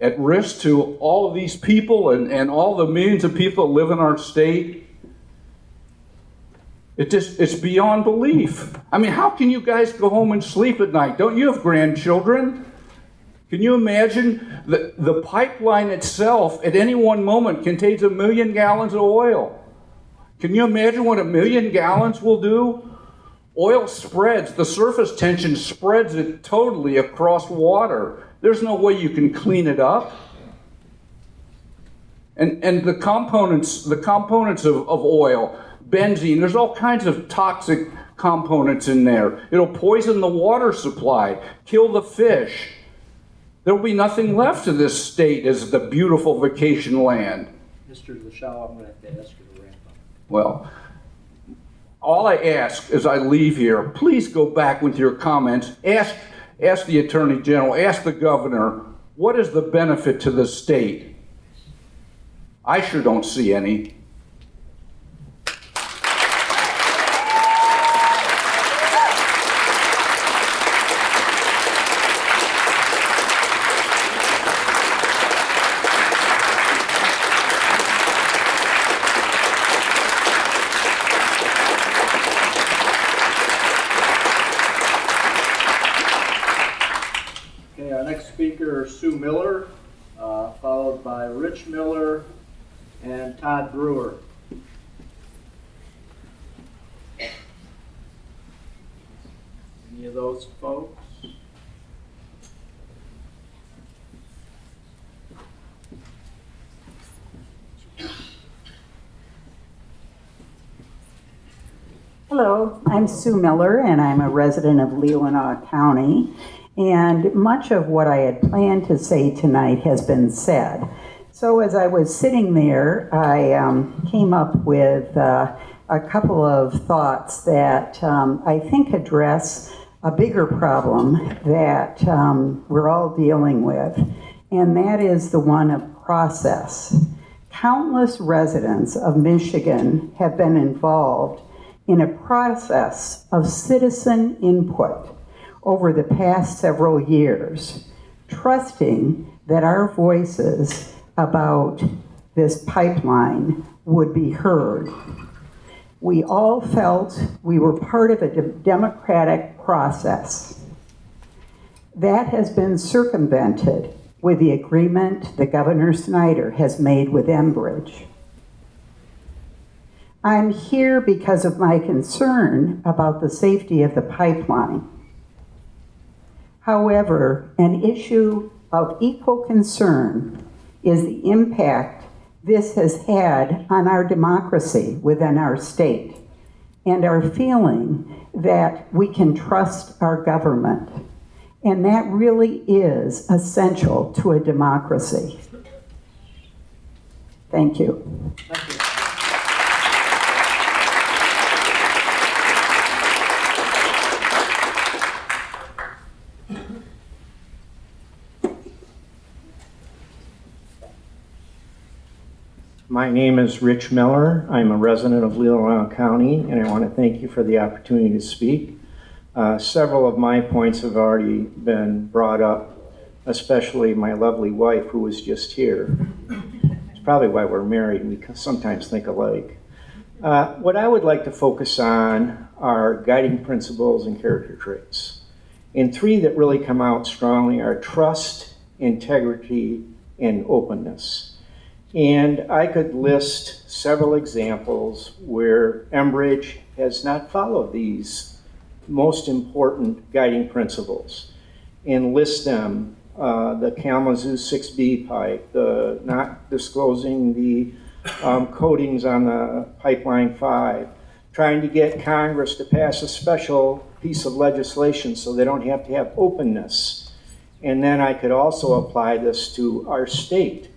at risk to all of these people and all the millions of people that live in our state. It's beyond belief. I mean, how can you guys go home and sleep at night? Don't you have grandchildren? Can you imagine the pipeline itself at any one moment contains 1 million gallons of oil? Can you imagine what 1 million gallons will do? Oil spreads, the surface tension spreads it totally across water. There's no way you can clean it up. And the components of oil, benzene, there's all kinds of toxic components in there. It'll poison the water supply, kill the fish. There'll be nothing left of this state as the beautiful vacation land. Mr. LaShaw, I'm going to have to ask you to ramp up. Well, all I ask as I leave here, please go back with your comments. Ask the Attorney General, ask the Governor, what is the benefit to the state? I sure don't see any. Okay, our next speaker is Sue Miller, followed by Rich Miller and Todd Brewer. Any of those folks? Hello, I'm Sue Miller, and I'm a resident of Leelanau County. And much of what I had planned to say tonight has been said. So as I was sitting there, I came up with a couple of thoughts that I think address a bigger problem that we're all dealing with, and that is the one of process. Countless residents of Michigan have been involved in a process of citizen input over the past several years, trusting that our voices about this pipeline would be heard. We all felt we were part of a democratic process. That has been circumvented with the agreement that Governor Snyder has made with Enbridge. I'm here because of my concern about the safety of the pipeline. However, an issue of equal concern is the impact this has had on our democracy within our state and our feeling that we can trust our government. And that really is essential to a democracy. Thank you. Thank you. My name is Rich Miller. I'm a resident of Leelanau County, and I want to thank you for the opportunity to speak. Several of my points have already been brought up, especially my lovely wife who was just here. It's probably why we're married. We sometimes think alike. What I would like to focus on are guiding principles and character traits. And three that really come out strongly are trust, integrity, and openness. And I could list several examples where Enbridge has not followed these most important guiding principles and list them. The Kalamazoo 6B pipe, the not disclosing the coatings on the Pipeline 5, trying to get Congress to pass a special piece of legislation so they don't have to have openness. And then I could also apply this to our state.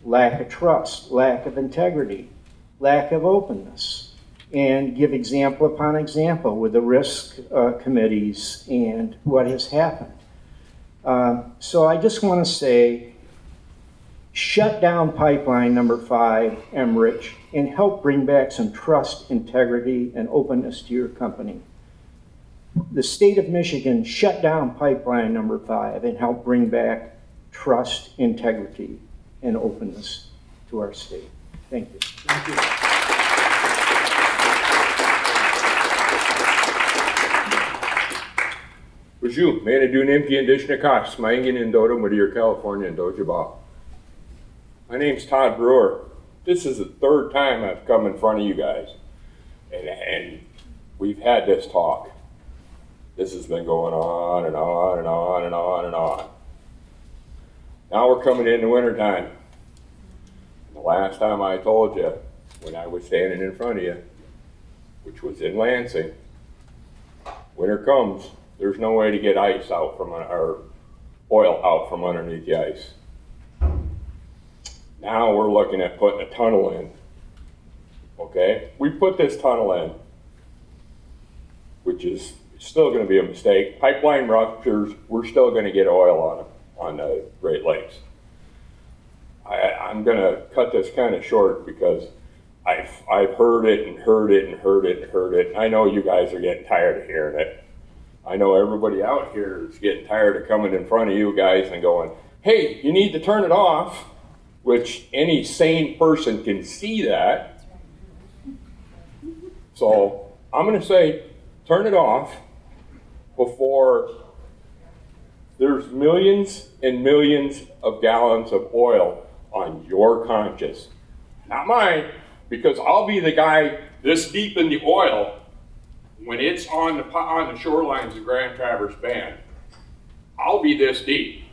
Lack of trust, lack of integrity, lack of openness, and give example upon example with the risk committees and what has happened. So I just want to say, shut down pipeline number 5, Enbridge, and help bring back some trust, integrity, and openness to your company. The state of Michigan, shut down pipeline number 5 and help bring back trust, integrity, and openness to our state. Thank you. Thank you. Bonjour, mene dunim ki indishnakas, maingin indoda mudir California and Dojaba. My name's Todd Brewer. This is the third time I've come in front of you guys, and we've had this talk. This has been going on and on and on and on and on. Now we're coming into wintertime. The last time I told you, when I was standing in front of you, which was in Lansing, winter comes, there's no way to get ice out from, or oil out from underneath the ice. Now we're looking at putting a tunnel in. Okay? We put this tunnel in, which is still going to be a mistake. Pipeline ruptures, we're still going to get oil on the Great Lakes. I'm going to cut this kind of short because I've heard it and heard it and heard it and heard it. I know you guys are getting tired of hearing it. I know everybody out here is getting tired of coming in front of you guys and going, hey, you need to turn it off, which any sane person can see that. So I'm going to say, turn it off before there's millions and millions of gallons of oil on your conscience. Not mine, because I'll be the guy this deep in the oil when it's on the shorelines of Grand Traverse Band. I'll be this deep.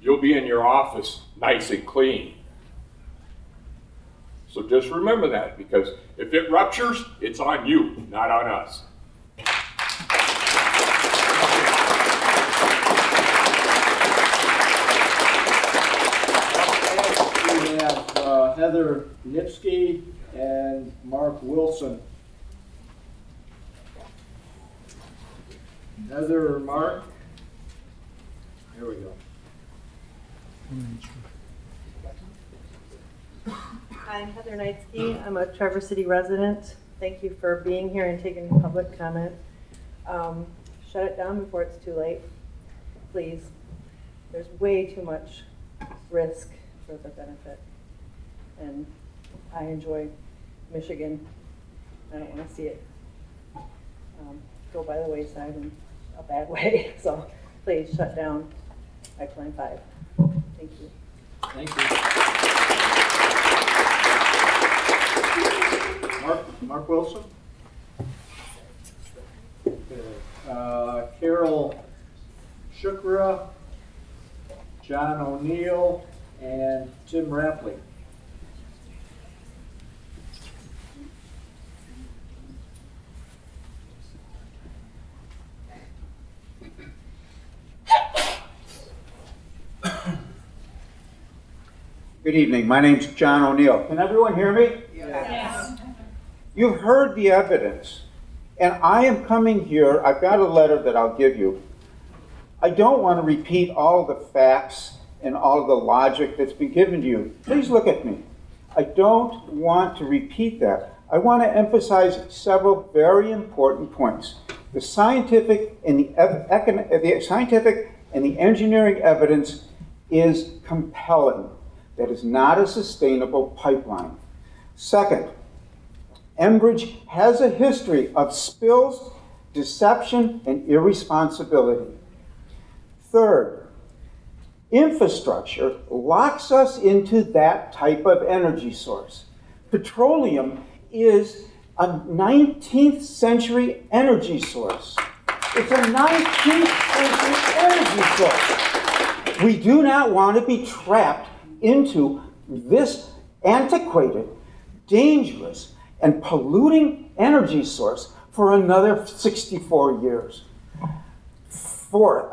You'll be in your office nice and clean. So just remember that, because if it ruptures, it's on you, not on us. We have Heather Nipsky and Mark Wilson. Heather or Mark? Here we go. Hi, I'm Heather Knightsky. I'm a Traverse City resident. Thank you for being here and taking public comment. Shut it down before it's too late, please. There's way too much risk for the benefit. And I enjoy Michigan. I don't want to see it go by the wayside in a bad way. So please shut down Pipeline 5. Thank you. Thank you. Mark Wilson? Okay. Carol Shukra, John O'Neill, and Tim Rapley. Good evening. My name's John O'Neill. Can everyone hear me? Yes. You've heard the evidence, and I am coming here. I've got a letter that I'll give you. I don't want to repeat all the facts and all the logic that's been given to you. Please look at me. I don't want to repeat that. I want to emphasize several very important points. The scientific and the scientific and the engineering evidence is compelling. That is not a sustainable pipeline. Second, Enbridge has a history of spills, deception, and irresponsibility. Third, infrastructure locks us into that type of energy source. Petroleum is a 19th century energy source. It's a 19th century energy source. We do not want to be trapped into this antiquated, dangerous, and polluting energy source for another 64 years. Fourth,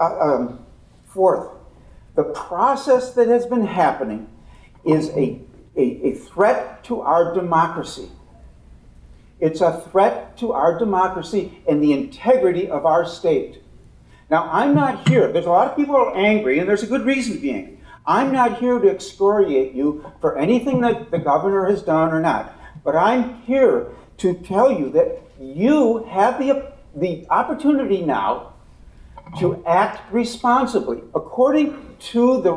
the process that has been happening is a threat to our democracy. It's a threat to our democracy and the integrity of our state. Now, I'm not here. There's a lot of people who are angry, and there's a good reason to be angry. I'm not here to excoriate you for anything that the governor has done or not. But I'm here to tell you that you have the opportunity now to act responsibly according to the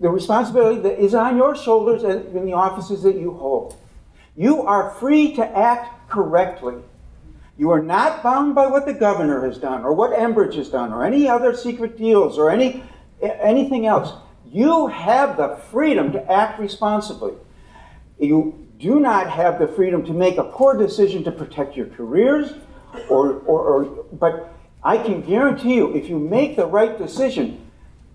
responsibility that is on your shoulders in the offices that you hold. You are free to act correctly. You are not bound by what the governor has done or what Enbridge has done or any other secret deals or anything else. You have the freedom to act responsibly. You do not have the freedom to make a poor decision to protect your careers, but I can guarantee you, if you make the right decision,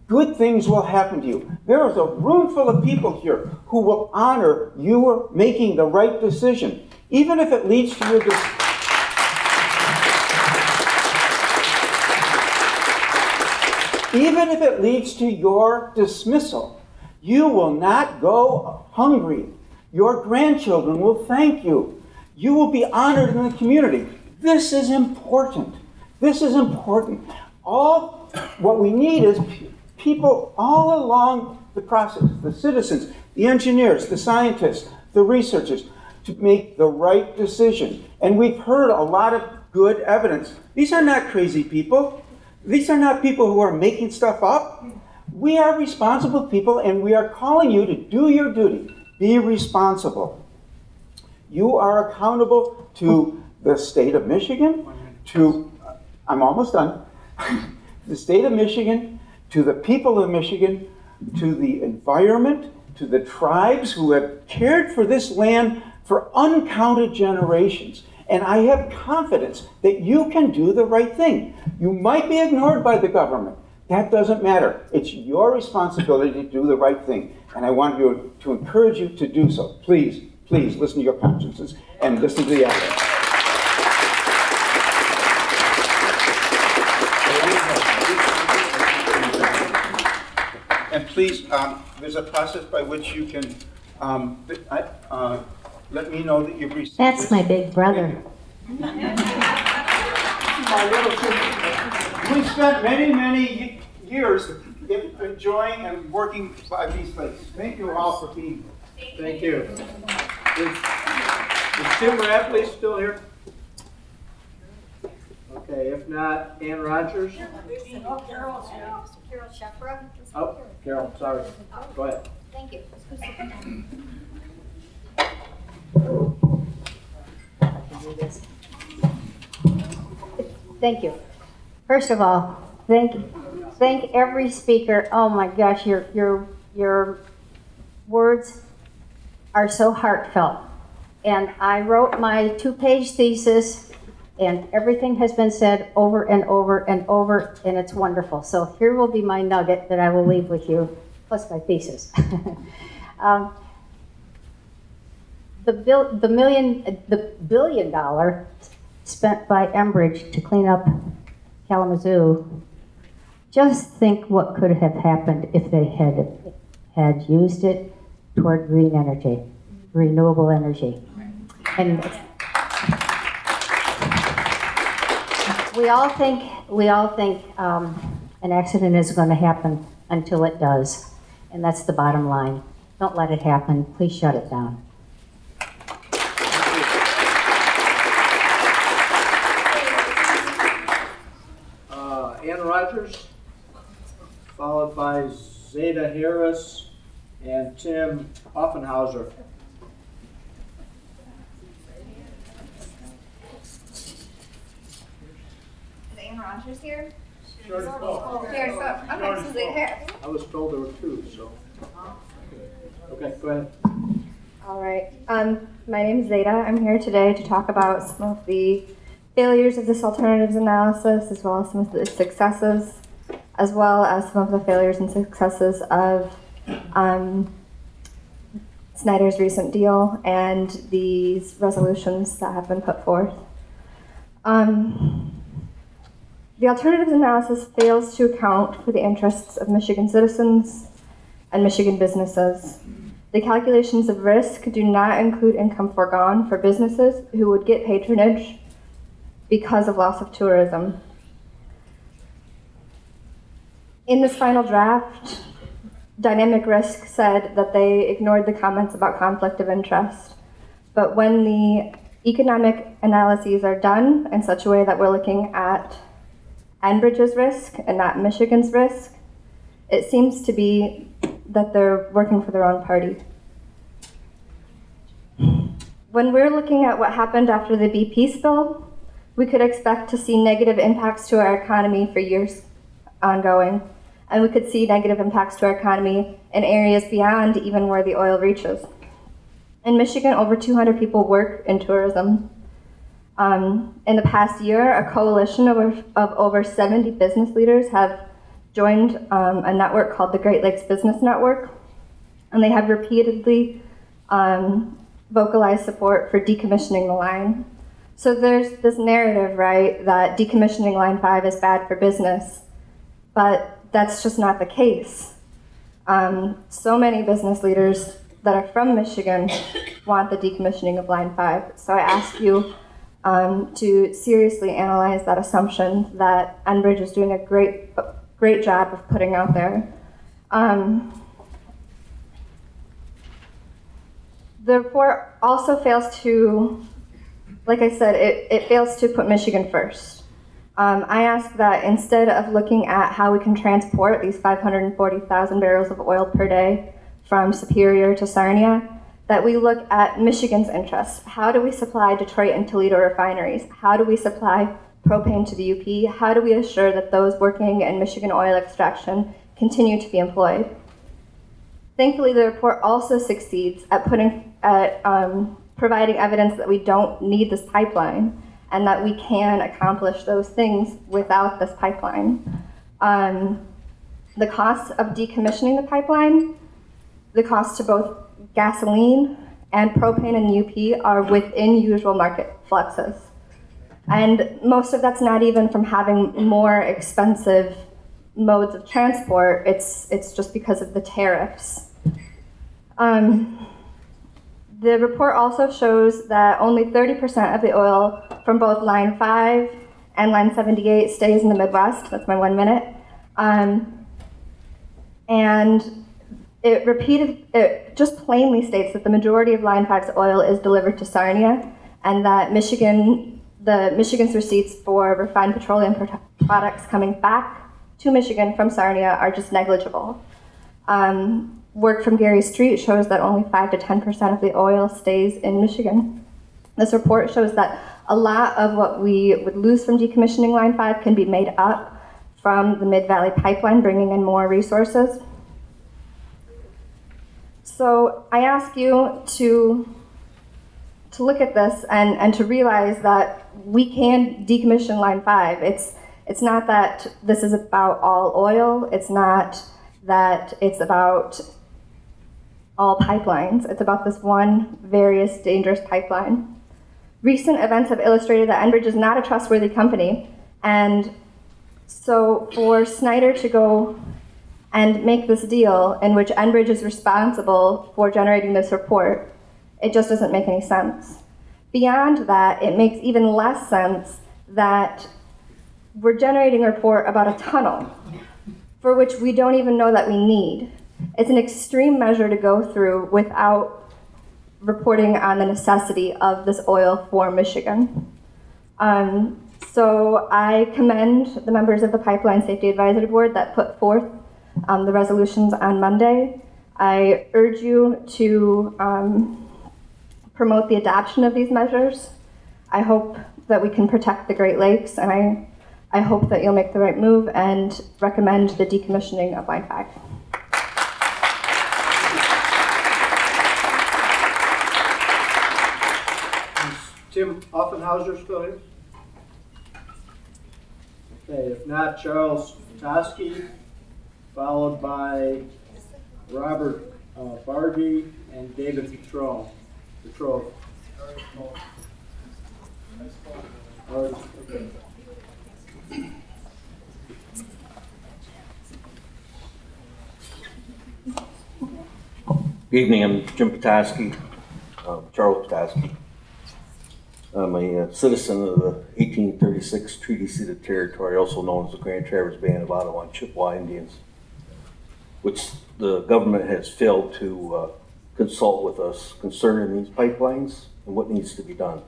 good things will happen to you. There is a room full of people here who will honor you making the right decision, even if it leads to your Even if it leads to your dismissal. You will not go hungry. Your grandchildren will thank you. You will be honored in the community. This is important. This is important. What we need is people all along the process, the citizens, the engineers, the scientists, the researchers, to make the right decision. And we've heard a lot of good evidence. These are not crazy people. These are not people who are making stuff up. We are responsible people, and we are calling you to do your duty. Be responsible. You are accountable to the state of Michigan, I'm almost done, the state of Michigan, to the people of Michigan, to the environment, to the tribes who have cared for this land for uncounted generations. And I have confidence that you can do the right thing. You might be ignored by the government. That doesn't matter. It's your responsibility to do the right thing. And I want you to encourage you to do so. Please, please listen to your consciences and listen to the evidence. And please, there's a process by which you can let me know that you've received That's this. my big brother. My little sister. We spent many, many years enjoying and working by these lakes. Thank you all for being here. Thank you. Is Tim Rapley still here? Okay, if not, Ann Rogers? Carol Sheffra. Oh, Carol, sorry. Go ahead. Thank you. Thank you. First of all, thank every speaker. Oh my gosh, your words are so heartfelt. And I wrote my 2-page thesis, and everything has been said over and over and over, and it's wonderful. So here will be my nugget that I will leave with you, plus my thesis. The $1 billion spent by Enbridge to clean up Kalamazoo, just think what could have happened if they had used it toward green energy, renewable energy. And we all think an accident is going to happen until it does, and that's the bottom line. Don't let it happen. Please shut it down. Ann Rogers, followed by Zeta Harris and Tim Offenhauser. Is Ann Rogers here? Sure. Okay, so Zeta Harris. I was told there were two, so. Okay, go ahead. All right. My name is Zeta. I'm here today to talk about some of the failures of this alternatives analysis, as well as some of the successes, as well as some of the failures and successes of Snyder's recent deal and these resolutions that have been put forth. The alternatives analysis fails to account for the interests of Michigan citizens and Michigan businesses. The calculations of risk do not include income foregone for businesses who would get patronage because of loss of tourism. In this final draft, Dynamic Risk said that they ignored the comments about conflict of interest. But when the economic analyses are done in such a way that we're looking at Enbridge's risk and not Michigan's risk, it seems to be that they're working for their own party. When we're looking at what happened after the BP spill, we could expect to see negative impacts to our economy for years ongoing, and we could see negative impacts to our economy in areas beyond even where the oil reaches. In Michigan, over 200 people work in tourism. In the past year, a coalition of over 70 business leaders have joined a network called the Great Lakes Business Network, and they have repeatedly vocalized support for decommissioning the line. So there's this narrative, right, that decommissioning Line 5 is bad for business, but that's just not the case. So many business leaders that are from Michigan want the decommissioning of Line 5. So I ask you to seriously analyze that assumption that Enbridge is doing a great job of putting out there. The report also fails to, like I said, it fails to put Michigan first. I ask that instead of looking at how we can transport these 540,000 barrels of oil per day from Superior to Sarnia, that we look at Michigan's interests. How do we supply Detroit and Toledo refineries? How do we supply propane to the UP? How do we assure that those working in Michigan oil extraction continue to be employed? Thankfully, the report also succeeds at providing evidence that we don't need this pipeline and that we can accomplish those things without this pipeline. The costs of decommissioning the pipeline, the costs to both gasoline and propane in the UP are within usual market fluxes. And most of that's not even from having more expensive modes of transport, it's just because of the tariffs. The report also shows that only 30% of the oil from both Line 5 and Line 78 stays in the Midwest. That's my 1 minute. And it just plainly states that the majority of Line 5's oil is delivered to Sarnia, and that Michigan's receipts for refined petroleum products coming back to Michigan from Sarnia are just negligible. Work from Gary Street shows that only 5 to 10% of the oil stays in Michigan. This report shows that a lot of what we would lose from decommissioning Line 5 can be made up from the Mid-Valley Pipeline bringing in more resources. So I ask you to look at this and to realize that we can decommission Line 5. It's not that this is about all oil. It's not that it's about all pipelines. It's about this one various dangerous pipeline. Recent events have illustrated that Enbridge is not a trustworthy company, and so for Snyder to go and make this deal in which Enbridge is responsible for generating this report, it just doesn't make any sense. Beyond that, it makes even less sense that we're generating a report about a tunnel for which we don't even know that we need. It's an extreme measure to go through without reporting on the necessity of this oil for Michigan. So I commend the members of the Pipeline Safety Advisory Board that put forth the resolutions on Monday. I urge you to promote the adoption of these measures. I hope that we can protect the Great Lakes, and I hope that you'll make the right move and recommend the decommissioning of Line 5. Is Tim Offenhauser still here? Okay, if not, Charles Toski, followed by Robert Bargy and David Petrov. Okay. Good evening, I'm Jim Petoskey, Charles Petoskey. I'm a citizen of the 1836 Treaty Ceded Territory, also known as the Grand Traverse Band of Ottawa and Chippewa Indians, which the government has failed to consult with us concerning these pipelines and what needs to be done.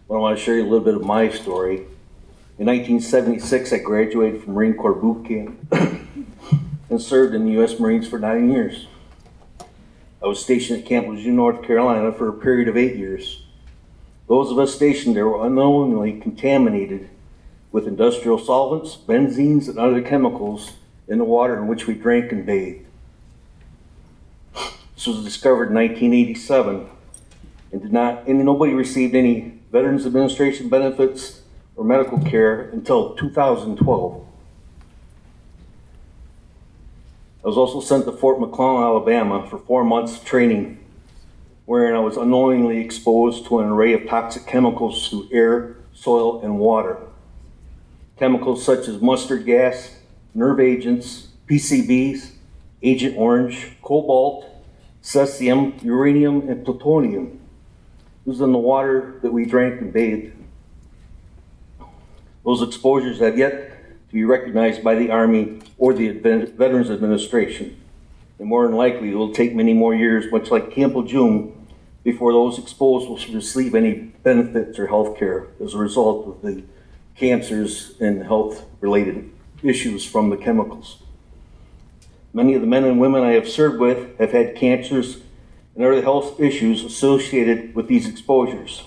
But I want to share you a little bit of my story. In 1976, I graduated from Marine Corps boot camp and served in the U.S. Marines for 9 years. I was stationed at Camp Lejeune, North Carolina for a period of 8 years. Those of us stationed there were unknowingly contaminated with industrial solvents, benzenes, and other chemicals in the water in which we drank and bathed. This was discovered in 1987 and nobody received any Veterans Administration benefits or medical care until 2012. I was also sent to Fort McClellan, Alabama for 4 months of training, wherein I was unknowingly exposed to an array of toxic chemicals through air, soil, and water. Chemicals such as mustard gas, nerve agents, PCBs, Agent Orange, cobalt, cesium, uranium, and plutonium. It was in the water that we drank and bathed. Those exposures have yet to be recognized by the Army or the Veterans Administration. And more than likely, it will take many more years, much like Camp Lejeune, before those exposed will receive any benefits or health care as a result of the cancers and health-related issues from the chemicals. Many of the men and women I have served with have had cancers and other health issues associated with these exposures.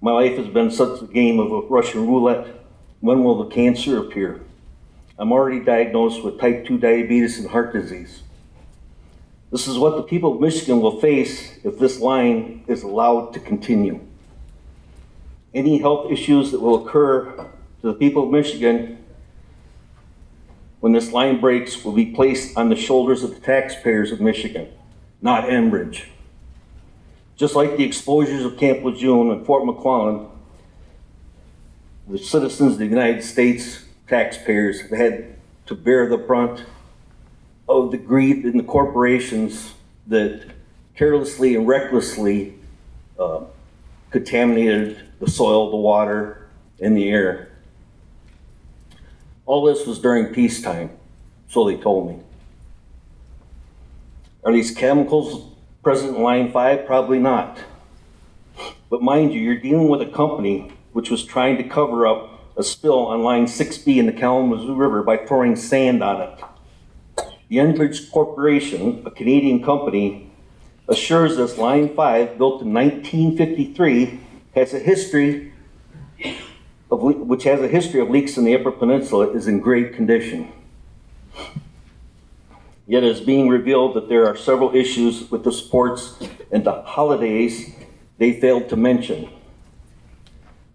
My life has been such a game of a Russian roulette. When will the cancer appear? I'm already diagnosed with type 2 diabetes and heart disease. This is what the people of Michigan will face if this line is allowed to continue. Any health issues that will occur to the people of Michigan when this line breaks will be placed on the shoulders of the taxpayers of Michigan, not Enbridge. Just like the exposures of Camp Lejeune and Fort McClellan, the citizens of the United States, taxpayers, have had to bear the brunt of the greed in the corporations that carelessly and recklessly contaminated the soil, the water, and the air. All this was during peacetime, so they told me. Are these chemicals present in Line 5? Probably not. But mind you, you're dealing with a company which was trying to cover up a spill on Line 6B in the Kalamazoo River by throwing sand on it. The Enbridge Corporation, a Canadian company, assures us Line 5, built in 1953, has a history of leaks in the Upper Peninsula, is in great condition. Yet it is being revealed that there are several issues with the sports and the holidays they failed to mention.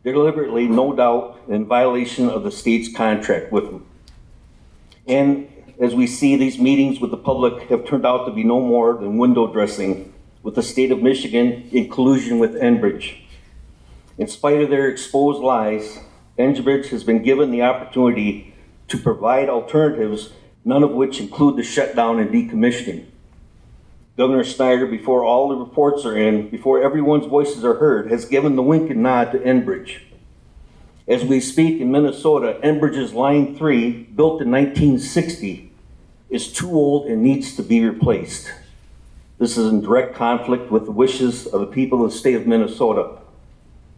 Deliberately, no doubt, in violation of the state's contract with them. And as we see, these meetings with the public have turned out to be no more than window dressing with the state of Michigan in collusion with Enbridge. In spite of their exposed lies, Enbridge has been given the opportunity to provide alternatives, none of which include the shutdown and decommissioning. Governor Snyder, before all the reports are in, before everyone's voices are heard, has given the wink and nod to Enbridge. As we speak in Minnesota, Enbridge's Line 3, built in 1960, is too old and needs to be replaced. This is in direct conflict with the wishes of the people of the state of Minnesota.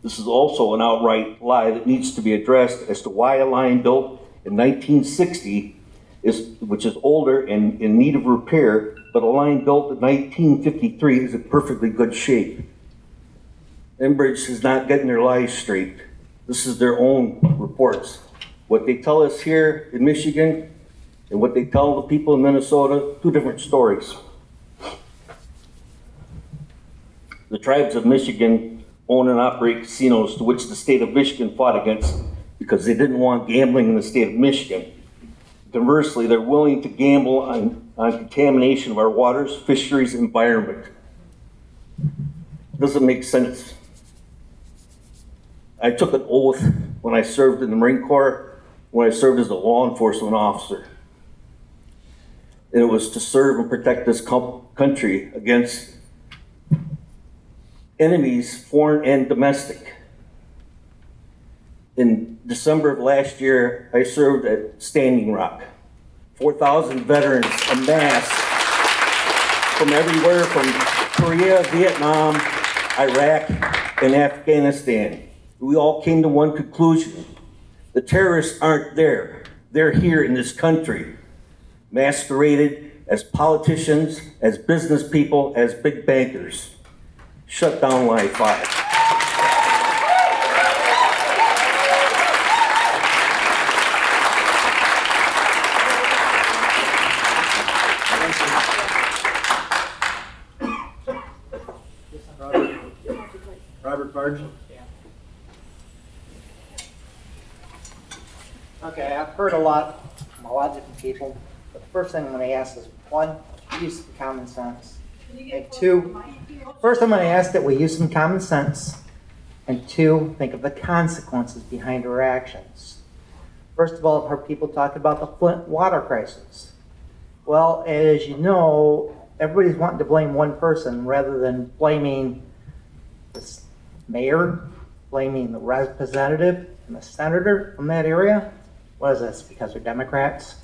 This is also an outright lie that needs to be addressed as to why a line built in 1960 which is older and in need of repair, but a line built in 1953 is in perfectly good shape. Enbridge is not getting their lies straight. This is their own reports. What they tell us here in Michigan and what they tell the people in Minnesota, two different stories. The tribes of Michigan own and operate casinos to which the state of Michigan fought against because they didn't want gambling in the state of Michigan. Conversely, they're willing to gamble on contamination of our waters, fisheries, environment. Doesn't make sense. I took an oath when I served in the Marine Corps, when I served as a law enforcement officer. And it was to serve and protect this country against enemies, foreign and domestic. In December of last year, I served at Standing Rock. 4,000 veterans amassed from everywhere, from Korea, Vietnam, Iraq, and Afghanistan. We all came to one conclusion. The terrorists aren't there. They're here in this country, masqueraded as politicians, as business people, as big bankers. Shut down Line 5. Robert Barge. Okay, I've heard a lot from a lot of different people, but the first thing I'm going to ask is, one, use some common sense. And two, first I'm going to ask that we use some common sense, and two, think of the consequences behind our actions. First of all, I've heard people talk about the Flint water crisis. Well, as you know, everybody's wanting to blame one person rather than blaming the mayor, blaming the representative and the senator from that area. What is this? Because they're Democrats?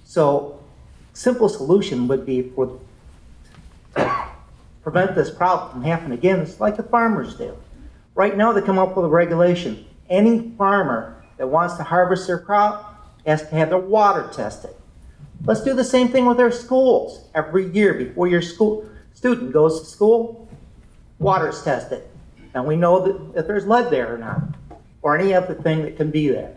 So, simple solution would be to prevent this problem from happening again. It's like the farmers do. Right now, they come up with a regulation. Any farmer that wants to harvest their crop has to have their water tested. Let's do the same thing with our schools. Every year before your student goes to school, water's tested. And we know that if there's lead there or not, or any other thing that can be there.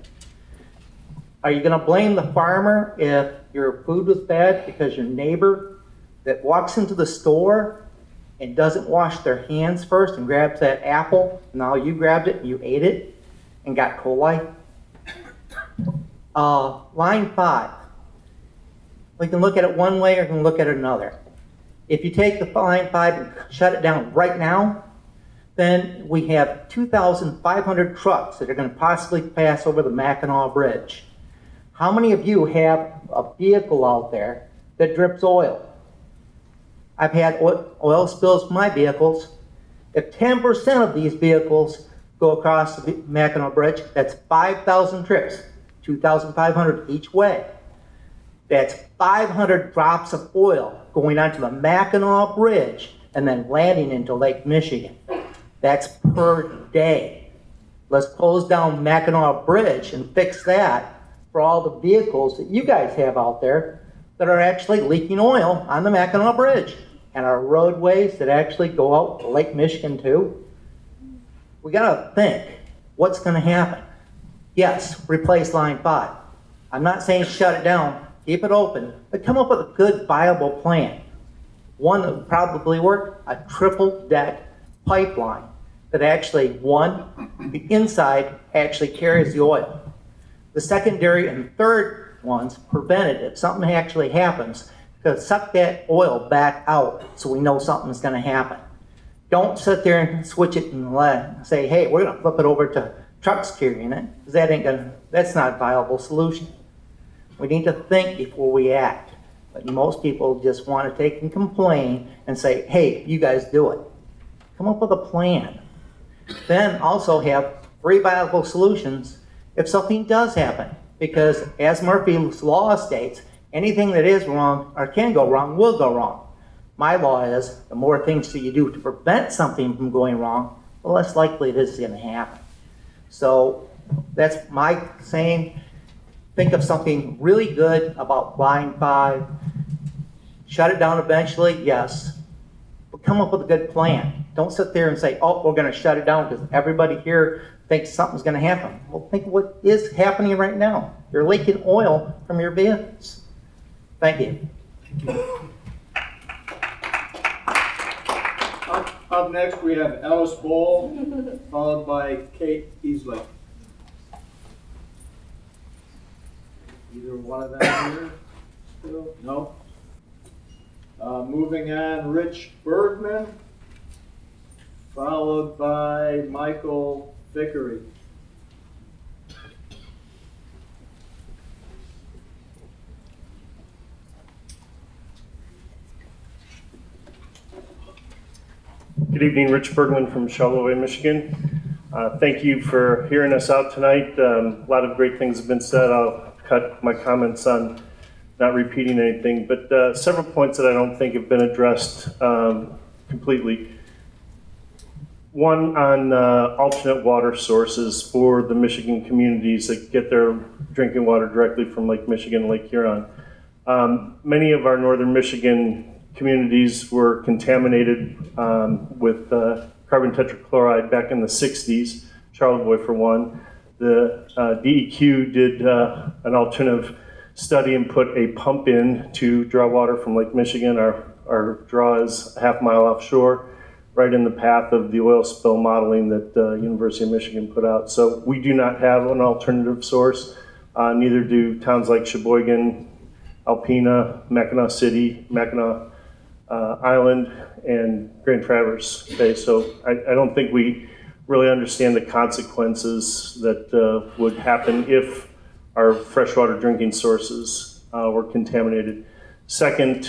Are you going to blame the farmer if your food was bad because your neighbor that walks into the store and doesn't wash their hands first and grabs that apple, now you grabbed it and you ate it and got coli? Line 5. We can look at it one way or we can look at it another. If you take the Line 5 and shut it down right now, then we have 2,500 trucks that are going to possibly pass over the Mackinac Bridge. How many of you have a vehicle out there that drips oil? I've had oil spills from my vehicles. If 10% of these vehicles go across the Mackinac Bridge, that's 5,000 trips, 2,500 each way. That's 500 drops of oil going onto the Mackinac Bridge and then landing into Lake Michigan. That's per day. Let's close down Mackinac Bridge and fix that for all the vehicles that you guys have out there that are actually leaking oil on the Mackinac Bridge and our roadways that actually go out to Lake Michigan too. We gotta think, what's gonna happen? Yes, replace Line 5. I'm not saying shut it down, keep it open, but come up with a good, viable plan. One that would probably work, a triple deck pipeline that actually, one, the inside actually carries the oil. The secondary and third ones prevent it if something actually happens, to suck that oil back out so we know something's gonna happen. Don't sit there and switch it and say, hey, we're gonna flip it over to trucks carrying it, because that's not a viable solution. We need to think before we act. But most people just want to take and complain and say, hey, you guys do it. Come up with a plan. Then also have 3 viable solutions if something does happen. Because as Murphy's Law states, anything that is wrong or can go wrong will go wrong. My law is the more things that you do to prevent something from going wrong, the less likely it is going to happen. So that's my saying. Think of something really good about Line 5. Shut it down eventually, yes. But come up with a good plan. Don't sit there and say, oh, we're going to shut it down because everybody here thinks something's going to happen. Well, think of what is happening right now. You're leaking oil from your vehicles. Thank you. Up next, we have Ellis Bowl, followed by Kate Easley. Either one of them here still? No? Moving on, Rich Bergman, followed by Michael Vickery. Good evening, Rich Bergman from Charlevoix, Michigan. Thank you for hearing us out tonight. A lot of great things have been said. I'll cut my comments on not repeating anything, but several points that I don't think have been addressed completely. One on alternate water sources for the Michigan communities that get their drinking water directly from Lake Michigan and Lake Huron. Many of our northern Michigan communities were contaminated with carbon tetrachloride back in the 60s, Charlevoix for one. The DEQ did an alternative study and put a pump in to draw water from Lake Michigan. Our draw is a half mile offshore, right in the path of the oil spill modeling that University of Michigan put out. So we do not have an alternative source. Neither do towns like Sheboygan, Alpena, Mackinac City, Mackinac Island, and Grand Traverse Bay. So I don't think we really understand the consequences that would happen if our freshwater drinking sources were contaminated. Second,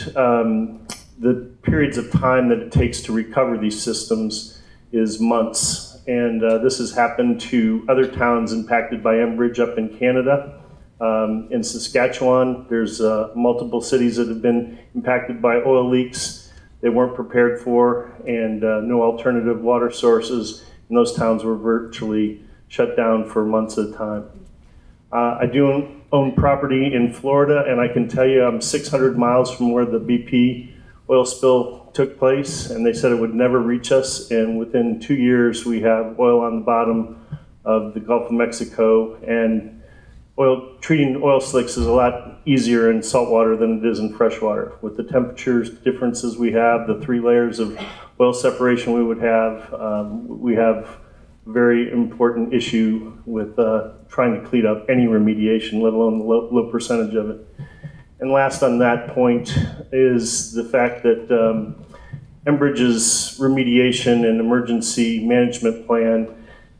the periods of time that it takes to recover these systems is months. And this has happened to other towns impacted by Enbridge up in Canada. In Saskatchewan, there's multiple cities that have been impacted by oil leaks they weren't prepared for, and no alternative water sources. And those towns were virtually shut down for months at a time. I do own property in Florida, and I can tell you I'm 600 miles from where the BP oil spill took place, and they said it would never reach us. And within 2 years, we have oil on the bottom of the Gulf of Mexico, and treating oil slicks is a lot easier in saltwater than it is in freshwater. With the temperatures differences we have, the 3 layers of oil separation we have a very important issue with trying to clean up any remediation, let alone the low percentage of it. And last on that point is the fact that Enbridge's remediation and emergency management plan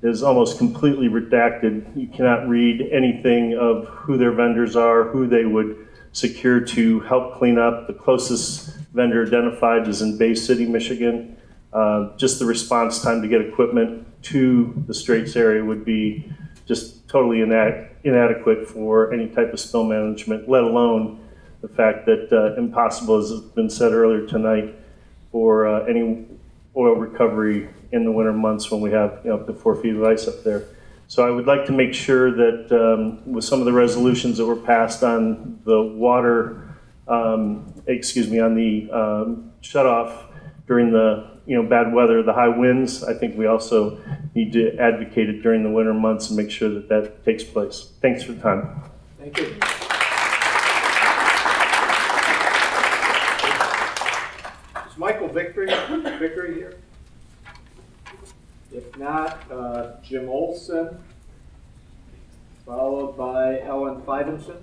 is almost completely redacted. You cannot read anything of who their vendors are, who they would secure to help clean up. The closest vendor identified is in Bay City, Michigan. Just the response time to get equipment to the Straits area would be just totally inadequate for any type of spill management, let alone the fact that impossible, as has been said earlier tonight, for any oil recovery in the winter months when we have up to 4 feet of ice up there. So I would like to make sure that with some of the resolutions that were passed on the water, on the shutoff during the bad weather, the high winds, I think we also need to advocate it during the winter months and make sure that that takes place. Thanks for the time. Thank you. Is Michael Vickery here? If not, Jim Olson, followed by Ellen Fidenson.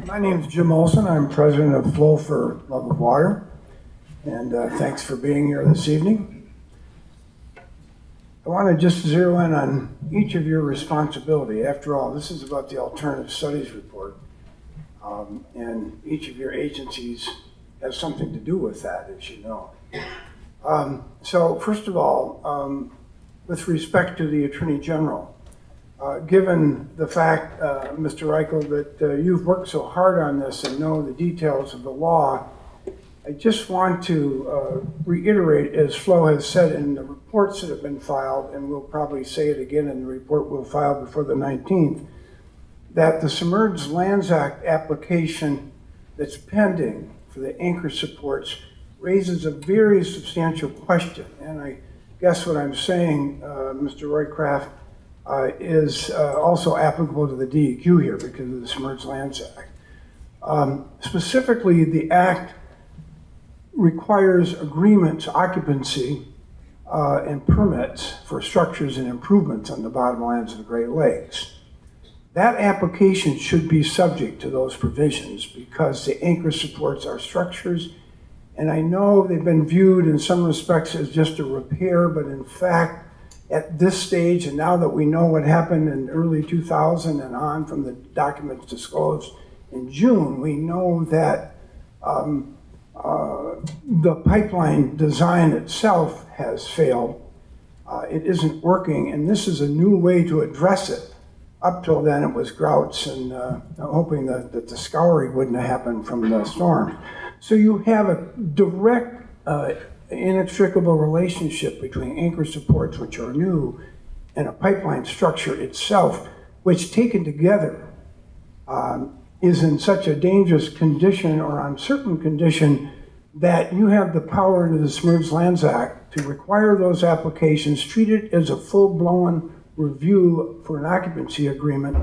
My name is Jim Olson. I'm president of Flow for Love of Water, and thanks for being here this evening. I want to just zero in on each of your responsibility. After all, this is about the Alternative Studies Report, and each of your agencies has something to do with that, as you know. So first of all, with respect to the Attorney General, given the fact, Mr. Reichel, that you've worked so hard on this and know the details of the law, I just want to reiterate, as Flo has said in the reports that have been filed, and we'll probably say it again in the report we'll file before the 19th, that the Submerged Lands Act application that's pending for the anchor supports raises a very substantial question. And I guess what I'm saying, Mr. Roycraft, is also applicable to the DEQ here because of the Submerged Lands Act. Specifically, the Act requires agreements, occupancy, and permits for structures and improvements on the bottomlands of the Great Lakes. That application should be subject to those provisions because the anchor supports our structures, and I know they've been viewed in some respects as just a repair, but in fact, at this stage, and now that we know what happened in early 2000 and on from the documents disclosed in June, we know that the pipeline design itself has failed. It isn't working, and this is a new way to address it. Up till then, it was grouts and hoping that the scouring wouldn't have happened from the storm. So you have a direct inextricable relationship between anchor supports, which are new, and a pipeline structure itself, which taken together is in such a dangerous condition or uncertain condition that you have the power under the Submerged Lands Act to require those applications treated as a full-blown review for an occupancy agreement,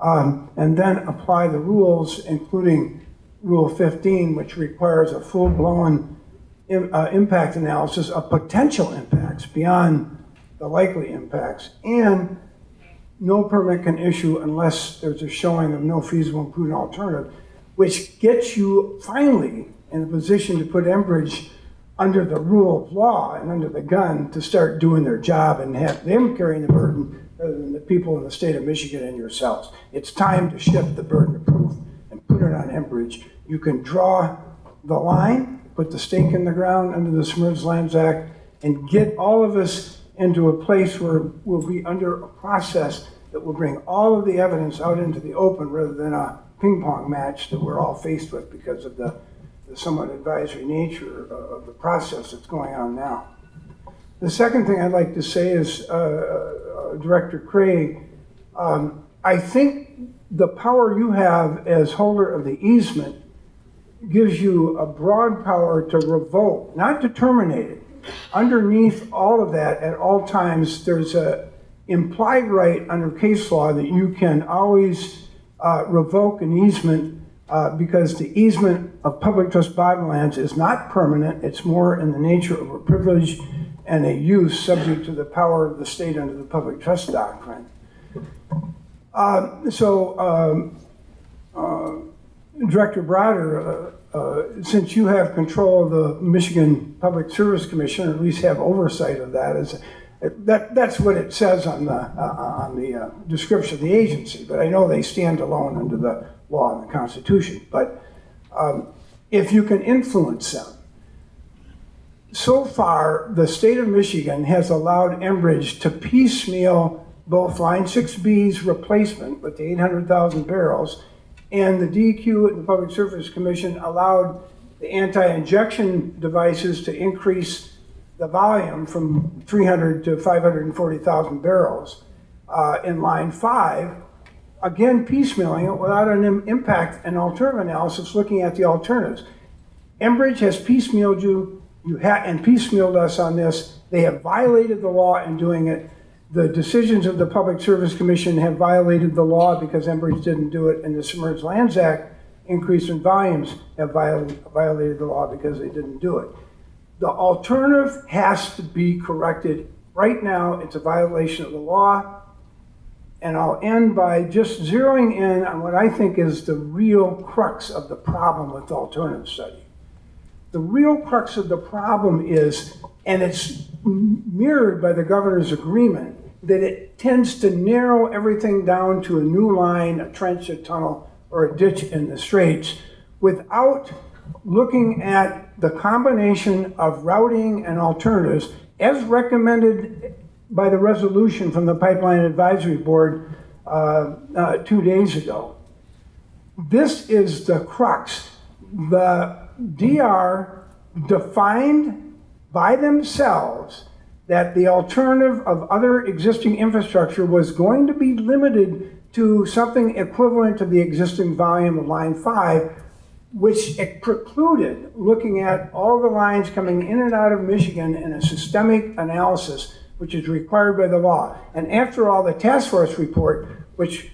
and then apply the rules, including Rule 15, which requires a full-blown impact analysis of potential impacts beyond the likely impacts, and no permit can issue unless there's a showing of no feasible and prudent alternative, which gets you finally in a position to put Enbridge under the rule of law and under the gun to start doing their job and have them carrying the burden rather than the people in the state of Michigan and yourselves. It's time to shift the burden of proof and put it on Enbridge. You can draw the line, put the stake in the ground under the Submerged Lands Act, and get all of us into a place where we'll be under a process that will bring all of the evidence out into the open rather than a ping pong match that we're all faced with because of the somewhat advisory nature of the process that's going on now. The second thing I'd like to say is, Director Craig, I think the power you have as holder of the easement gives you a broad power to revoke, not to terminate it. Underneath all of that, at all times, there's a implied right under case law that you can always revoke an easement because the easement of public trust bottomlands is not permanent. It's more in the nature of a privilege and a use subject to the power of the state under the public trust doctrine. Director Broder, since you have control of the Michigan Public Service Commission, or at least have oversight of that, as That's what it says on the description of the agency, but I know they stand alone under the law and the Constitution. But if you can influence them, so far the state of Michigan has allowed Enbridge to piecemeal both Line 6B's replacement with the 800,000 barrels, and the DEQ and the Public Service Commission allowed the anti-injection devices to increase the volume from 300 to 540,000 barrels in Line 5, again piecemealing it without an impact and alternative analysis looking at the alternatives. Enbridge has piecemealed and piecemealed us on this. They have violated the law in doing it. The decisions of the Public Service Commission have violated the law because Enbridge didn't do it, and the Submerged Lands Act increase in volumes have violated the law because they didn't do it. The alternative has to be corrected. Right now, it's a violation of the law. And I'll end by just zeroing in on what I think is the real crux of the problem with the alternative study. The real crux of the problem is, and it's mirrored by the governor's agreement, that it tends to narrow everything down to a new line, a trench, a tunnel, or a ditch in the Straits without looking at the combination of routing and alternatives as recommended by the resolution from the Pipeline Advisory Board 2 days ago. This is the crux. The DR defined by themselves that the alternative of other existing infrastructure was going to be limited to something equivalent to the existing volume of Line 5, which it precluded looking at all the lines coming in and out of Michigan in a systemic analysis, which is required by the law. And after all, the task force report, which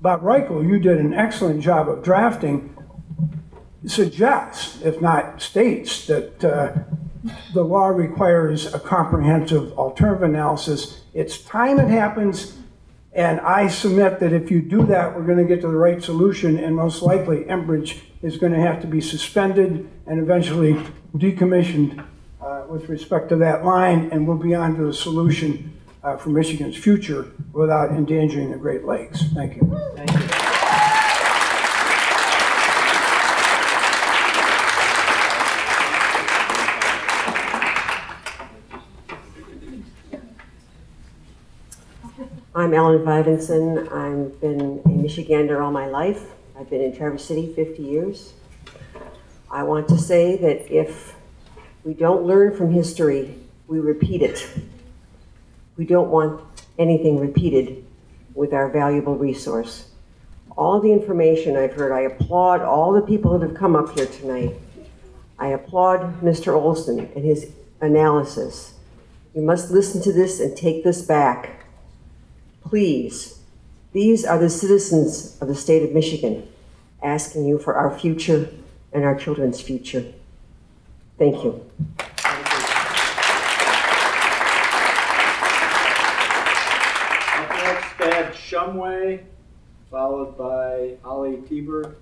Bob Reichel, you did an excellent job of drafting, suggests, if not states, that the law requires a comprehensive alternative analysis. It's time it happens, and I submit that if you do that, we're going to get to the right solution, and most likely Enbridge is going to have to be suspended and eventually decommissioned with respect to that line, and we'll be on to a solution for Michigan's future without endangering the Great Lakes. Thank you. Thank you. I'm Ellen Vivenson. I've been a Michigander all my life. I've been in Traverse City 50 years. I want to say that if we don't learn from history, we repeat it. We don't want anything repeated with our valuable resource. All the information I've heard, I applaud all the people that have come up here tonight. I applaud Mr. Olson and his analysis. You must listen to this and take this back. Please, these are the citizens of the state of Michigan asking you for our future and our children's future. Thank you. Up next, Thad Shumway, followed by Holly Tieberg.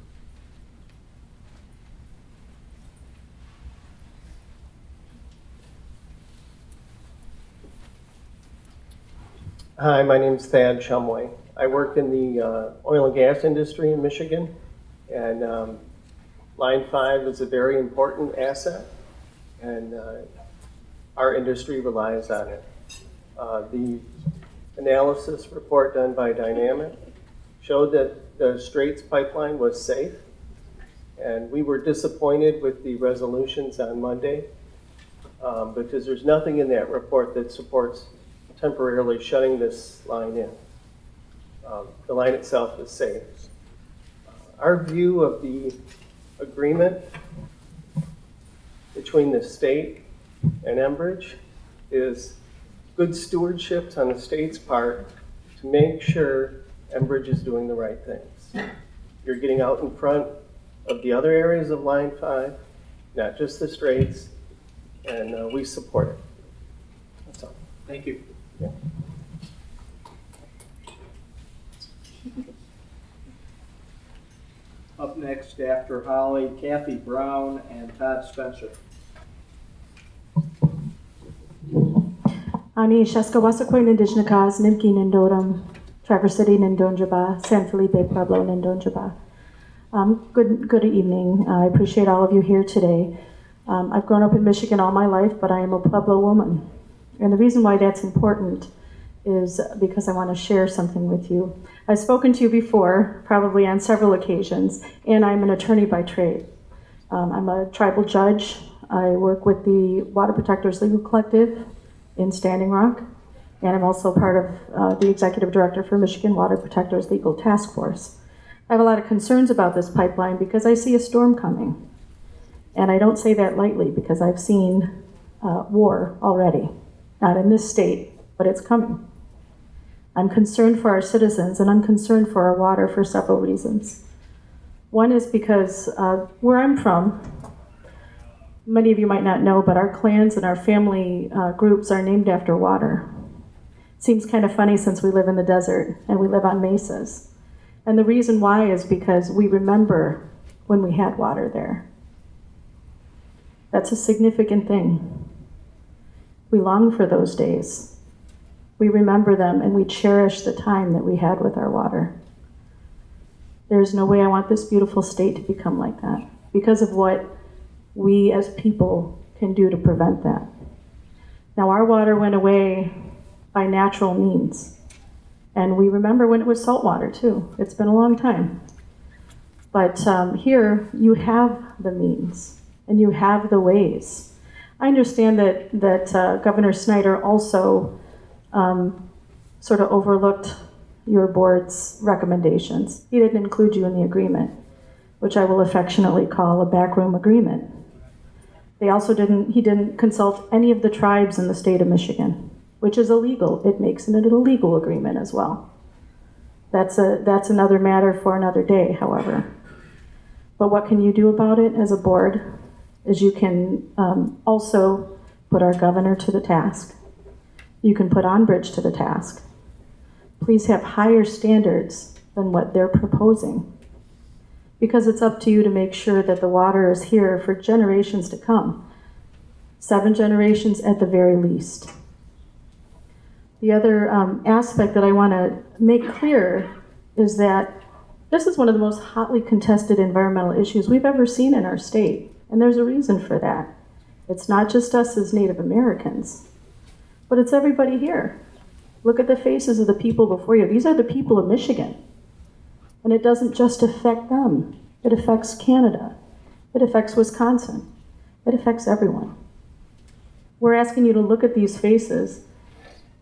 Hi, my name's Thad Shumway. I work in the oil and gas industry in Michigan, and Line 5 is a very important asset, and our industry relies on it. The analysis report done by Dynamic showed that the Straits pipeline was safe, and we were disappointed with the resolutions on Monday because there's nothing in that report that supports temporarily shutting this line in. The line itself is safe. Our view of the agreement between the state and Enbridge is good stewardship on the state's part to make sure Enbridge is doing the right things. You're getting out in front of the other areas of Line 5, not just the Straits, and we support it. That's all. Thank you. Yeah. Up next after Holly, Kathy Brown and Todd Spencer. Ani Shaskawasakway Nindishnakas, Nimki Nindoram, Traverse City Nindonjaba, San Felipe Pueblo Nindonjaba. Good evening. I appreciate all of you here today. I've grown up in Michigan all my life, but I am a Pueblo woman. And the reason why that's important is because I want to share something with you. I've spoken to you before, probably on several occasions, and I'm an attorney by trade. I'm a tribal judge. I work with the Water Protectors Legal Collective in Standing Rock, and I'm also part of the executive director for Michigan Water Protectors Legal Task Force. I have a lot of concerns about this pipeline because I see a storm coming. And I don't say that lightly because I've seen war already. Not in this state, but it's coming. I'm concerned for our citizens, and I'm concerned for our water for several reasons. One is because where I'm from, many of you might not know, but our clans and our family groups are named after water. Seems kind of funny since we live in the desert and we live on mesas. And the reason why is because we remember when we had water there. That's a significant thing. We long for those days. We remember them and we cherish the time that we had with our water. There's no way I want this beautiful state to become like that because of what we as people can do to prevent that. Now, our water went away by natural means. And we remember when it was salt water too. It's been a long time. But here, you have the means and you have the ways. I understand that Governor Snyder also sort of overlooked your board's recommendations. He didn't include you in the agreement, which I will affectionately call a backroom agreement. He didn't consult any of the tribes in the state of Michigan, which is illegal. It makes it an illegal agreement as well. That's another matter for another day, however. But what can you do about it as a board is you can also put our governor to the task. You can put Enbridge to the task. Please have higher standards than what they're proposing, because it's up to you to make sure that the water is here for generations to come. 7 generations at the very least. The other aspect that I want to make clear is that this is one of the most hotly contested environmental issues we've ever seen in our state, and there's a reason for that. It's not just us as Native Americans, but it's everybody here. Look at the faces of the people before you. These are the people of Michigan. And it doesn't just affect them. It affects Canada. It affects Wisconsin. It affects everyone. We're asking you to look at these faces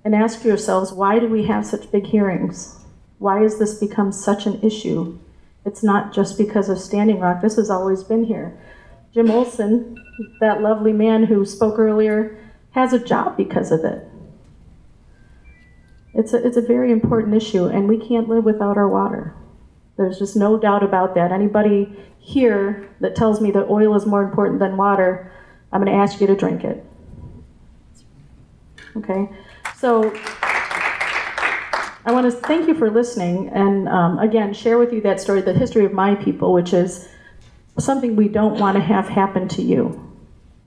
and ask yourselves, why do we have such big hearings? Why has this become such an issue? It's not just because of Standing Rock. This has always been here. Jim Olson, that lovely man who spoke earlier, has a job because of it. It's a very important issue, and we can't live without our water. There's just no doubt about that. Anybody here that tells me that oil is more important than water, I'm going to ask you to drink it. Okay? So I want to thank you for listening and, again, share with you that story, the history of my people, which is something we don't want to have happen to you.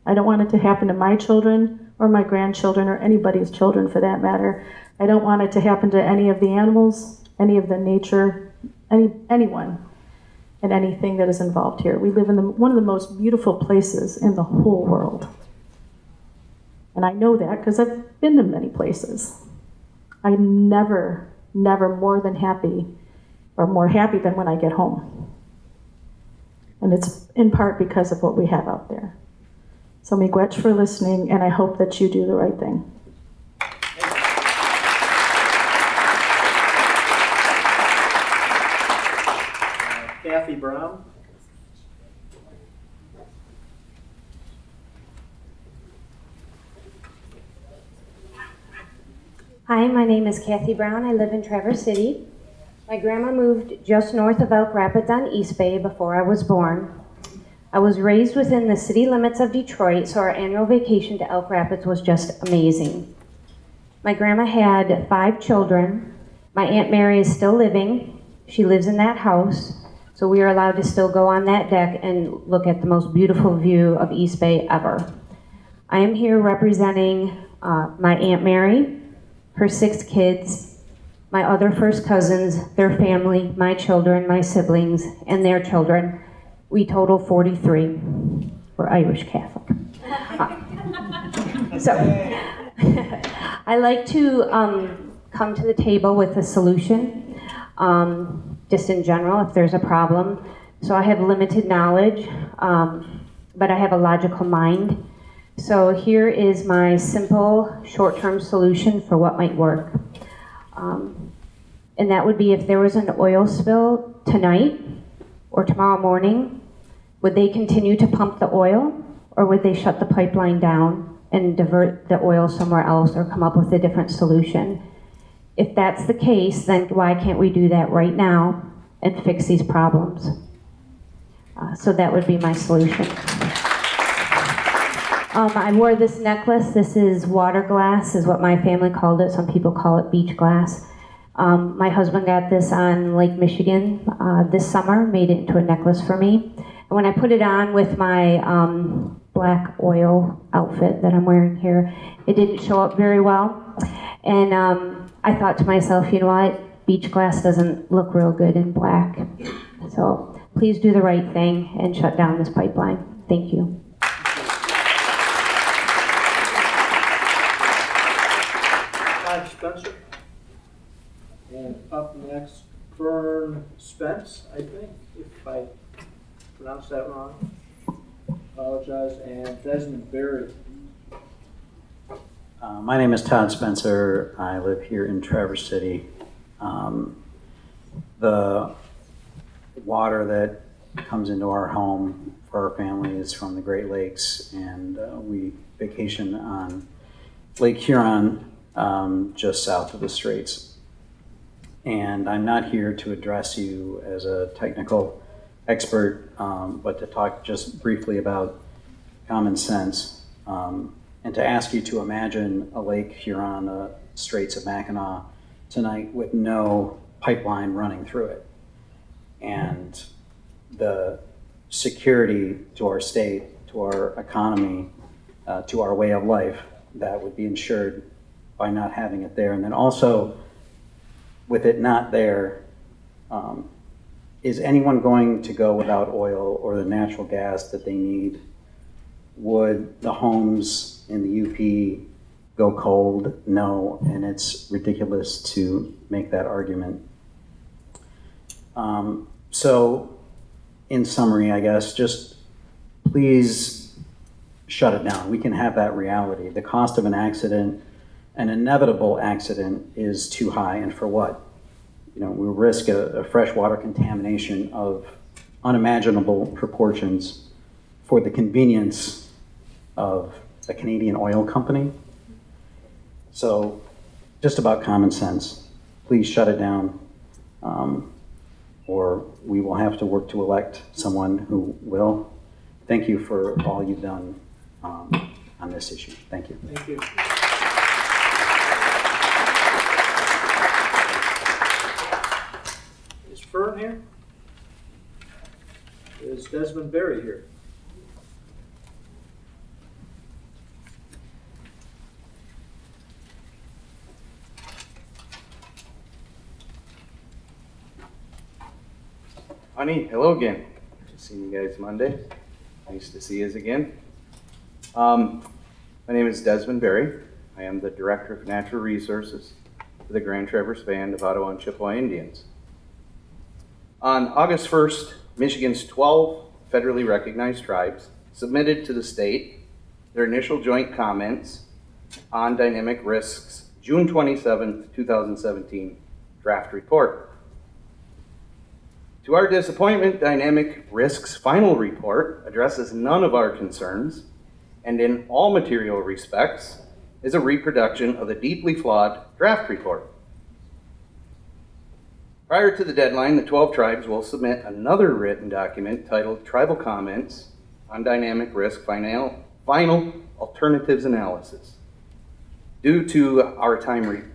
I don't want it to happen to my children or my grandchildren or anybody's children for that matter. I don't want it to happen to any of the animals, any of the nature, anyone, and anything that is involved here. We live in one of the most beautiful places in the whole world. And I know that because I've been to many places. I'm never more than happy or more happy than when I get home. And it's in part because of what we have out there. So miigwech for listening, and I hope that you do the right thing. Kathy Brown. Hi, my name is Kathy Brown. I live in Traverse City. My grandma moved just north of Elk Rapids on East Bay before I was born. I was raised within the city limits of Detroit, so our annual vacation to Elk Rapids was just amazing. My grandma had 5 children. My Aunt Mary is still living. She lives in that house, so we are allowed to still go on that deck and look at the most beautiful view of East Bay ever. I am here representing my Aunt Mary, her 6 kids, my other first cousins, their family, my children, my siblings, and their children. We total 43. We're Irish Catholic. So I like to come to the table with a solution, just in general, if there's a problem. So I have limited knowledge, but I have a logical mind. So here is my simple short-term solution for what might work. And that would be if there was an oil spill tonight or tomorrow morning, would they continue to pump the oil, or would they shut the pipeline down and divert the oil somewhere else or come up with a different solution? If that's the case, then why can't we do that right now and fix these problems? So that would be my solution. I wore this necklace. This is water glass, is what my family called it. Some people call it beach glass. My husband got this on Lake Michigan this summer, made it into a necklace for me. And when I put it on with my black oil outfit that I'm wearing here, it didn't show up very well. And I thought to myself, you know what, beach glass doesn't look real good in black. So please do the right thing and shut down this pipeline. Thank you. Todd Spencer. And up next, Fern Spence, I think, if I pronounced that wrong. Apologize. And Desmond Berry. My name is Todd Spencer. I live here in Traverse City. The water that comes into our home for our family is from the Great Lakes, and we vacation on Lake Huron, just south of the Straits. And I'm not here to address you as a technical expert, but to talk just briefly about common sense, and to ask you to imagine a Lake Huron, the Straits of Mackinac tonight with no pipeline running through it. And the security to our state, to our economy, to our way of life that would be ensured by not having it there. And then also, with it not there, is anyone going to go without oil or the natural gas that they need? Would the homes in the UP go cold? No, and it's ridiculous to make that argument. So, in summary, I guess, just please shut it down. We can have that reality. The cost of an accident, an inevitable accident, is too high, and for what? You know, we risk a freshwater contamination of unimaginable proportions for the convenience of a Canadian oil company. So, just about common sense. Please shut it down, or we will have to work to elect someone who will. Thank you for all you've done on this issue. Thank you. Thank you. Is Fern here? Is Desmond Berry here? Honey, hello again. Just seen you guys Monday. Nice to see you again. My name is Desmond Berry. I am the Director of Natural Resources for the Grand Traverse Band of Ottawa and Chippewa Indians. On August 1st, Michigan's 12 federally recognized tribes submitted to the state their initial joint comments on dynamic risks June 27, 2017 draft report. To our disappointment, Dynamic Risk's final report addresses none of our concerns and in all material respects is a reproduction of the deeply flawed draft report. Prior to the deadline, the 12 tribes will submit another written document titled Tribal Comments on Dynamic Risk Final Alternatives Analysis. Due to our time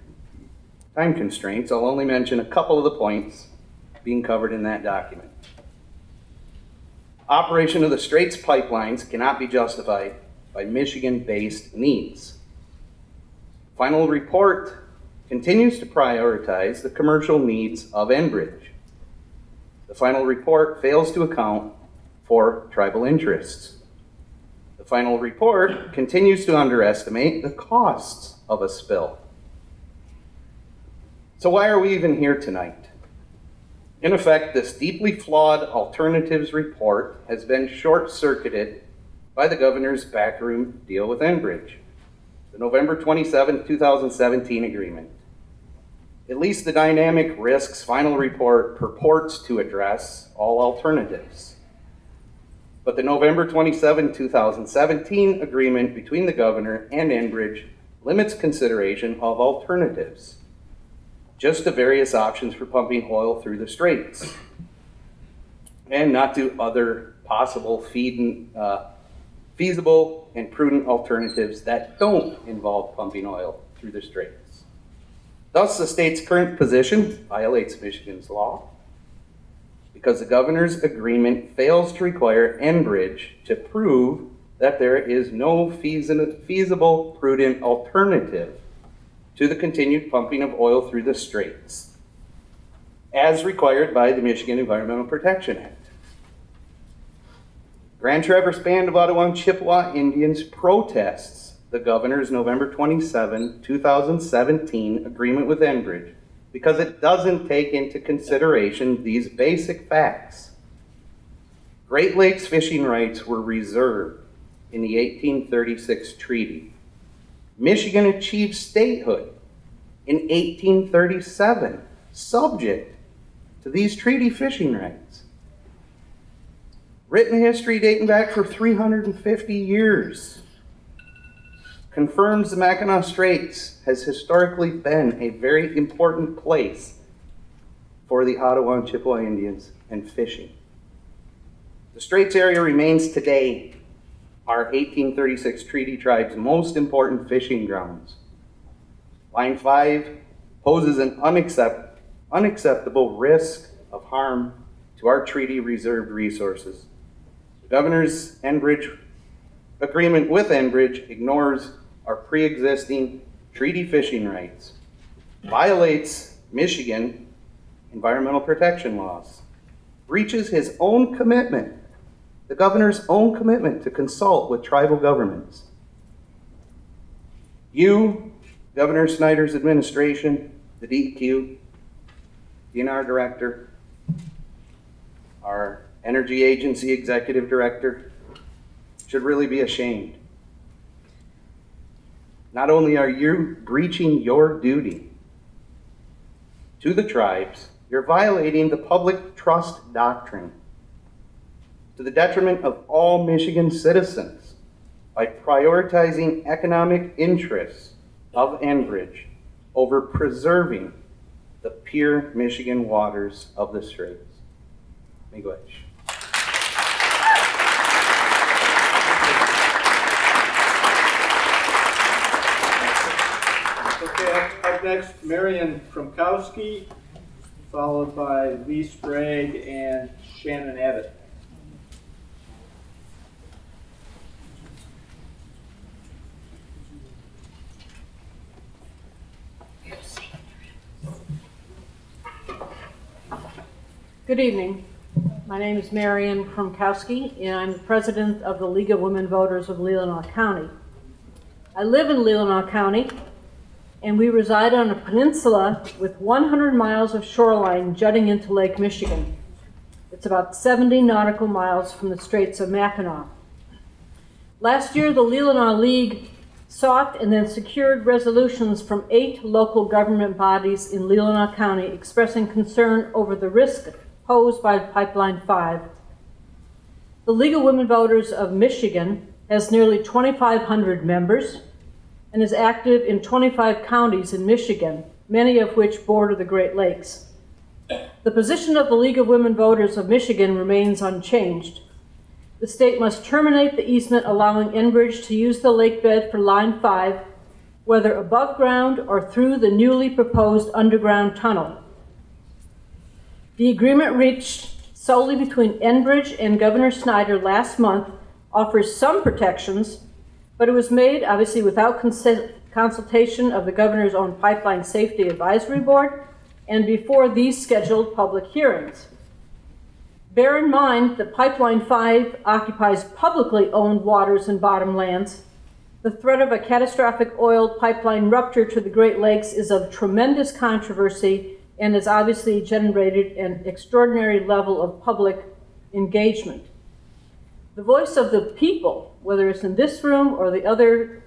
constraints, I'll only mention a couple of the points being covered in that document. Operation of the Straits pipelines cannot be justified by Michigan-based needs. Final report continues to prioritize the commercial needs of Enbridge. The final report fails to account for tribal interests. The final report continues to underestimate the costs of a spill. So why are we even here tonight? In effect, this deeply flawed alternatives report has been short-circuited by the governor's backroom deal with Enbridge, the November 27, 2017 agreement. At least the dynamic risks final report purports to address all alternatives. But the November 27, 2017 agreement between the governor and Enbridge limits consideration of alternatives, just to various options for pumping oil through the Straits, and not to other possible feasible and prudent alternatives that don't involve pumping oil through the Straits. Thus, the state's current position violates Michigan's law because the governor's agreement fails to require Enbridge to prove that there is no feasible, prudent alternative to the continued pumping of oil through the Straits, as required by the Michigan Environmental Protection Act. Grand Traverse Band of Ottawa and Chippewa Indians protests the governor's November 27, 2017 agreement with Enbridge because it doesn't take into consideration these basic facts. Great Lakes fishing rights were reserved in the 1836 treaty. Michigan achieved statehood in 1837, subject to these treaty fishing rights. Written history dating back for 350 years confirms the Mackinac Straits has historically been a very important place for the Ottawa and Chippewa Indians and fishing. The Straits area remains today our 1836 Treaty Tribe's most important fishing grounds. Line 5 poses an unacceptable risk of harm to our treaty reserved resources. The governor's Enbridge agreement with Enbridge ignores our pre-existing treaty fishing rights, violates Michigan environmental protection laws, breaches his own commitment, the governor's own commitment to consult with tribal governments. You, Governor Snyder's administration, the DEQ, DNR director, our energy agency executive director, should really be ashamed. Not only are you breaching your duty to the tribes, you're violating the public trust doctrine to the detriment of all Michigan citizens by prioritizing economic interests of Enbridge over preserving the pure Michigan waters of the Straits. Miigwech. Okay, up next, Marion Kromkowski, followed by Lee Sprague and Shannon Abbott. Good evening. My name is Marion Kromkowski, and I'm the president of the League of Women Voters of Leelanau County. I live in Leelanau County, and we reside on a peninsula with 100 miles of shoreline jutting into Lake Michigan. It's about 70 nautical miles from the Straits of Mackinac. Last year, the Leelanau League sought and then secured resolutions from 8 local government bodies in Leelanau County expressing concern over the risk posed by Pipeline 5. The League of Women Voters of Michigan has nearly 2,500 members and is active in 25 counties in Michigan, many of which border the Great Lakes. The position of the League of Women Voters of Michigan remains unchanged. The state must terminate the easement allowing Enbridge to use the lake bed for Line 5, whether above ground or through the newly proposed underground tunnel. The agreement reached solely between Enbridge and Governor Snyder last month offers some protections, but it was made obviously without consultation of the Governor's own Pipeline Safety Advisory Board, and before these scheduled public hearings. Bear in mind that Pipeline 5 occupies publicly owned waters and bottomlands. The threat of a catastrophic oil pipeline rupture to the Great Lakes is of tremendous controversy and has obviously generated an extraordinary level of public engagement. The voice of the people, whether it's in this room or the other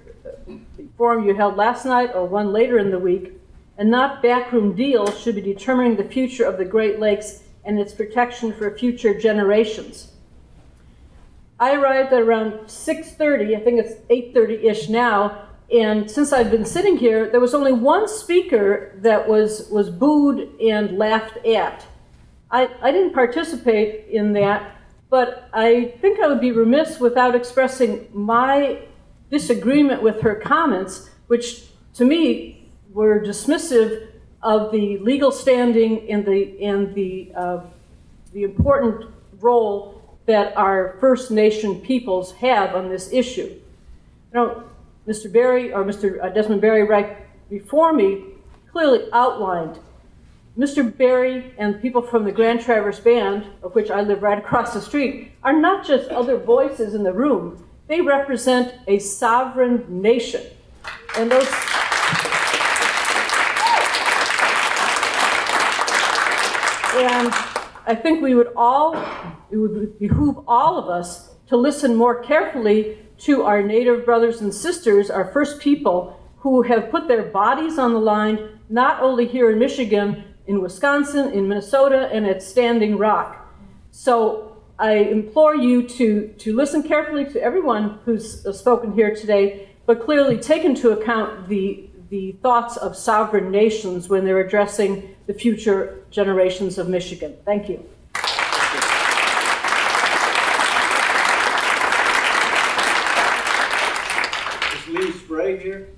forum you held last night or one later in the week, and not backroom deals, should be determining the future of the Great Lakes and its protection for future generations. I arrived at around 6:30, I think it's 8:30-ish now, and since I've been sitting here, there was only one speaker that was booed and laughed at. I didn't participate in that, but I think I would be remiss without expressing my disagreement with her comments, which to me were dismissive of the legal standing and the important role that our First Nation peoples have on this issue. You know, Mr. Berry, or Mr. Desmond Berry right before me, clearly outlined Mr. Berry and people from the Grand Traverse Band, of which I live right across the street, are not just other voices in the room. They represent a sovereign nation. And those... And I think it would behoove all of us to listen more carefully to our Native brothers and sisters, our First People, who have put their bodies on the line, not only here in Michigan, in Wisconsin, in Minnesota, and at Standing Rock. So I implore you to listen carefully to everyone who's spoken here today, but clearly take into account the thoughts of sovereign nations when they're addressing the future generations of Michigan. Thank you. Is Lee Sprague here?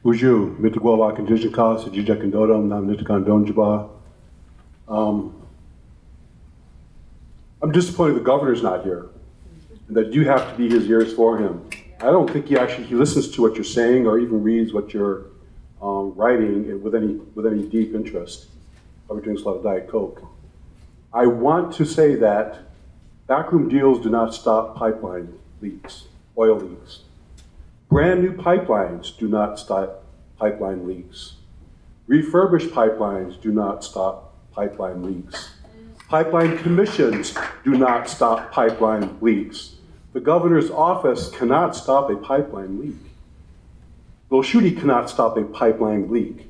Uju, Mitagwawak Indigenous, Sijak and Dodom, Nam Nitakan Donjaba. I'm disappointed the governor's not here, and that you have to be his ears for him. I don't think he listens to what you're saying or even reads what you're writing with any deep interest. Probably drinks a lot of Diet Coke. I want to say that backroom deals do not stop pipeline leaks, oil leaks. Brand new pipelines do not stop pipeline leaks. Refurbished pipelines do not stop pipeline leaks. Pipeline commissions do not stop pipeline leaks. The governor's office cannot stop a pipeline leak. Bill Schuette cannot stop a pipeline leak.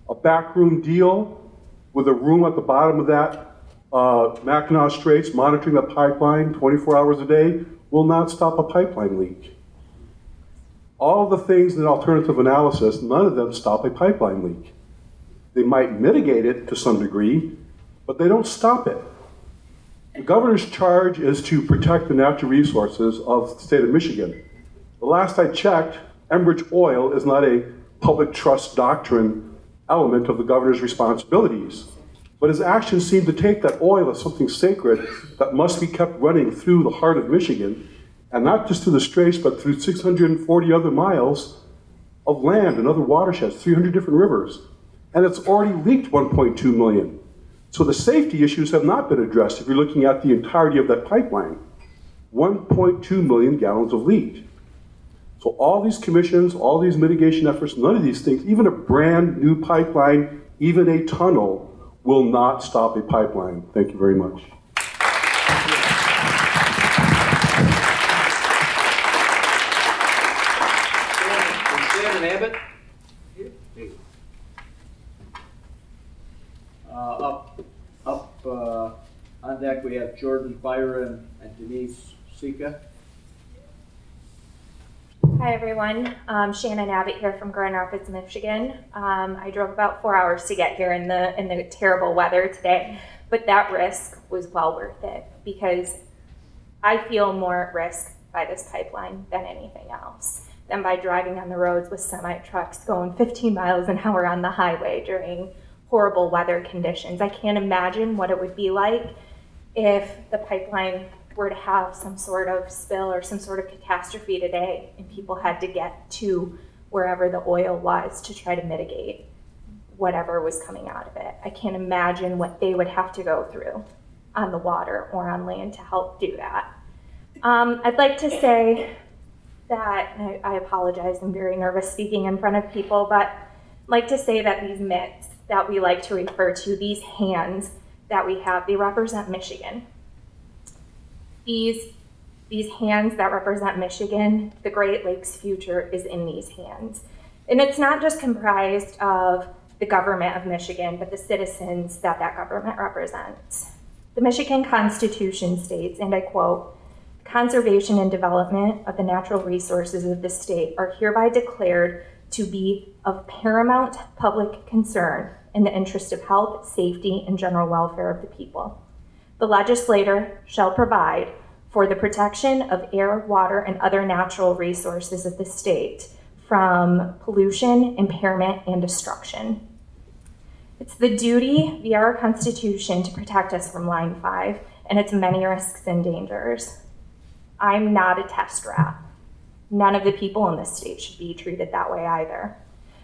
A backroom deal with a room at the bottom of that Mackinac Straits monitoring the pipeline 24 hours a day will not stop a pipeline leak. All the things in alternative analysis, none of them stop a pipeline leak. They might mitigate it to some degree, but they don't stop it. The governor's charge is to protect the natural resources of the state of Michigan. The last I checked, Enbridge oil is not a public trust doctrine element of the governor's responsibilities. But his actions seem to take that oil as something sacred that must be kept running through the heart of Michigan, and not just through the Straits, but through 640 other miles of land and other watersheds, 300 different rivers. And it's already leaked 1.2 million. So the safety issues have not been addressed if you're looking at the entirety of that pipeline. 1.2 million gallons of leaked. So all these commissions, all these mitigation efforts, none of these things, even a brand new pipeline, even a tunnel, will not stop a pipeline. Thank you very much. Abbott. Up on deck we have Jordan Byron and Denise Sika. Hi everyone, Shannon Abbott here from Grand Rapids, Michigan. I drove about 4 hours to get here in the terrible weather today, but that risk was well worth it because I feel more at risk by this pipeline than anything else, than by driving on the roads with semi-trucks going 15 miles an hour on the highway during horrible weather conditions. I can't imagine what it would be like if the pipeline were to have some sort of spill or some sort of catastrophe today and people had to get to wherever the oil was to try to mitigate whatever was coming out of it. I can't imagine what they would have to go through on the water or on land to help do that. I'd like to say that, and I apologize, I'm very nervous speaking in front of people, but I'd like to say that these mitts that we like to refer to, these hands that we have, they represent Michigan. These hands that represent Michigan, the Great Lakes future is in these hands. And it's not just comprised of the government of Michigan, but the citizens that that government represents. The Michigan Constitution states, and I quote, "Conservation and development of the natural resources of the state are hereby declared to be of paramount public concern in the interest of health, safety, and general welfare of the people. The legislator shall provide for the protection of air, water, and other natural resources of the state from pollution, impairment, and destruction." It's the duty via our Constitution to protect us from Line 5 and its many risks and dangers. I'm not a test rat. None of the people in this state should be treated that way either.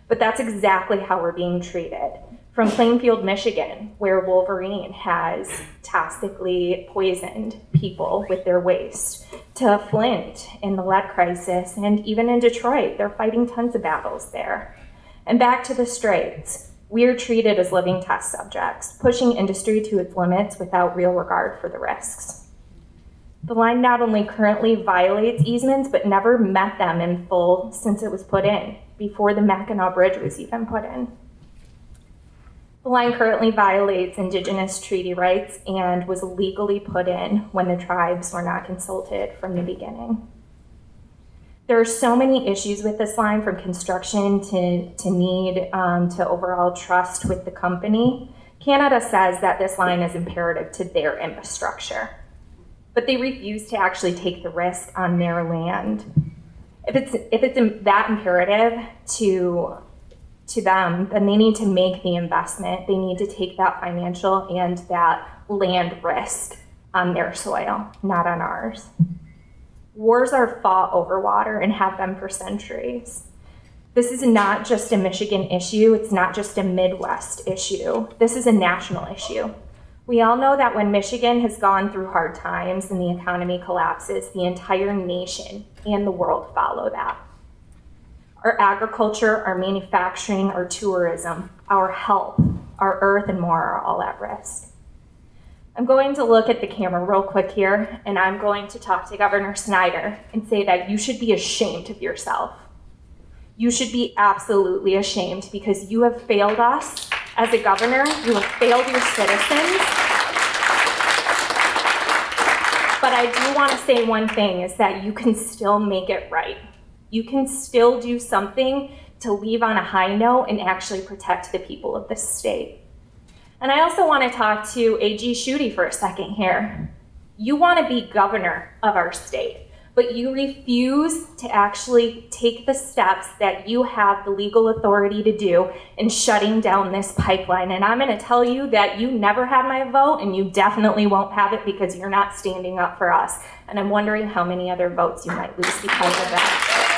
But that's exactly how we're being treated. From Plainfield, Michigan, where Wolverine has toxically poisoned people with their waste, to Flint in the lead crisis, and even in Detroit, they're fighting tons of battles there. And back to the Straits, we are treated as living test subjects, pushing industry to its limits without real regard for the risks. The line not only currently violates easements, but never met them in full since it was put in, before the Mackinac Bridge was even put in. The line currently violates indigenous treaty rights and was legally put in when the tribes were not consulted from the beginning. There are so many issues with this line, from construction to need to overall trust with the company. Canada says that this line is imperative to their infrastructure, but they refuse to actually take the risk on their land. If it's that imperative to them, then they need to make the investment. They need to take that financial and that land risk on their soil, not on ours. Wars are fought over water and have been for centuries. This is not just a Michigan issue. It's not just a Midwest issue. This is a national issue. We all know that when Michigan has gone through hard times and the economy collapses, the entire nation and the world follow that. Our agriculture, our manufacturing, our tourism, our health, our earth, and more are all at risk. I'm going to look at the camera real quick here, and I'm going to talk to Governor Snyder and say that you should be ashamed of yourself. You should be absolutely ashamed, because you have failed us as a governor. You have failed your citizens. But I do want to say one thing, is that you can still make it right. You can still do something to leave on a high note and actually protect the people of this state. And I also want to talk to AG Schuette for a second here. You want to be governor of our state, but you refuse to actually take the steps that you have the legal authority to do in shutting down this pipeline. And I'm going to tell you that you never had my vote, and you definitely won't have it, because you're not standing up for us. And I'm wondering how many other votes you might lose because of that.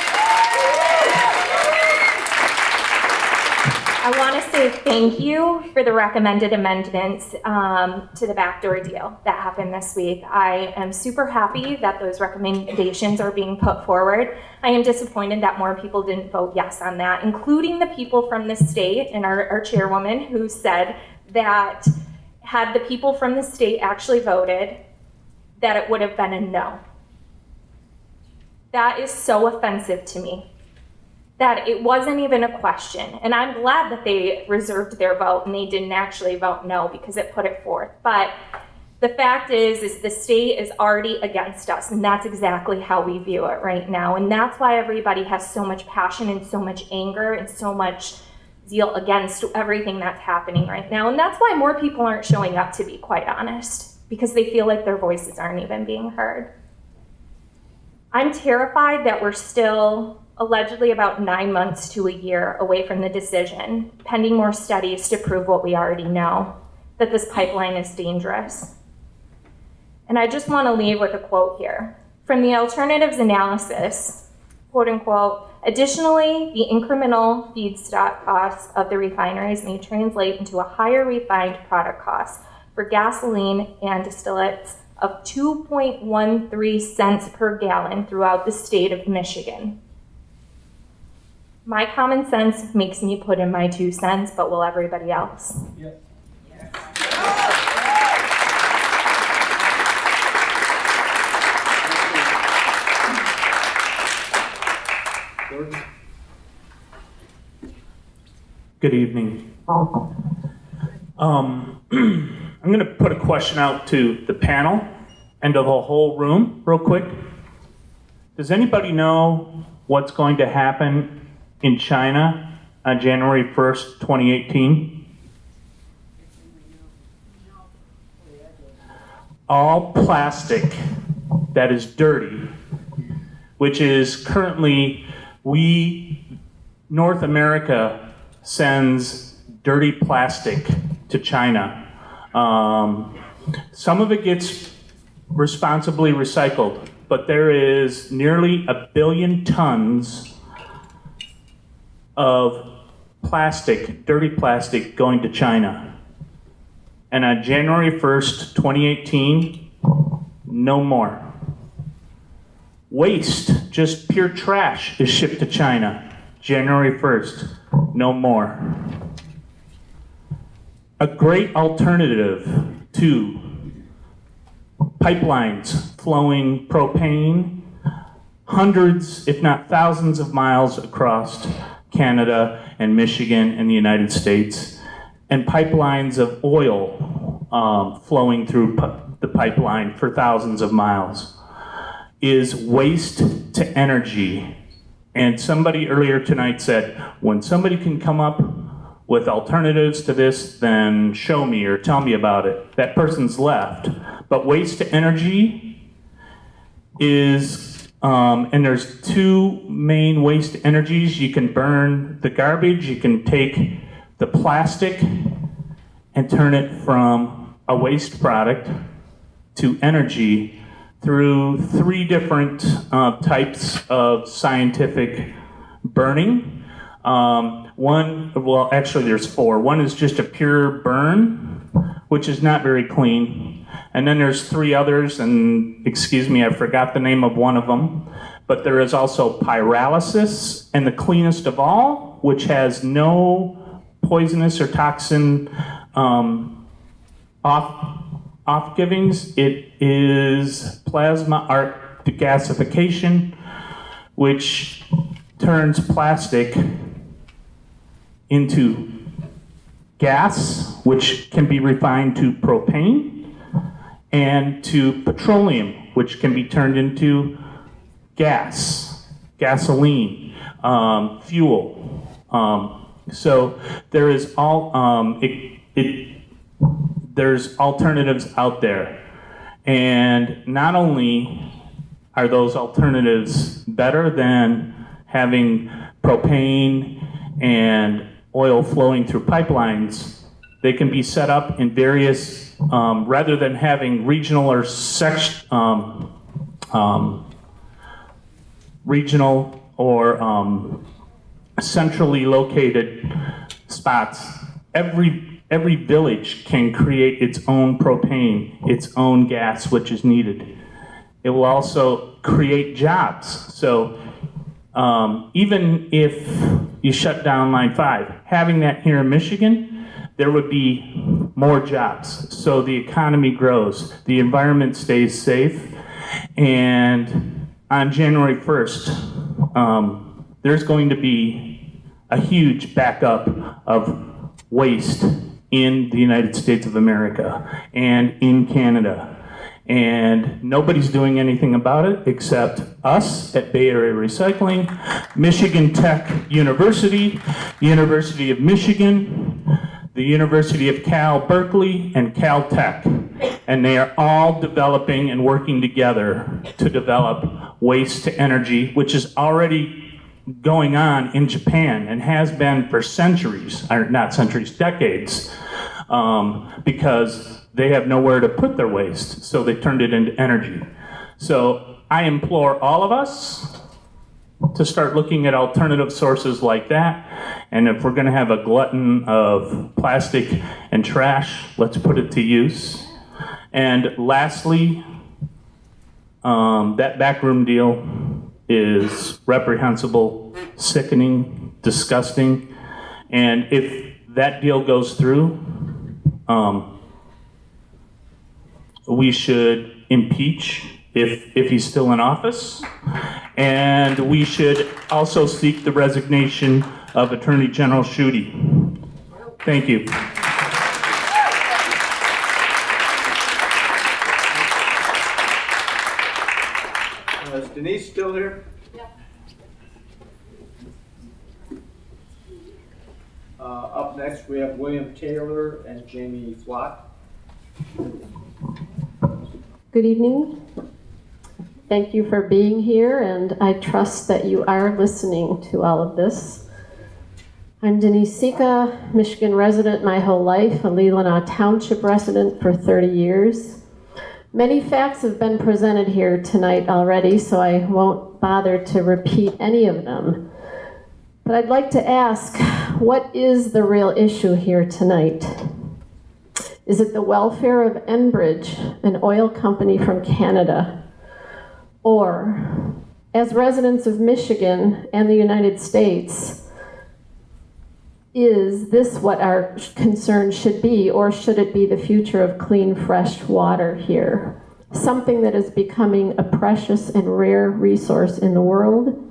I want to say thank you for the recommended amendments to the backdoor deal that happened this week. I am super happy that those recommendations are being put forward. I am disappointed that more people didn't vote yes on that, including the people from the state and our chairwoman, who said that had the people from the state actually voted, that it would have been a no. That is so offensive to me, that it wasn't even a question. And I'm glad that they reserved their vote and they didn't actually vote no, because it put it forth. But the fact is the state is already against us, and that's exactly how we view it right now. And that's why everybody has so much passion and so much anger and so much zeal against everything that's happening right now. And that's why more people aren't showing up, to be quite honest, because they feel like their voices aren't even being heard. I'm terrified that we're still allegedly about 9 months to a year away from the decision, pending more studies to prove what we already know, that this pipeline is dangerous. And I just want to leave with a quote here. From the alternatives analysis, quote unquote, additionally, the incremental feedstock costs of the refineries may translate into a higher refined product cost for gasoline and distillates of 2.13 cents per gallon throughout the state of Michigan. My common sense makes me put in my 2 cents, but will everybody else? Yes. Good evening. I'm going to put a question out to the panel and to the whole room real quick. Does anybody know what's going to happen in China on January 1st, 2018? All plastic that is dirty, which is currently, North America sends dirty plastic to China. Some of it gets responsibly recycled, but there is nearly 1 billion tons of plastic, dirty plastic, going to China. And on January 1st, 2018, no more. Waste, just pure trash, is shipped to China. January 1st, no more. A great alternative to pipelines flowing propane hundreds, if not thousands of miles across Canada and Michigan and the United States, and pipelines of oil flowing through the pipeline for thousands of miles, is waste to energy. And somebody earlier tonight said, when somebody can come up with alternatives to this, then show me or tell me about it. That person's left. But waste to energy is, and there's 2 main waste energies. You can burn the garbage, you can take the plastic and turn it from a waste product to energy through 3 different types of scientific burning. Actually there's 4. One is just a pure burn, which is not very clean. And then there's 3 others, and excuse me, I forgot the name of one of them. But there is also pyrolysis, and the cleanest of all, which has no poisonous or toxin off-givings. It is plasma art gasification, which turns plastic into gas, which can be refined to propane, and to petroleum, which can be turned into gas, gasoline, fuel. So there is there's alternatives out there. And not only are those alternatives better than having propane and oil flowing through pipelines, they can be set up in various, rather than having regional or centrally located spots. Every village can create its own propane, its own gas, which is needed. It will also create jobs. So even if you shut down Line 5, having that here in Michigan, there would be more jobs. So the economy grows, the environment stays safe, and on January 1st, there's going to be a huge backup of waste in the United States of America and in Canada. And nobody's doing anything about it except us at Bay Area Recycling, Michigan Tech University, University of Michigan, the University of Cal Berkeley, and Caltech. And they are all developing and working together to develop waste to energy, which is already going on in Japan and has been for centuries, or not centuries, decades, because they have nowhere to put their waste, so they turned it into energy. So I implore all of us to start looking at alternative sources like that. And if we're gonna have a glutton of plastic and trash, let's put it to use. And lastly, that backroom deal is reprehensible, sickening, disgusting. And if that deal goes through, we should impeach if he's still in office. And we should also seek the resignation of Attorney General Schuette. Thank you. Is Denise still here? Up next, we have William Taylor and Jamie Flock. Good evening. Thank you for being here, and I trust that you are listening to all of this. I'm Denise Sika, Michigan resident my whole life, a Leelanau Township resident for 30 years. Many facts have been presented here tonight already, so I won't bother to repeat any of them. But I'd like to ask, what is the real issue here tonight? Is it the welfare of Enbridge, an oil company from Canada? Or, as residents of Michigan and the United States, is this what our concern should be, or should it be the future of clean, fresh water here? Something that is becoming a precious and rare resource in the world.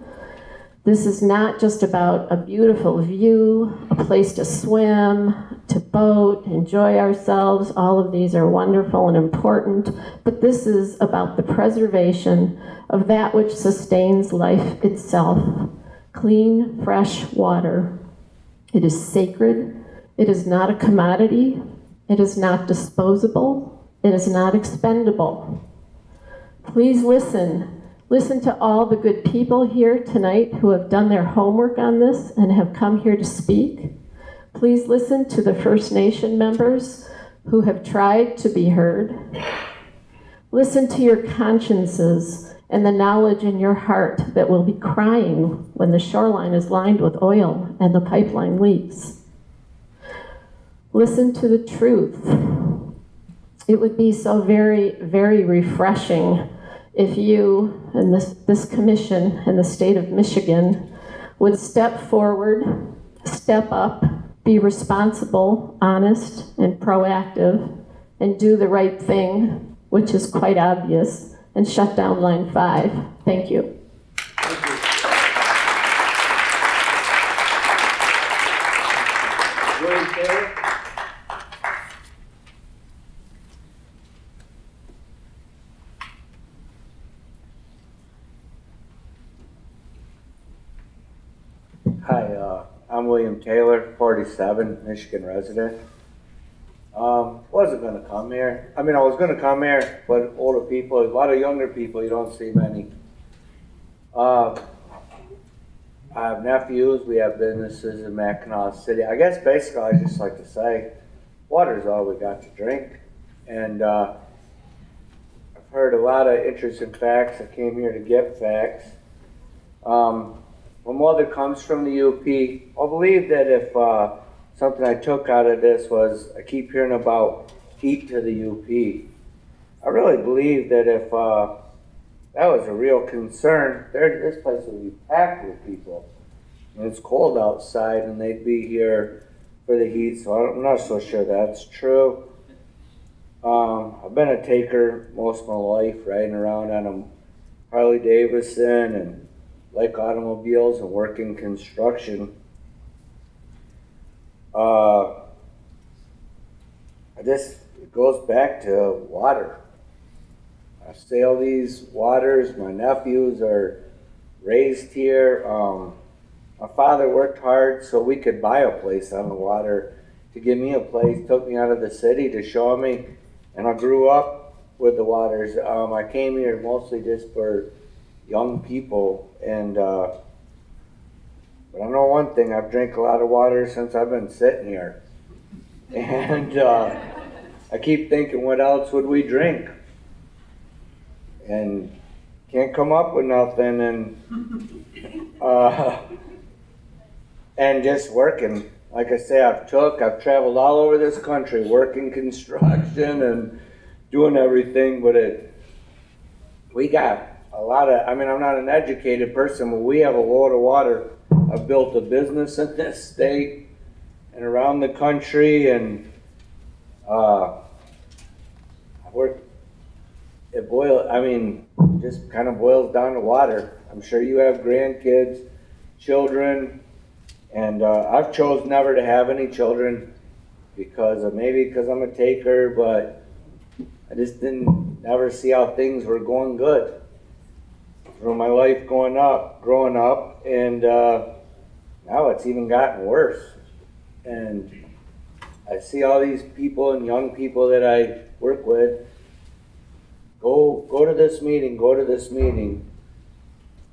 This is not just about a beautiful view, a place to swim, to boat, enjoy ourselves. All of these are wonderful and important, but this is about the preservation of that which sustains life itself. Clean, fresh water. It is sacred. It is not a commodity. It is not disposable. It is not expendable. Please listen. Listen to all the good people here tonight who have done their homework on this and have come here to speak. Please listen to the First Nation members who have tried to be heard. Listen to your consciences and the knowledge in your heart that will be crying when the shoreline is lined with oil and the pipeline leaks. Listen to the truth. It would be so very, very refreshing if you and this commission and the state of Michigan would step forward, step up, be responsible, honest, and proactive, and do the right thing, which is quite obvious, and shut down Line 5. Thank you. William Taylor. Hi, I'm William Taylor, 47, Michigan resident. Wasn't going to come here. I mean, I was going to come here, but older people, a lot of younger people, you don't see many. I have nephews, we have businesses in Mackinac City. I guess basically I just like to say, water's all we got to drink. And I've heard a lot of interesting facts. I came here to get facts. My mother comes from the UP. I believe that if something I took out of this was, I keep hearing about heat to the UP. I really believe that if that was a real concern, this place would be packed with people. And it's cold outside and they'd be here for the heat, so I'm not so sure that's true. I've been a taker most of my life, riding around on a Harley Davidson and like automobiles and working construction. It goes back to water. I sail these waters. My nephews are raised here. My father worked hard so we could buy a place on the water to give me a place, took me out of the city to show me, and I grew up with the waters. I came here mostly just for young people, and but I know one thing, I've drank a lot of water since I've been sitting here. And I keep thinking, what else would we drink? And can't come up with nothing, and just working. Like I say, I've traveled all over this country working construction and doing everything, but we got a lot of, I mean, I'm not an educated person, but we have a load of water. I've built a business in this state and around the country, and I work, just kind of boils down to water. I'm sure you have grandkids, children, and I've chose never to have any children because I'm a taker, but I just didn't never see how things were going good through my life growing up, and now it's even gotten worse. And I see all these people and young people that I work with go to this meeting,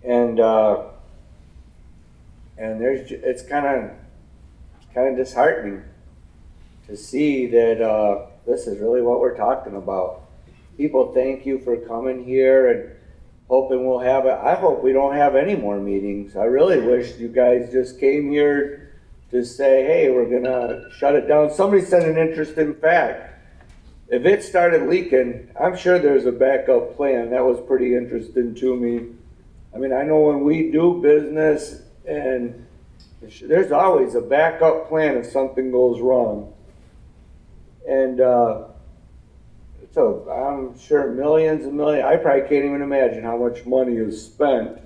and it's kind of disheartening to see that this is really what we're talking about. People, thank you for coming here and hoping we'll have it. I hope we don't have any more meetings. I really wish you guys just came here to say, hey, we're gonna shut it down. Somebody said an interesting fact. If it started leaking, I'm sure there's a backup plan. That was pretty interesting to me. I mean, I know when we do business, and there's always a backup plan if something goes wrong. And so I'm sure millions and millions, I probably can't even imagine how much money is spent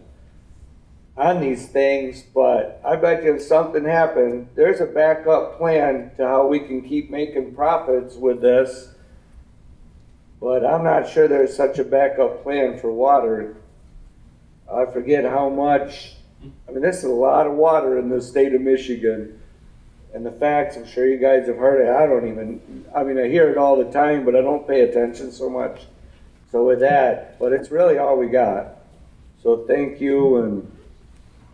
on these things, but I bet you if something happened, there's a backup plan to how we can keep making profits with this. But I'm not sure there's such a backup plan for water. I forget how much, I mean, this is a lot of water in the state of Michigan. And the facts, I'm sure you guys have heard it. I hear it all the time, but I don't pay attention so much. So with that, but it's really all we got. So thank you, and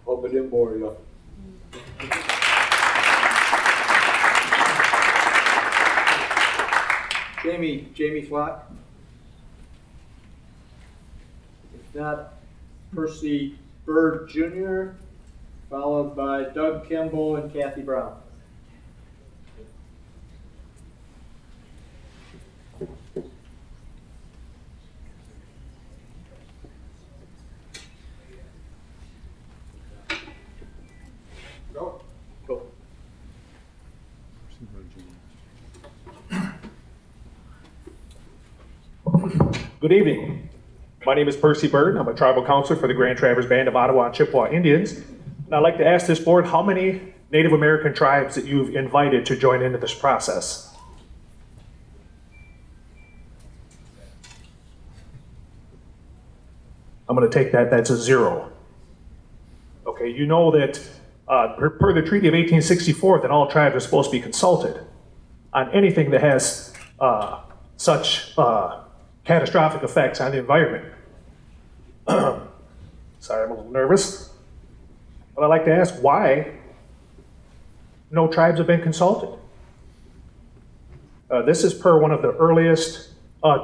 hope it didn't bore you. Jamie Flock. If not, Percy Bird Jr., followed by Doug Kimball and Kathy Brown. Go. Good evening. My name is Percy Bird. I'm a tribal counselor for the Grand Traverse Band of Ottawa and Chippewa Indians. And I'd like to ask this board how many Native American tribes that you've invited to join into this process. I'm going to take that's a 0. Okay, you know that per the Treaty of 1864 that all tribes are supposed to be consulted on anything that has such catastrophic effects on the environment. Sorry, I'm a little nervous. But I'd like to ask why no tribes have been consulted. This is per one of the earliest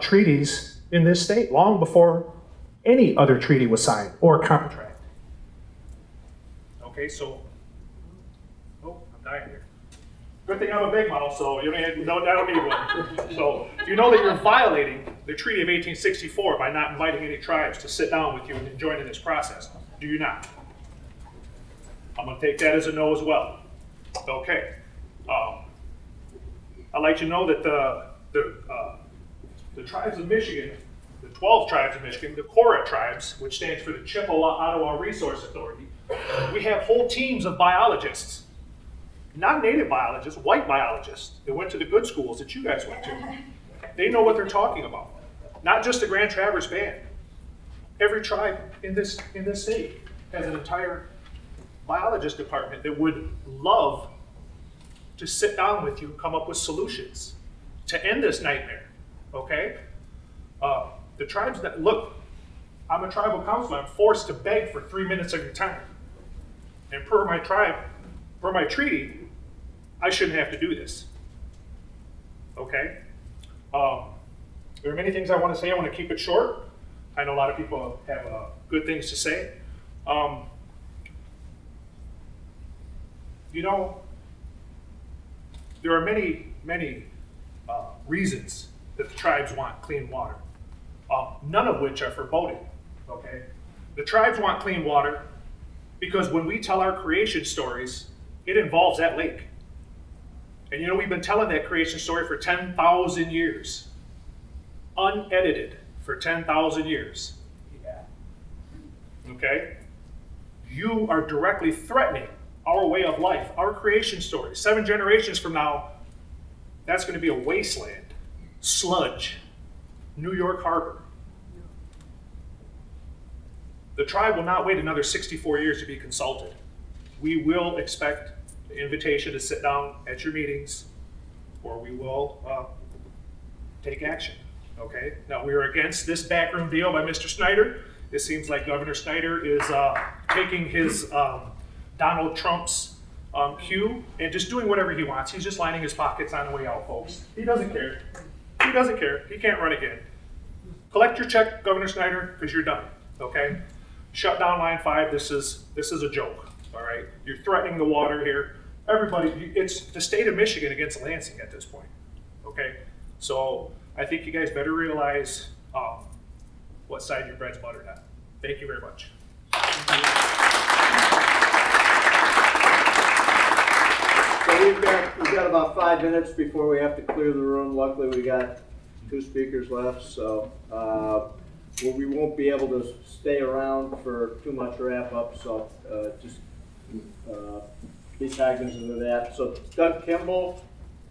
treaties in this state, long before any other treaty was signed or contract. Okay, so, I'm dying here. Good thing I'm a big mouth, so I don't need one. So, you know that you're violating the Treaty of 1864 by not inviting any tribes to sit down with you and join in this process. Do you not? I'm going to take that as a no as well. Okay. I'd like you to know that the tribes of Michigan, the 12 tribes of Michigan, the Cora tribes, which stands for the Chippewa-Ottawa Resource Authority, we have whole teams of biologists, not native biologists, white biologists that went to the good schools that you guys went to. They know what they're talking about. Not just the Grand Traverse Band. Every tribe in this state has an entire biologist department that would love to sit down with you and come up with solutions to end this nightmare, okay? The tribes that, look, I'm a tribal councilor. I'm forced to beg for 3 minutes of your time. And per my treaty, I shouldn't have to do this. Okay? There are many things I want to say. I want to keep it short. I know a lot of people have good things to say. You know, there are many reasons that the tribes want clean water, none of which are for boating, okay? The tribes want clean water because when we tell our creation stories, it involves that lake. And you know, we've been telling that creation story for 10,000 years, unedited for 10,000 years. Okay? You are directly threatening our way of life, our creation story. 7 generations from now, that's going to be a wasteland, sludge, New York Harbor. The tribe will not wait another 64 years to be consulted. We will expect the invitation to sit down at your meetings, or we will take action, okay? Now, we are against this backroom deal by Mr. Snyder. It seems like Governor Snyder is taking his Donald Trump's cue and just doing whatever he wants. He's just lining his pockets on the way out, folks. He doesn't care. He doesn't care. He can't run again. Collect your check, Governor Snyder, because you're done, okay? Shut down Line 5. This is a joke, all right? You're threatening the water here. Everybody, it's the state of Michigan against Lansing at this point, okay? So I think you guys better realize what side your bread's buttered on. Thank you very much. So we've got about 5 minutes before we have to clear the room. Luckily, we got 2 speakers left, so we won't be able to stay around for too much wrap up. So just be cognizant of that. So Doug Kimball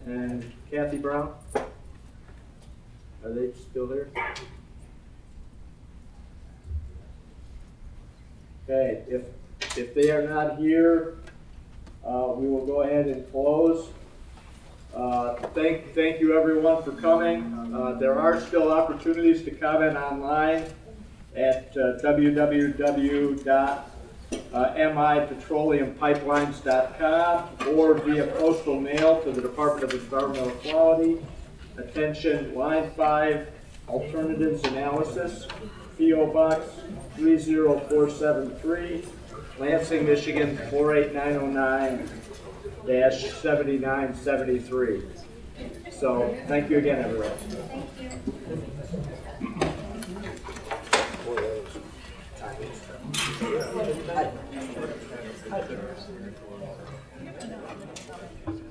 and Kathy Brown, are they still there? Okay, if they are not here, we will go ahead and close. Thank you everyone for coming. There are still opportunities to comment online at www.mipetroleumPipelines.com or via postal mail to the Department of Environmental Quality. Attention, Line 5 Alternatives Analysis, P.O. Box 30473, Lansing, Michigan 48909-7973. So thank you again, everyone. Thank you.